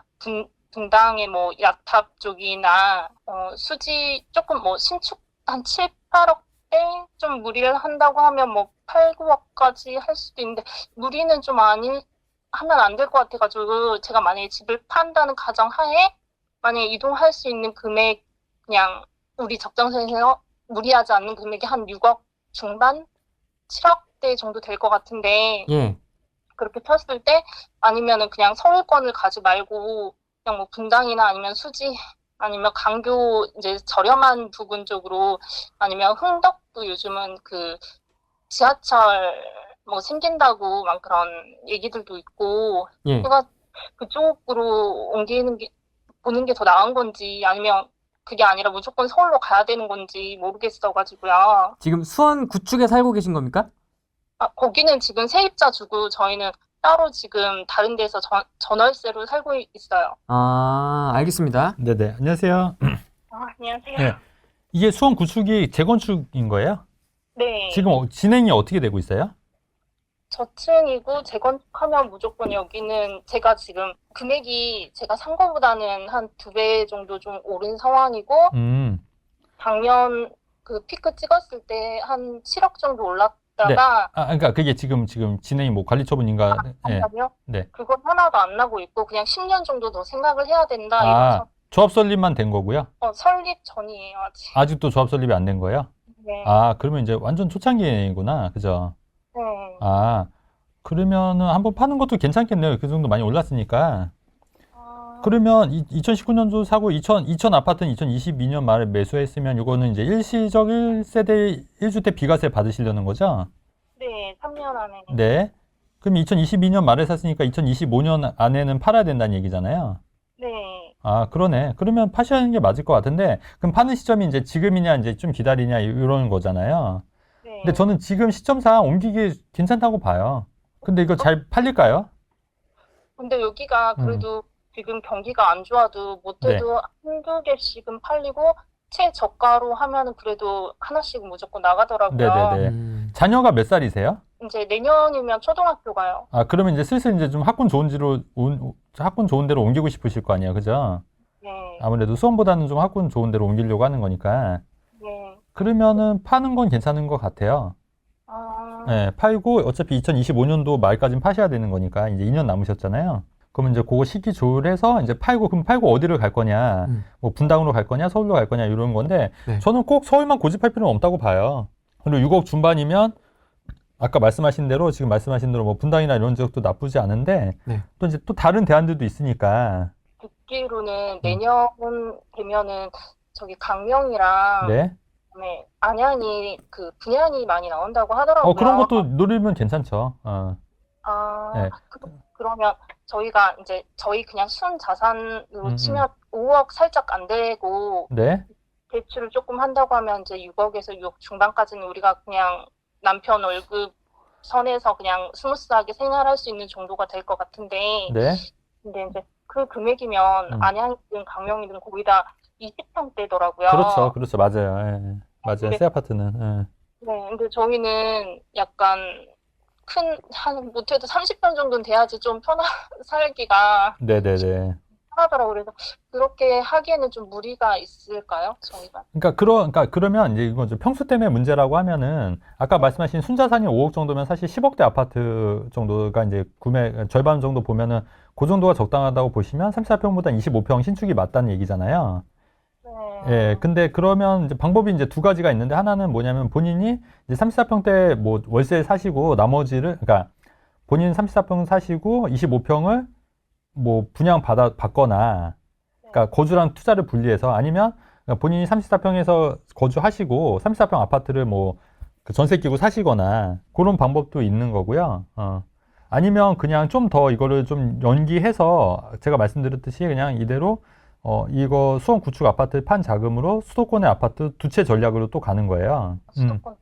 분당의 뭐 약탑 쪽이나 수지 조금 뭐 신축 한 7, 8억대 좀 무리를 한다고 하면 뭐 8, 9억까지 할 수도 있는데 무리는 좀 하면 안 될 것 같아가지고 제가 만약에 집을 판다는 가정하에 만약에 이동할 수 있는 금액 그냥 우리 적정선에서 무리하지 않는 금액이 한 6억 중반? 7억대 정도 될 것 같은데 그렇게 쳤을 때 아니면은 그냥 서울권을 가지 말고 그냥 뭐 분당이나 아니면 수지 아니면 강교 이제 저렴한 부분 쪽으로 아니면 흥덕도 요즘은 그 지하철 뭐 생긴다고 막 그런 얘기들도 있고 제가 그쪽으로 보는 게 더 나은 건지 아니면 그게 아니라 무조건 서울로 가야 되는 건지 모르겠어가지고요. 지금 수원 구축에 살고 계신 겁니까? 거기는 지금 세입자 주고 저희는 따로 지금 다른 데서 전월세로 살고 있어요. 알겠습니다. 네네. 안녕하세요. 안녕하세요. 네. 이게 수원 구축이 재건축인 거예요? 네. 지금 진행이 어떻게 되고 있어요? 저층이고 재건축하면 무조건 여기는 제가 지금 금액이 제가 산 거보다는 한 2배 정도 좀 오른 상황이고 작년 그 피크 찍었을 때 한 7억 정도 올랐다가 그러니까 그게 지금 진행이 뭐 관리 처분인가? 네. 그건 하나도 안 나고 있고 그냥 10년 정도 더 생각을 해야 된다 이런 조합 설립만 된 거고요? 설립 전이에요 아직. 아직도 조합 설립이 안 된 거예요? 네. 그러면 이제 완전 초창기구나, 그죠? 네. 그러면은 한번 파는 것도 괜찮겠네요. 그 정도 많이 올랐으니까. 그러면 2019년도 사고 2000 아파트는 2022년 말에 매수했으면 이거는 이제 일시적 1세대 1주택 비과세 받으시려는 거죠? 네, 3년 안에. 네. 그럼 2022년 말에 샀으니까 2025년 안에는 팔아야 된다는 얘기잖아요. 네. 아, 그러네. 그러면 파셔야 하는 게 맞을 것 같은데, 그럼 파는 시점이 이제 지금이냐, 이제 좀 기다리냐, 이런 거잖아요. 네. 근데 저는 지금 시점상 옮기기 괜찮다고 봐요. 근데 이거 잘 팔릴까요? 근데 여기가 그래도 지금 경기가 안 좋아도 못해도 한두 개씩은 팔리고 최저가로 하면은 그래도 하나씩은 무조건 나가더라고요. 네네네. 자녀가 몇 살이세요? 이제 내년이면 초등학교 가요. 아, 그러면 이제 슬슬 이제 좀 학군 좋은 데로 옮기고 싶으실 거 아니에요. 그죠? 네. 아무래도 수험보다는 좀 학군 좋은 데로 옮기려고 하는 거니까. 네. 그러면은 파는 건 괜찮은 것 같아요. 아, 네, 팔고 어차피 2025년도 말까지는 파셔야 되는 거니까 이제 2년 남으셨잖아요. 그러면 이제 그거 시기 조율해서 이제 팔고, 그럼 팔고 어디를 갈 거냐, 뭐 분당으로 갈 거냐, 서울로 갈 거냐 이런 건데 네. 저는 꼭 서울만 고집할 필요는 없다고 봐요. 그리고 6억 중반이면 아까 말씀하신 대로 지금 말씀하신 대로 뭐 분당이나 이런 지역도 나쁘지 않은데 네. 또 이제 또 다른 대안들도 있으니까. 듣기로는 내년 되면은 저기 강명이랑 네. 네, 안양이 그 분양이 많이 나온다고 하더라고요. 그런 것도 노리면 괜찮죠. 아, 네. 그러면 저희가 이제 저희 그냥 순 자산으로 음. 치면 5억 살짝 안 되고 네. 대출을 조금 한다고 하면 이제 6억에서 6억 중반까지는 우리가 그냥 남편 월급 선에서 그냥 스무스하게 생활할 수 있는 정도가 될 것 같은데, 네. 근데 이제 그 금액이면 안양이든 강명이든 거의 다 20평대더라고요. 그렇죠. 그렇죠. 맞아요. 예. 맞아요. 네. 새 아파트는. 예. 네, 근데 저희는 약간 한 못해도 30평 정도는 돼야지 좀 살기가 네네네. 편하더라고요. 그래서 그렇게 하기에는 좀 무리가 있을까요, 저희가? 그러니까 그러면 이제 이건 좀 평수 때문에 문제라고 하면은 아까 말씀하신 순자산이 5억 정도면 사실 10억대 아파트 정도가 이제 구매 절반 정도 보면은 그 정도가 적당하다고 보시면 34평보다 25평 신축이 맞다는 얘기잖아요. 네. 예, 근데 그러면 이제 방법이 이제 두 가지가 있는데 하나는 뭐냐면 본인이 이제 34평대 뭐 월세 사시고 나머지를, 그러니까 본인 34평 사시고 25평을 뭐 받거나, 그러니까 거주랑 투자를 분리해서, 아니면 그러니까 본인이 34평에서 거주하시고 34평 아파트를 뭐 전세 끼고 사시거나 그런 방법도 있는 거고요. 아니면 그냥 좀 더 이거를 좀 연기해서 제가 말씀드렸듯이 그냥 이대로 이거 수원 구축 아파트 판 자금으로 수도권의 아파트 두 채 전략으로 또 가는 거예요. 수도권이요?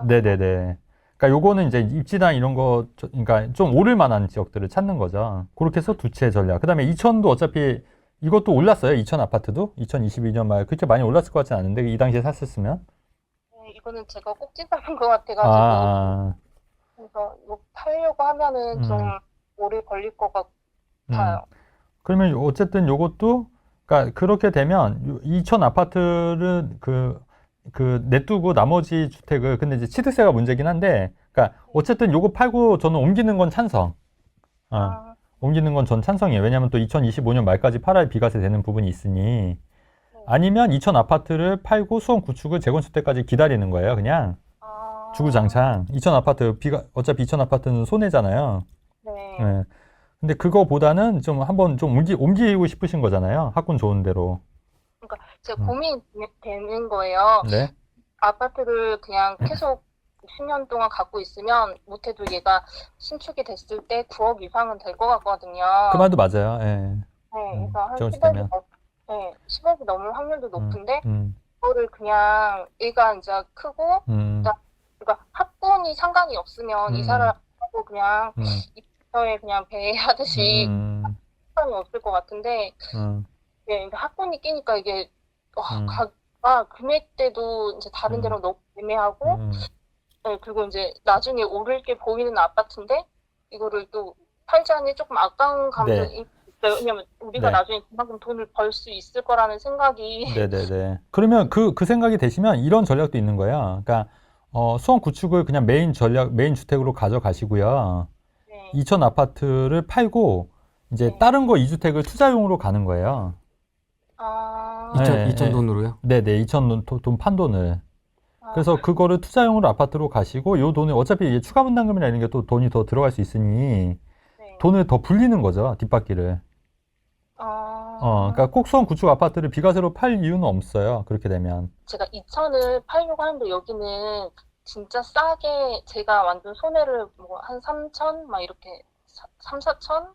네네네. 그러니까 요거는 이제 입지나 이런 거, 그러니까 좀 오를 만한 지역들을 찾는 거죠. 그렇게 해서 두 채 전략. 그 다음에 이천도 어차피 이것도 올랐어요. 이천 아파트도 2022년 말 그렇게 많이 올랐을 것 같진 않은데 이 당시에 샀었으면. 네, 이거는 제가 꼭지 잡은 것 같아가지고 그래서 이거 팔려고 하면은 좀 오래 걸릴 것 같아요. 그러면 어쨌든 요것도, 그러니까 그렇게 되면 이천 아파트를 내두고 나머지 주택을, 근데 이제 취득세가 문제긴 한데, 그러니까 어쨌든 요거 팔고 저는 옮기는 건 찬성. 옮기는 건 전 찬성이에요. 왜냐하면 또 2025년 말까지 팔아야 비과세 되는 부분이 있으니. 아니면 이천 아파트를 팔고 수원 구축을 재건축 때까지 기다리는 거예요. 그냥 주구장창. 이천 아파트 어차피 이천 아파트는 손해잖아요. 네. 근데 그거보다는 좀 한번 좀 옮기고 싶으신 거잖아요. 학군 좋은 데로. 그러니까 제가 고민이 되는 거예요. 네. 아파트를 그냥 계속 10년 동안 갖고 있으면 못해도 얘가 신축이 됐을 때 9억 이상은 될 것 같거든요. 그 말도 맞아요. 예. 네, 그래서 한 재건축 10억이, 되면. 10억이 넘을 확률도 높은데 음. 그거를 그냥 얘가 이제 크고 그러니까 학군이 상관이 없으면 이사를 하고 그냥 입터에 그냥 배하듯이 상관이 없을 것 같은데 네, 학군이 끼니까 이게 금액대도 이제 다른 데로 너무 애매하고 네, 그리고 이제 나중에 오를 게 보이는 아파트인데 이거를 또 팔자니 조금 아까운 감정이 있어요. 왜냐면 우리가 나중에 그만큼 돈을 벌 수 있을 거라는 생각이. 네네네. 그러면 그 생각이 되시면 이런 전략도 있는 거예요. 그러니까 수원 구축을 그냥 메인 주택으로 가져가시고요. 네. 이천 아파트를 팔고 이제 다른 거 2주택을 투자용으로 가는 거예요. 이천 돈으로요? 네네. 이천 돈 판 돈을. 그래서 그거를 투자용으로 아파트로 가시고 요 돈을 어차피 이게 추가 분담금이나 이런 게 또 돈이 더 들어갈 수 있으니 돈을 더 불리는 거죠. 뒷바퀴를. 그러니까 꼭 수원 구축 아파트를 비과세로 팔 이유는 없어요. 그렇게 되면. 제가 이천을 팔려고 하는데 여기는 진짜 싸게 제가 완전 손해를 뭐 한 3천 막 이렇게 3, 4천?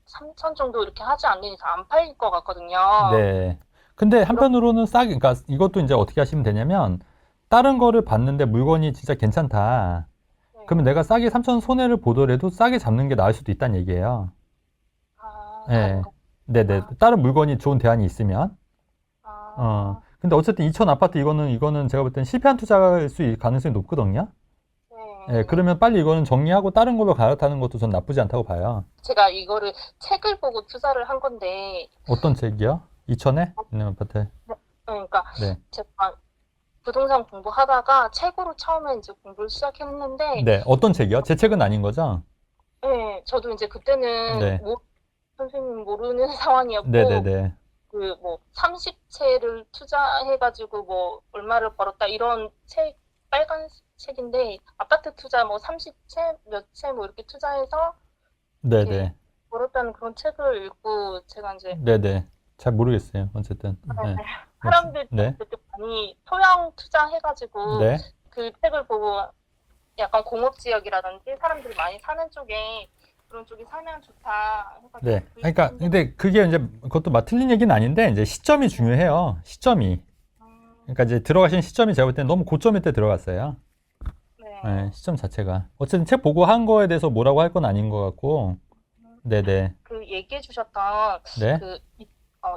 3천 정도 이렇게 하지 않는 이상 안 팔릴 것 같거든요. 네. 근데 한편으로는 싸게, 그러니까 이것도 이제 어떻게 하시면 되냐면, 다른 거를 봤는데 물건이 진짜 괜찮다. 네. 그러면 내가 싸게 3천 손해를 보더라도 싸게 잡는 게 나을 수도 있다는 얘기예요. 아, 네. 다른 거. 네네. 다른 물건이 좋은 대안이 있으면. 아, 근데 어쨌든 2천 아파트 이거는 제가 볼 땐 실패한 투자일 가능성이 높거든요. 네. 예, 그러면 빨리 이거는 정리하고 다른 걸로 갈아타는 것도 전 나쁘지 않다고 봐요. 제가 이거를 책을 보고 투자를 한 건데, 어떤 책이요? 2천에 있는 아파트. 그러니까 네. 제가 부동산 공부하다가 책으로 처음에 이제 공부를 시작했는데, 네. 어떤 책이요? 제 책은 아닌 거죠? 네, 저도 이제 그때는 네. 선생님 모르는 상황이었고, 네네네. 그 뭐 30채를 투자해가지고 뭐 얼마를 벌었다 이런 책, 빨간 책인데 아파트 투자 뭐 30채 몇 채 뭐 이렇게 투자해서 네네. 네. 벌었다는 그런 책을 읽고 제가 이제 네네. 잘 모르겠어요. 어쨌든. 네. 사람들이 네. 그때 많이 소형 투자해가지고 네. 그 책을 보고 약간 공업 지역이라든지 사람들이 많이 사는 쪽에 그런 쪽이 사면 좋다 해가지고 네. 그러니까 근데 그게 이제 그것도 막 틀린 얘기는 아닌데 이제 시점이 중요해요. 시점이. 그러니까 이제 들어가신 시점이 제가 볼 때는 너무 고점일 때 들어갔어요. 네, 시점 자체가. 어쨌든 책 보고 한 거에 대해서 뭐라고 할 건 아닌 것 같고. 네네. 그 얘기해 주셨던 네. 그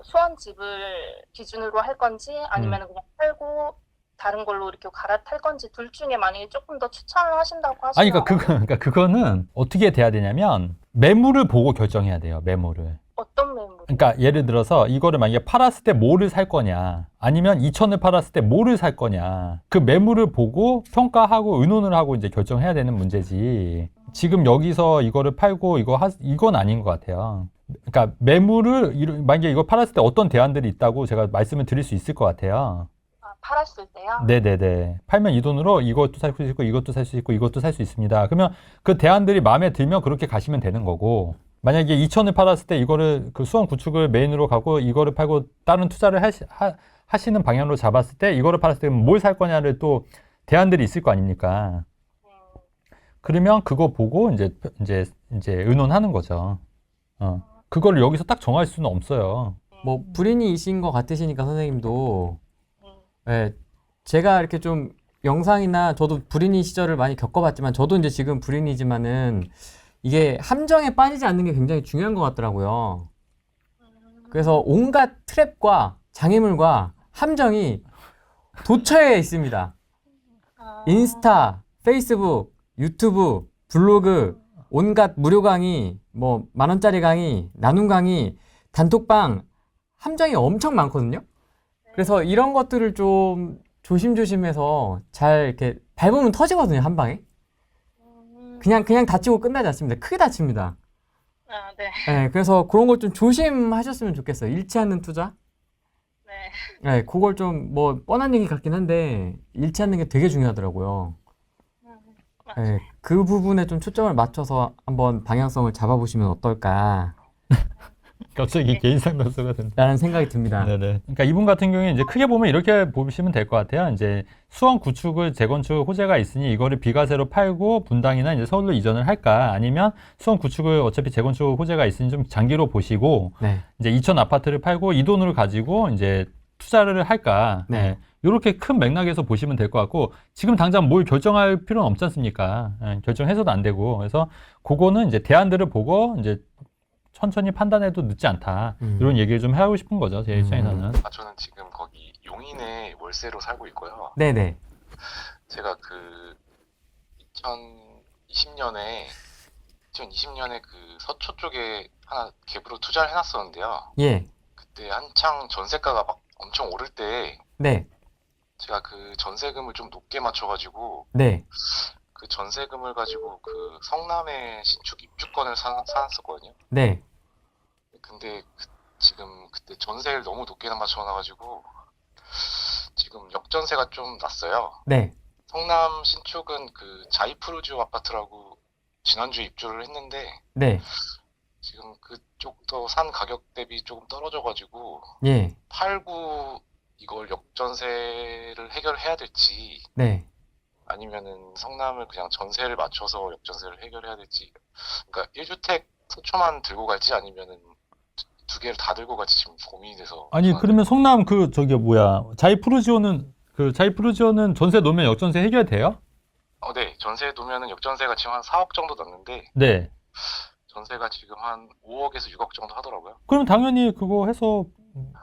수원집을 기준으로 할 건지 아니면 그냥 팔고 다른 걸로 이렇게 갈아탈 건지 둘 중에 만약에 조금 더 추천을 하신다고 아니, 하시면 그러니까 그거는 어떻게 돼야 되냐면 매물을 보고 결정해야 돼요. 매물을. 어떤 매물? 그러니까 예를 들어서 이거를 만약에 팔았을 때 뭐를 살 거냐, 아니면 2천을 팔았을 때 뭐를 살 거냐, 그 매물을 보고 평가하고 의논을 하고 이제 결정해야 되는 문제지. 지금 여기서 이거를 팔고 이건 아닌 것 같아요. 그러니까 매물을 만약에 이거 팔았을 때 어떤 대안들이 있다고 제가 말씀을 드릴 수 있을 것 같아요. 팔았을 때요? 네네네. 팔면 이 돈으로 이것도 살 수 있고 이것도 살 수 있고 이것도 살 수 있습니다. 그러면 그 대안들이 마음에 들면 그렇게 가시면 되는 거고, 만약에 2천을 팔았을 때 이거를 그 수원 구축을 메인으로 가고 이거를 팔고 다른 투자를 하시는 방향으로 잡았을 때 이거를 팔았을 때 뭘 살 거냐를 또 대안들이 있을 거 아닙니까? 그러면 그거 보고 이제 의논하는 거죠. 그걸 여기서 딱 정할 수는 없어요. 뭐 불인이신 것 같으시니까 선생님도 네, 제가 이렇게 좀 영상이나 저도 불인이 시절을 많이 겪어봤지만 저도 이제 지금 불인이지만은 이게 함정에 빠지지 않는 게 굉장히 중요한 것 같더라고요. 그래서 온갖 트랩과 장애물과 함정이 도처에 있습니다. 인스타, 페이스북, 유튜브, 블로그, 온갖 무료 강의, 뭐 10,000원짜리 강의, 나눔 강의, 단톡방 함정이 엄청 많거든요. 그래서 이런 것들을 좀 조심조심해서 잘 이렇게 밟으면 터지거든요, 한 방에. 그냥 다치고 끝나지 않습니다. 크게 다칩니다. 네. 네, 그래서 그런 걸 좀 조심하셨으면 좋겠어요. 잃지 않는 투자. 네. 네, 그걸 좀 뭐 뻔한 얘기 같긴 한데 잃지 않는 게 되게 중요하더라고요. 네, 그 부분에 좀 초점을 맞춰서 한번 방향성을 잡아보시면 어떨까 갑자기 개인 상담소가 된다. 라는 생각이 듭니다. 네네. 그러니까 이분 같은 경우에 이제 크게 보면 이렇게 보시면 될 것 같아요. 이제 수원 구축을 재건축 호재가 있으니 이거를 비과세로 팔고 분당이나 이제 서울로 이전을 할까, 아니면 수원 구축을 어차피 재건축 호재가 있으니 좀 장기로 보시고 네. 이제 2천 아파트를 팔고 이 돈을 가지고 이제 투자를 할까. 네. 이렇게 큰 맥락에서 보시면 될 것 같고, 지금 당장 뭘 결정할 필요는 없지 않습니까? 결정해서도 안 되고. 그래서 그거는 이제 대안들을 보고 이제 천천히 판단해도 늦지 않다. 이런 얘기를 좀 하고 싶은 거죠, 제 입장에서는. 저는 지금 거기 용인에 월세로 살고 있고요. 네네. 제가 그 2020년에 그 서초 쪽에 하나 갭으로 투자를 해놨었는데요. 예. 그때 한창 전세가가 막 엄청 오를 때 네. 제가 그 전세금을 좀 높게 맞춰가지고 네. 그 전세금을 가지고 그 성남에 신축 입주권을 사놨었거든요. 네. 근데 지금 그때 전세를 너무 높게 맞춰놔가지고 지금 역전세가 좀 났어요. 네. 성남 신축은 그 자이프루지오 아파트라고 지난주에 입주를 했는데 네. 지금 그쪽도 산 가격 대비 조금 떨어져가지고 예. 팔고 이걸 역전세를 해결해야 될지 네. 아니면은 성남을 그냥 전세를 맞춰서 역전세를 해결해야 될지. 그러니까 1주택 서초만 들고 갈지 아니면은 두 개를 다 들고 갈지 지금 고민이 돼서. 아니 그러면 성남 그 저기 뭐야 자이프루지오는 전세 놓으면 역전세 해결돼요? 네. 전세 두면은 역전세가 지금 한 4억 정도 났는데 네. 전세가 지금 한 5억에서 6억 정도 하더라고요. 그럼 당연히 그거 해서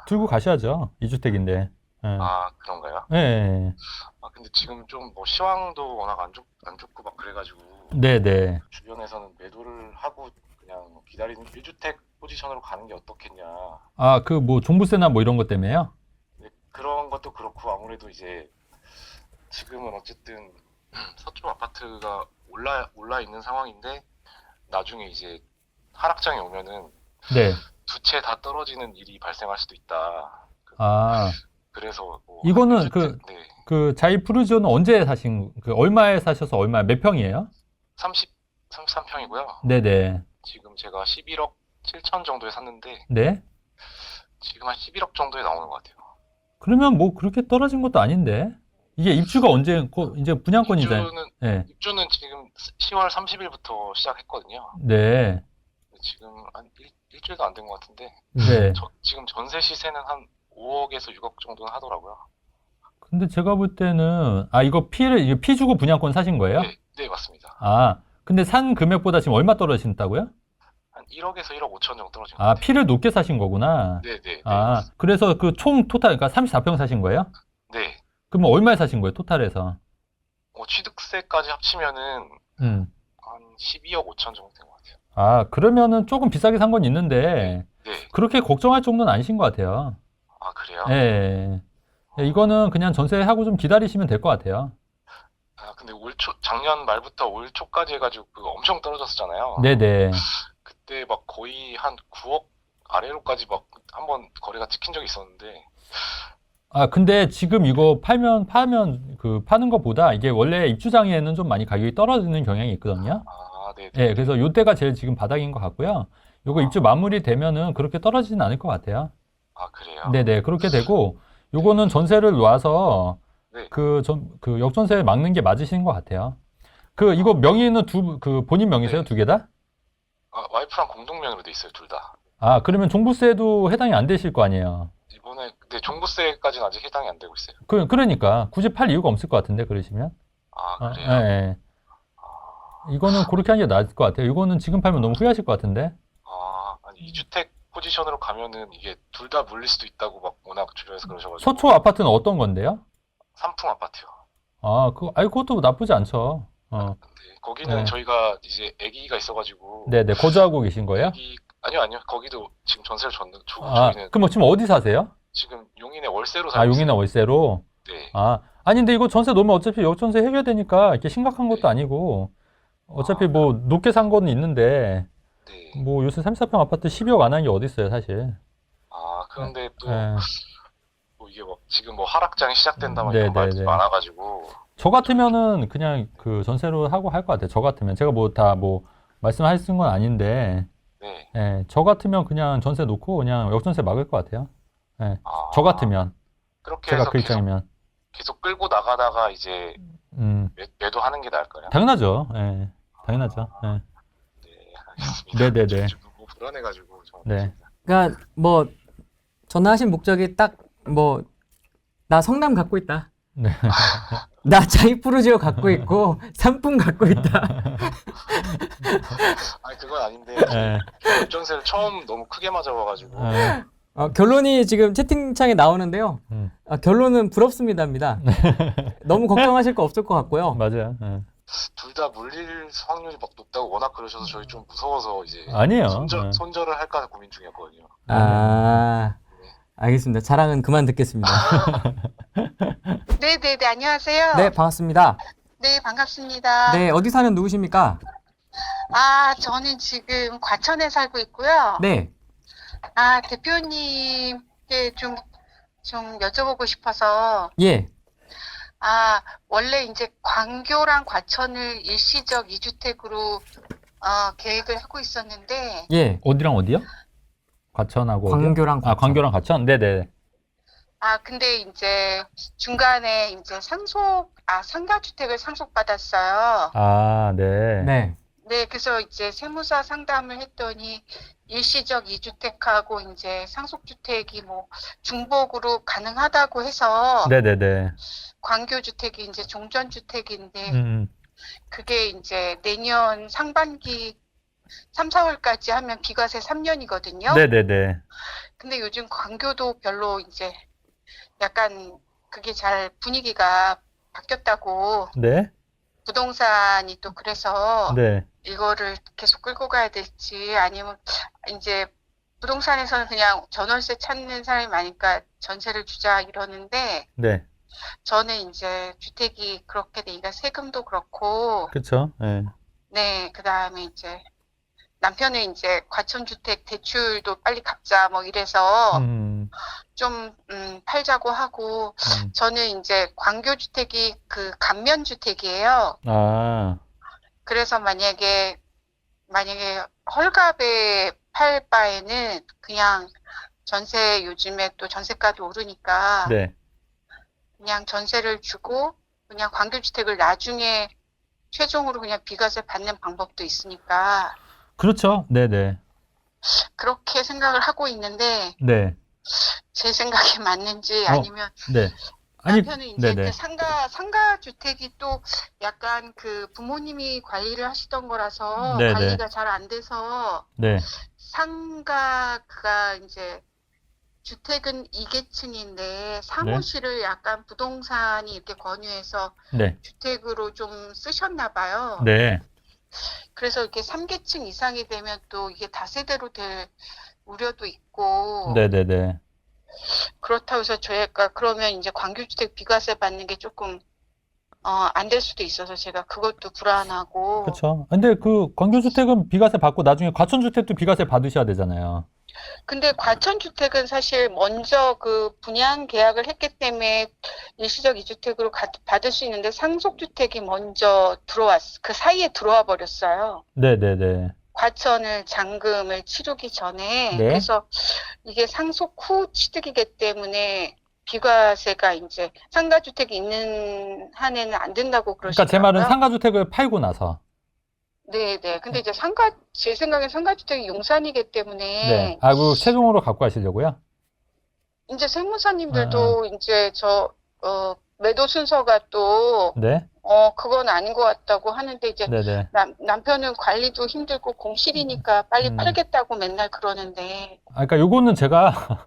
들고 가셔야죠. 2주택인데. 아, 그런가요? 네. 아, 근데 지금 좀 뭐 시황도 워낙 안 좋고 막 그래가지고 네네. 주변에서는 매도를 하고 그냥 기다리는 1주택 포지션으로 가는 게 어떻겠냐. 아, 그 뭐 종부세나 뭐 이런 것 때문에요? 네, 그런 것도 그렇고 아무래도 이제 지금은 어쨌든 서초 아파트가 올라 있는 상황인데 나중에 이제 하락장이 오면은 네. 두 채 다 떨어지는 일이 발생할 수도 있다. 아, 그래서 뭐 이거는 1주택, 네, 그 자이프루지오는 언제 사신, 그 얼마에 사셔서 얼마, 몇 평이에요? 33평이고요. 네네. 지금 제가 11억 7천 정도에 샀는데 네. 지금 한 11억 정도에 나오는 것 같아요. 그러면 뭐 그렇게 떨어진 것도 아닌데. 이게 입주가 언제, 이제 분양권이잖아요. 네. 입주는 지금 10월 30일부터 시작했거든요. 네. 지금 한 일주일도 안 된 것 같은데 네. 지금 전세 시세는 한 5억에서 6억 정도는 하더라고요. 근데 제가 볼 때는, 이거 피 주고 분양권 사신 거예요? 네, 네, 맞습니다. 아, 근데 산 금액보다 지금 얼마 떨어진다고요? 한 1억에서 1억 5천 정도 떨어진 것 아, 같아요. 피를 높게 사신 거구나. 네, 네, 네. 아, 그래서 그 총 토탈, 그러니까 34평 사신 거예요? 네. 그러면 얼마에 사신 거예요, 토탈에서? 취득세까지 합치면은 음. 한 12억 5천 정도 된 것 같아요. 아, 그러면은 조금 비싸게 산 건 있는데, 네. 그렇게 걱정할 정도는 아니신 것 같아요. 아, 그래요? 예. 이거는 그냥 전세하고 좀 기다리시면 될 것 같아요. 아, 근데 작년 말부터 올 초까지 해가지고 엄청 떨어졌었잖아요. 네네. 그때 막 거의 한 9억 아래로까지 막 한번 거래가 찍힌 적이 있었는데. 아, 근데 지금 이거 파는 것보다 이게 원래 입주장에는 좀 많이 가격이 떨어지는 경향이 있거든요. 아, 네. 예, 그래서 요때가 제일 지금 바닥인 것 같고요. 요거 입주 마무리 되면은 그렇게 떨어지진 않을 것 같아요. 아, 그래요? 네네, 그렇게 되고, 요거는 전세를 놔서 네. 그 역전세 막는 게 맞으신 것 같아요. 이거 명의는 본인 명의세요? 네. 두 개 다? 아, 와이프랑 공동명의로 돼 있어요, 둘 다. 아, 그러면 종부세도 해당이 안 되실 거 아니에요? 이번에 네, 종부세까지는 아직 해당이 안 되고 있어요. 그러니까 굳이 팔 이유가 없을 것 같은데 그러시면. 아, 그래요? 예, 예. 이거는 그렇게 하는 게 나을 것 같아요. 이거는 지금 팔면 너무 후회하실 것 같은데. 아니 2주택 포지션으로 가면은 이게 둘 다 물릴 수도 있다고 막 워낙 주변에서 그러셔가지고. 서초 아파트는 어떤 건데요? 삼풍 아파트요. 그것도 나쁘지 않죠. 근데 거기는 네. 저희가 이제 아기가 있어가지고. 네네, 거주하고 계신 거예요? 아니요. 거기도 지금 전세를 주고 아, 저희는 그럼 지금 어디 사세요? 지금 용인에 월세로 살고 있어요. 용인에 월세로? 네. 아니, 근데 이거 전세 놓으면 어차피 역전세 해결되니까 이렇게 심각한 것도 아니고, 어차피 뭐 높게 산 거는 있는데, 네. 뭐 요새 34평 아파트 12억 안 하는 게 어디 있어요, 사실. 그런데 또 예. 뭐 이게 막 지금 뭐 하락장이 시작된다 막 네, 이런 말도 네, 네. 많아가지고. 저 같으면은 그냥 전세로 하고 할 것 같아요. 저 같으면. 제가 말씀하신 건 아닌데, 네. 예, 저 같으면 그냥 전세 놓고 그냥 역전세 막을 것 같아요. 예, 아, 저 같으면. 그렇게 제가 해서 그 입장이면. 계속 끌고 나가다가 이제 매도하는 게 나을까요? 당연하죠. 예, 당연하죠. 예. 네, 알겠습니다. 네네네. 좀 너무 불안해가지고. 네. 그러니까 뭐 전화하신 목적이 딱 뭐 나 성남 갖고 있다. 네. 나 자이프루지오 갖고 있고 삼풍 갖고 있다. 아니 그건 아닌데 예, 역전세를 처음 너무 크게 맞아봐가지고. 예. 결론이 지금 채팅창에 나오는데요. 결론은 부럽습니다입니다. 너무 걱정하실 거 없을 것 같고요. 맞아요. 예. 둘 다 물릴 확률이 막 높다고 워낙 그러셔서 저희 좀 무서워서 이제 아니에요. 손절을 할까 고민 중이었거든요. 알겠습니다. 자랑은 그만 듣겠습니다. 네네네, 안녕하세요. 네, 반갑습니다. 네, 반갑습니다. 네, 어디 사는 누구십니까? 저는 지금 과천에 살고 있고요. 네. 대표님께 좀 여쭤보고 싶어서, 예. 원래 이제 광교랑 과천을 일시적 2주택으로 계획을 하고 있었는데, 예. 어디랑 어디요? 과천하고 어디요? 광교랑 과천. 광교랑 과천? 네네. 근데 이제 중간에 이제 상가주택을 상속받았어요. 아, 네. 네. 네, 그래서 이제 세무사 상담을 했더니 일시적 2주택하고 이제 상속주택이 뭐 중복으로 가능하다고 해서 네네네. 광교주택이 이제 종전주택인데 음, 그게 이제 내년 상반기 3, 4월까지 하면 비과세 3년이거든요. 네네네. 근데 요즘 광교도 별로 이제 약간 그게 잘 분위기가 바뀌었다고 네. 부동산이 또 그래서 네. 이거를 계속 끌고 가야 될지 아니면 이제 부동산에서는 그냥 전월세 찾는 사람이 많으니까 전세를 주자 이러는데 네. 저는 이제 주택이 그렇게 되니까 세금도 그렇고 그쵸. 네. 네, 그다음에 이제 남편은 이제 과천주택 대출도 빨리 갚자 뭐 이래서 좀 팔자고 하고 저는 이제 광교주택이 그 감면주택이에요. 아, 그래서 만약에 헐값에 팔 바에는 그냥 전세 요즘에 또 전세가도 오르니까 네. 그냥 전세를 주고 그냥 광교주택을 나중에 최종으로 그냥 비과세 받는 방법도 있으니까 그렇죠. 네네. 그렇게 생각을 하고 있는데 네. 제 생각에 맞는지 아니면 네. 아니, 남편은 이제 네네. 그 상가 주택이 또 약간 그 부모님이 관리를 하시던 거라서 네네. 관리가 잘 안 돼서 네. 상가가 이제 주택은 2계층인데 사무실을 약간 부동산이 이렇게 권유해서 네. 주택으로 좀 쓰셨나 봐요. 네. 그래서 이렇게 3계층 이상이 되면 또 이게 다세대로 될 우려도 있고 네네네. 그렇다고 해서 저희가 그러면 이제 광교주택 비과세 받는 게 조금 안 될 수도 있어서 제가 그것도 불안하고. 그렇죠. 근데 그 광교주택은 비과세 받고 나중에 과천주택도 비과세 받으셔야 되잖아요. 근데 과천주택은 사실 먼저 그 분양 계약을 했기 때문에 일시적 2주택으로 받을 수 있는데 상속주택이 먼저 그 사이에 들어와 버렸어요. 네네네. 과천을 잔금을 치르기 전에. 네. 그래서 이게 상속 후 취득이기 때문에 비과세가 이제 상가주택이 있는 한에는 안 된다고 그러니까 그러시더라고요. 제 말은 상가주택을 팔고 나서. 네네. 근데 이제 제 생각엔 상가주택이 용산이기 때문에 네. 아, 그 최종으로 갖고 가시려고요? 이제 세무사님들도 이제 매도 순서가 또 네. 그건 아닌 것 같다고 하는데 이제 네네. 남편은 관리도 힘들고 공실이니까 빨리 팔겠다고 맨날 그러는데. 아, 그러니까 요거는 제가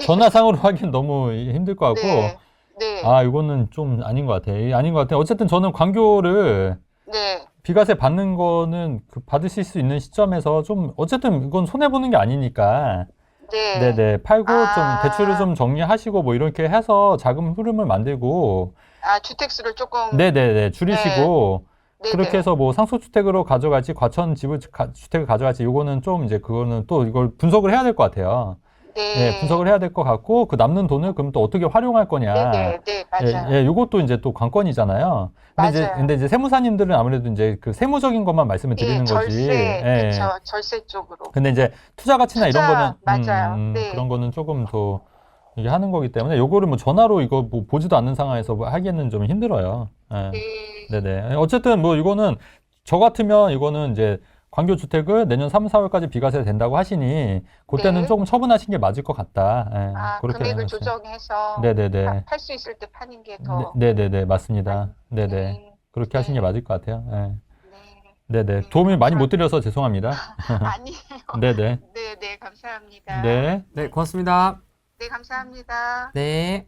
전화상으로 하기엔 너무 힘들 것 같고. 네. 네. 아, 이거는 좀 아닌 것 같아요. 아닌 것 같아요. 어쨌든 저는 광교를 네. 비과세 받는 거는 받으실 수 있는 시점에서 좀 어쨌든 이건 손해보는 게 아니니까 네. 네네 팔고 좀 대출을 좀 정리하시고 뭐 이렇게 해서 자금 흐름을 만들고 주택수를 조금. 네네네 줄이시고 네. 그렇게 네네. 해서 뭐 상속주택으로 가져갈지 과천 주택을 가져갈지 이거는 좀 이제 그거는 또 이걸 분석을 해야 될 것 같아요. 네. 네, 분석을 해야 될 것 같고 그 남는 돈을 그럼 또 어떻게 활용할 거냐. 네네. 네. 맞아요. 예, 요것도 이제 또 관건이잖아요. 맞아요. 근데 이제 세무사님들은 아무래도 이제 그 세무적인 것만 말씀을 드리는 거지. 절세. 예. 그렇죠. 절세 쪽으로. 근데 이제 투자 가치나 이런 거는 맞아요. 네. 그런 거는 조금 더 이게 하는 거기 때문에 요거를 뭐 전화로 이거 뭐 보지도 않는 상황에서 뭐 하기에는 좀 힘들어요. 예. 네. 네네. 어쨌든 뭐 이거는 저 같으면 이거는 이제 광교주택을 내년 3, 4월까지 비과세 된다고 하시니 그때는 네. 조금 처분하신 게 맞을 것 같다. 예. 그렇게 금액을 생각했어요. 조정해서 네네네. 팔 수 있을 때 파는 게 더. 네네네. 맞습니다. 네네. 네. 그렇게 하시는 게 맞을 것 같아요. 예. 네. 네네. 도움이 많이 못 드려서 죄송합니다. 아니에요. 네네. 네, 감사합니다. 네. 네, 고맙습니다. 네, 감사합니다. 네.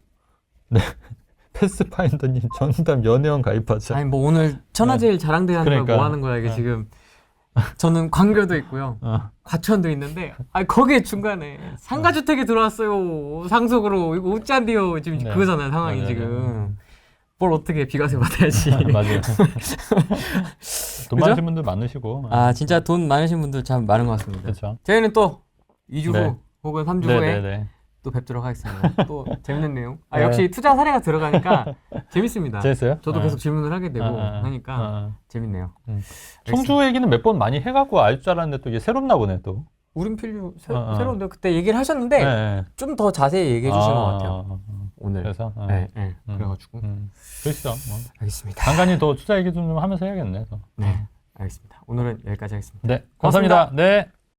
패스파인더님 전담 연회원 가입하자. 아니 뭐 오늘 천하제일 자랑대회 하는 그러니까. 거 뭐 하는 거야 이게 지금. 저는 광교도 있고요. 어. 과천도 있는데 거기에 중간에 상가주택이 들어왔어요. 상속으로 이거 웃지 않대요. 지금 네. 그거잖아요 상황이 맞아요. 지금. 뭘 어떻게 비과세 받아야지. 맞아요. 돈 그죠? 많으신 분들 많으시고. 진짜 돈 많으신 분들 참 많은 것 같습니다. 그렇죠. 저희는 또 2주 네. 후 혹은 3주 후에 네네네. 또 뵙도록 하겠습니다. 또 재밌는 내용. 네. 역시 투자 사례가 들어가니까 재밌습니다. 재밌어요? 저도 계속 질문을 하게 되고 하니까 재밌네요. 청주 얘기는 몇 번 많이 해갖고 알 줄 알았는데 또 이게 새롭나 보네 또. 우린 필요 새로운데 그때 얘기를 하셨는데 네. 좀 더 자세히 얘기해 주신 것 같아요. 오늘. 그래서 네, 네. 그래가지고 그러시죠. 뭐. 알겠습니다. 간간히 더 투자 얘기 좀 하면서 해야겠네. 네, 알겠습니다. 오늘은 여기까지 하겠습니다. 네, 감사합니다. 네.